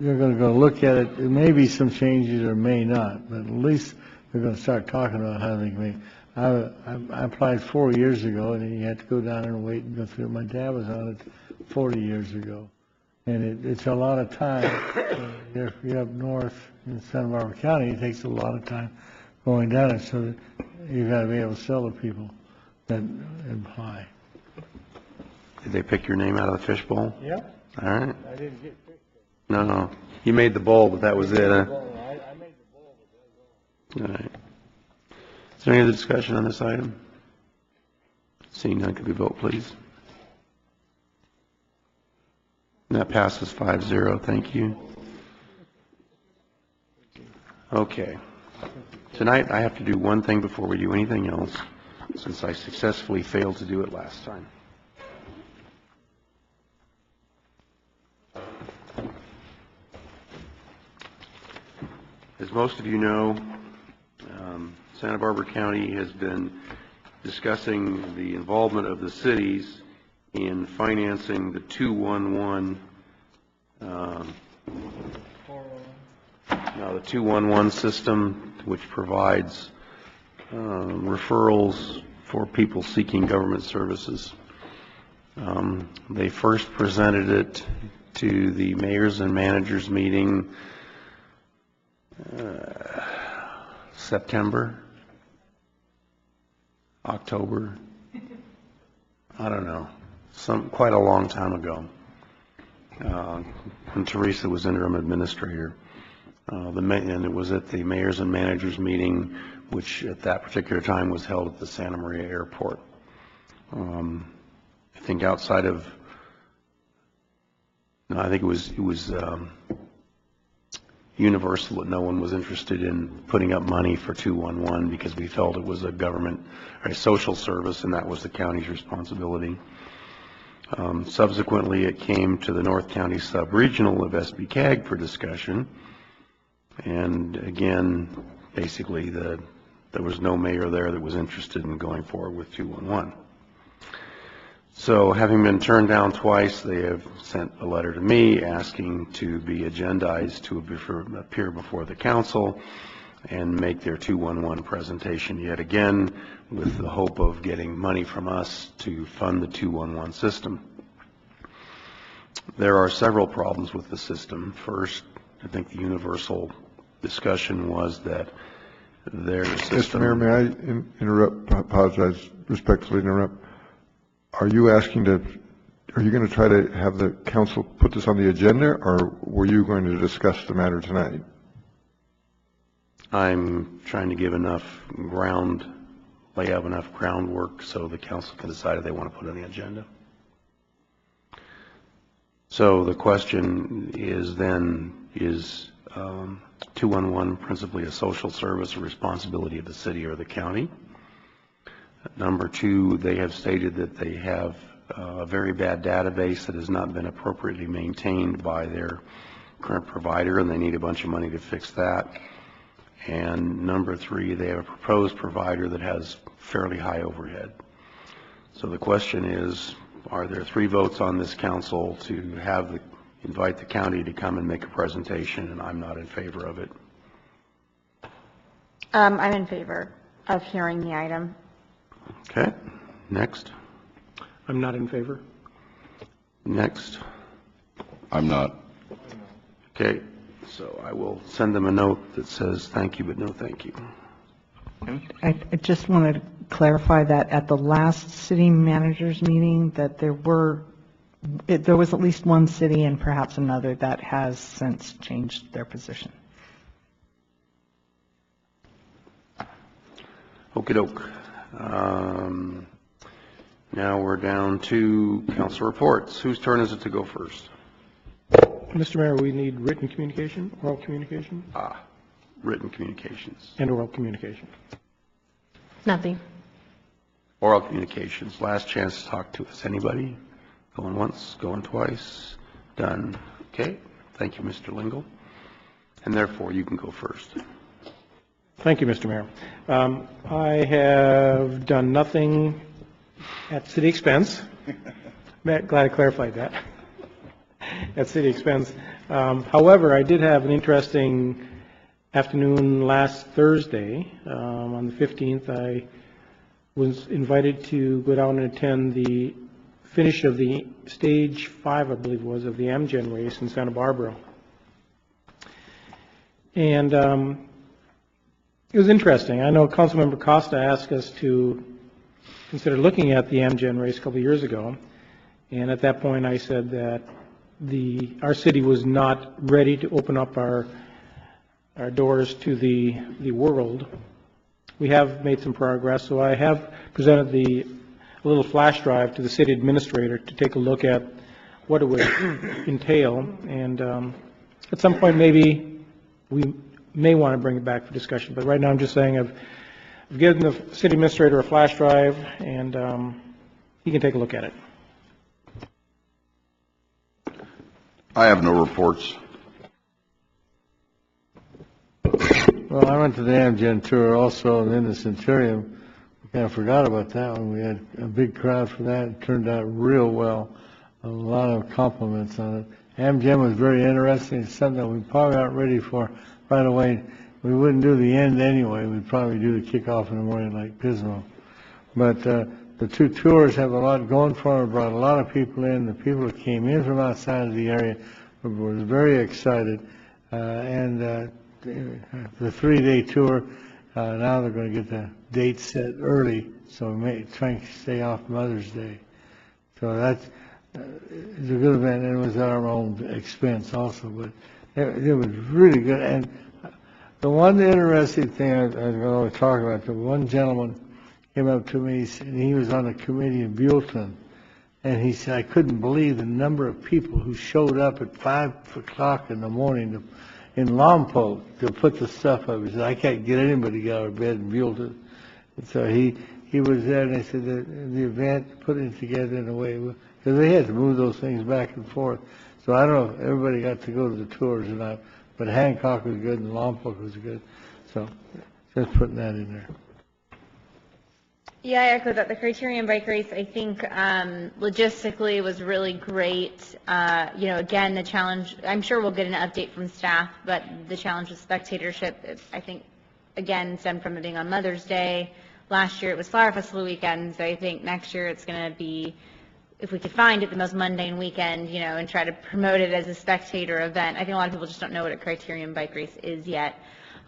you're going to go look at it. There may be some changes or may not, but at least they're going to start talking about how they can make. I applied 4 years ago, and then you had to go down and wait and go through it. My dad was on it 40 years ago, and it's a lot of time. If you're up north in Santa Barbara County, it takes a lot of time going down it, so that you've got to be able to sell to people that apply. Did they pick your name out of the fishbowl? Yeah. All right. I didn't get picked. No. You made the bowl, but that was it, huh? I made the bowl, but All right. Is there any other discussion on this item? Seeing none, could we vote, please? And that passes 5-0. Thank you. Okay. Tonight, I have to do one thing before we do anything else, since I successfully failed to do it last time. As most of you know, Santa Barbara County has been discussing the involvement of the cities in financing the 211 system, which provides referrals for people seeking government services. They first presented it to the mayors and managers meeting September, October, I don't know, quite a long time ago, when Teresa was interim administrator. And it was at the mayors and managers meeting, which at that particular time was held at the Santa Maria Airport. I think outside of, no, I think it was universal that no one was interested in putting up money for 211 because we felt it was a government or a social service, and that was the county's responsibility. Subsequently, it came to the North County Sub-Regional of SB-CAG for discussion. And again, basically, there was no mayor there that was interested in going forward with 211. So having been turned down twice, they have sent a letter to me asking to be agendized to appear before the council and make their 211 presentation yet again, with the hope of getting money from us to fund the 211 system. There are several problems with the system. First, I think the universal discussion was that their system... Mr. Mayor, may I interrupt? I apologize, respectfully interrupt. Are you going to try to have the council put this on the agenda, or were you going to discuss the matter tonight? I'm trying to give lay out enough groundwork so the council can decide if they want to put it on the agenda. So the question is then, is 211 principally a social service or responsibility of the city or the county? Number two, they have stated that they have a very bad database that has not been appropriately maintained by their current provider, and they need a bunch of money to fix that. And number three, they have a proposed provider that has fairly high overhead. So the question is, are there 3 votes on this council to invite the county to come and make a presentation? And I'm not in favor of it. I'm in favor of hearing the item. Okay. Next. I'm not in favor. Next. I'm not. Okay. So I will send them a note that says thank you, but no thank you. I just wanted to clarify that at the last city managers meeting, that there was at least one city and perhaps another that has since changed their position. Okie doke. Now we're down to council reports. Whose turn is it to go first? Mr. Mayor, we need written communication, oral communication? Written communications. And oral communication. Nothing. Oral communications. Last chance to talk to us. Anybody? Going once, going twice. Done. Okay. Thank you, Mr. Lingle. And therefore, you can go first. Thank you, Mr. Mayor. I have done nothing at city expense. Glad I clarified that. At city expense. However, I did have an interesting afternoon last Thursday. On the 15th, I was invited to go down and attend the finish of the stage 5, I believe it was, of the Amgen race in Santa Barbara. And it was interesting. I know Councilmember Costa asked us to consider looking at the Amgen race a couple of years ago, and at that point I said that our city was not ready to open up our doors to the world. We have made some progress, so I have presented a little flash drive to the city administrator to take a look at what it would entail, and at some point maybe we may want to bring it back for discussion, but right now I'm just saying I've given the city administrator a flash drive, and he can take a look at it. I have no reports. Well, I went to the Amgen tour also, and then the Centurion. We kind of forgot about that one. We had a big crowd for that. It turned out real well. A lot of compliments on it. Amgen was very interesting. It's something that we probably aren't ready for right away. We wouldn't do the end anyway. We'd probably do the kickoff in the morning like Pismo. But the two tours have a lot going for them, brought a lot of people in. The people that came in from outside of the area were very excited. And the 3-day tour, now they're going to get the date set early, so we may try and stay off Mother's Day. So that's it's a good event, and it was at our own expense also, but it was really good. And the one interesting thing I was going to talk about, the one gentleman came up to me, and he was on a committee in Buellton, and he said, I couldn't believe the number of people who showed up at 5 o'clock in the morning in Lompoc to put the stuff up. He said, I can't get anybody to get out of bed in Buellton. And so he was there, and they said the event, putting it together in a way, because they had to move those things back and forth. So I don't know if everybody got to go to the tours or not, but Hancock was good and Lompoc was good. So just putting that in there. Yeah, I echo that. The Criterion bike race, I think, logistically was really great. Again, the challenge, I'm sure we'll get an update from staff, but the challenge with spectatorship, I think, again, stemmed from it being on Mother's Day. Last year it was Flower Festival weekend, so I think next year it's going to be, if we could find it, the most mundane weekend, and try to promote it as a spectator event. I think a lot of people just don't know what a Criterion bike race is yet.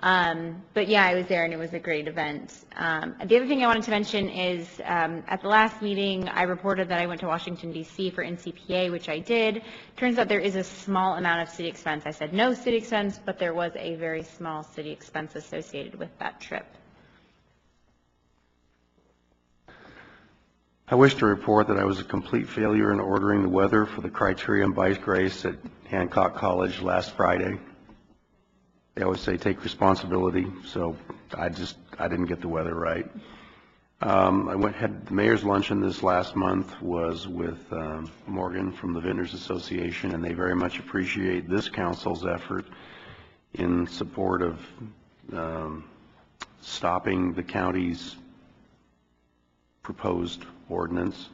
But yeah, I was there and it was a great event. The other thing I wanted to mention is at the last meeting, I reported that I went to Washington, D.C. for NCPA, which I did. Turns out there is a small amount of city expense. I said no city expense, but there was a very small city expense associated with that trip. I wish to report that I was a complete failure in ordering the weather for the Criterion bike race at Hancock College last Friday. They always say take responsibility, so I didn't get the weather right. Had the mayor's luncheon this last month was with Morgan from the Vintners Association, and they very much appreciate this council's effort in support of stopping the county's proposed ordinance.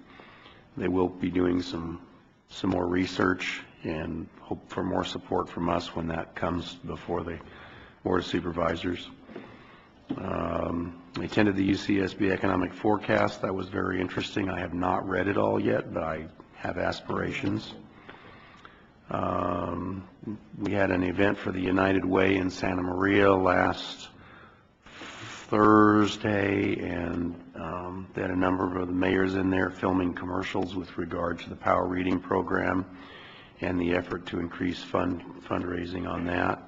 They will be doing some more research and hope for more support from us when that comes before the Board of Supervisors. I attended the UCSB economic forecast. That was very interesting. I have not read it all yet, but I have aspirations. We had an event for the United Way in Santa Maria last Thursday, and they had a number of the mayors in there filming commercials with regard to the power reading program and the effort to increase fundraising on that.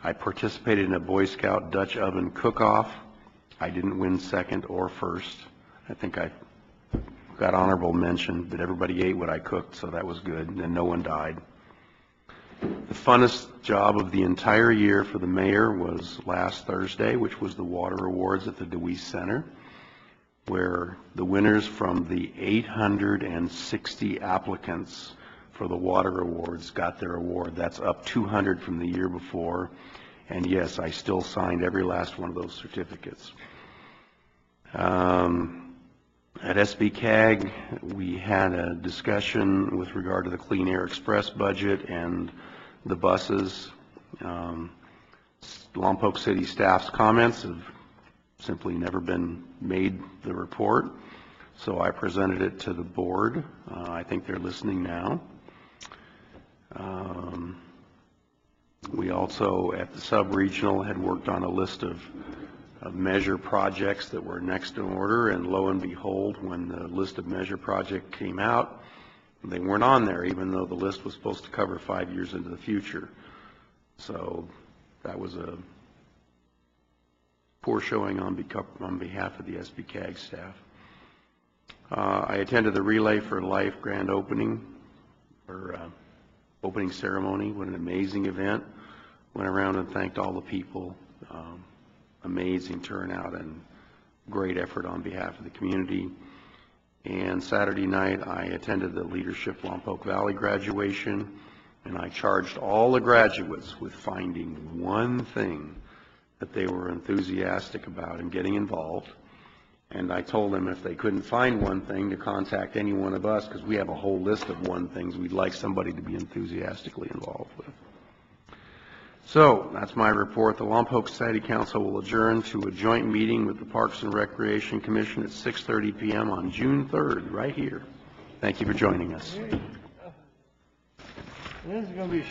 I participated in a Boy Scout Dutch oven cook-off. I didn't win second or first. I think I got honorable mention, but everybody ate what I cooked, so that was good, and no one died. The funnest job of the entire year for the mayor was last Thursday, which was the water awards at the DeWeese Center, where the winners from the 860 applicants for the water awards got their award. That's up 200 from the year before. And yes, I still signed every last one of those certificates. At SBCAG, we had a discussion with regard to the Clean Air Express budget and the buses. Lompoc City staff's comments have simply never been made the report, so I presented it to the board. I think they're listening now. We also, at the sub-regional, had worked on a list of measure projects that were next in order, and lo and behold, when the list of measure project came out, they weren't on there, even though the list was supposed to cover 5 years into the future. So that was a poor showing on behalf of the SBCAG staff. I attended the Relay for Life grand opening, or opening ceremony. What an amazing event. Went around and thanked all the people. Amazing turnout and great effort on behalf of the community. And Saturday night I attended the Leadership Lompoc Valley graduation, and I charged all the graduates with finding one thing that they were enthusiastic about and getting involved. And I told them if they couldn't find one thing to contact any one of us, because we have a whole list of one things we'd like somebody to be enthusiastically involved with. So that's my report. The Lompoc Society Council will adjourn to a joint meeting with the Parks and Recreation Commission at 6:30 p.m. on June 3rd, right here. Thank you for joining us. This is going to be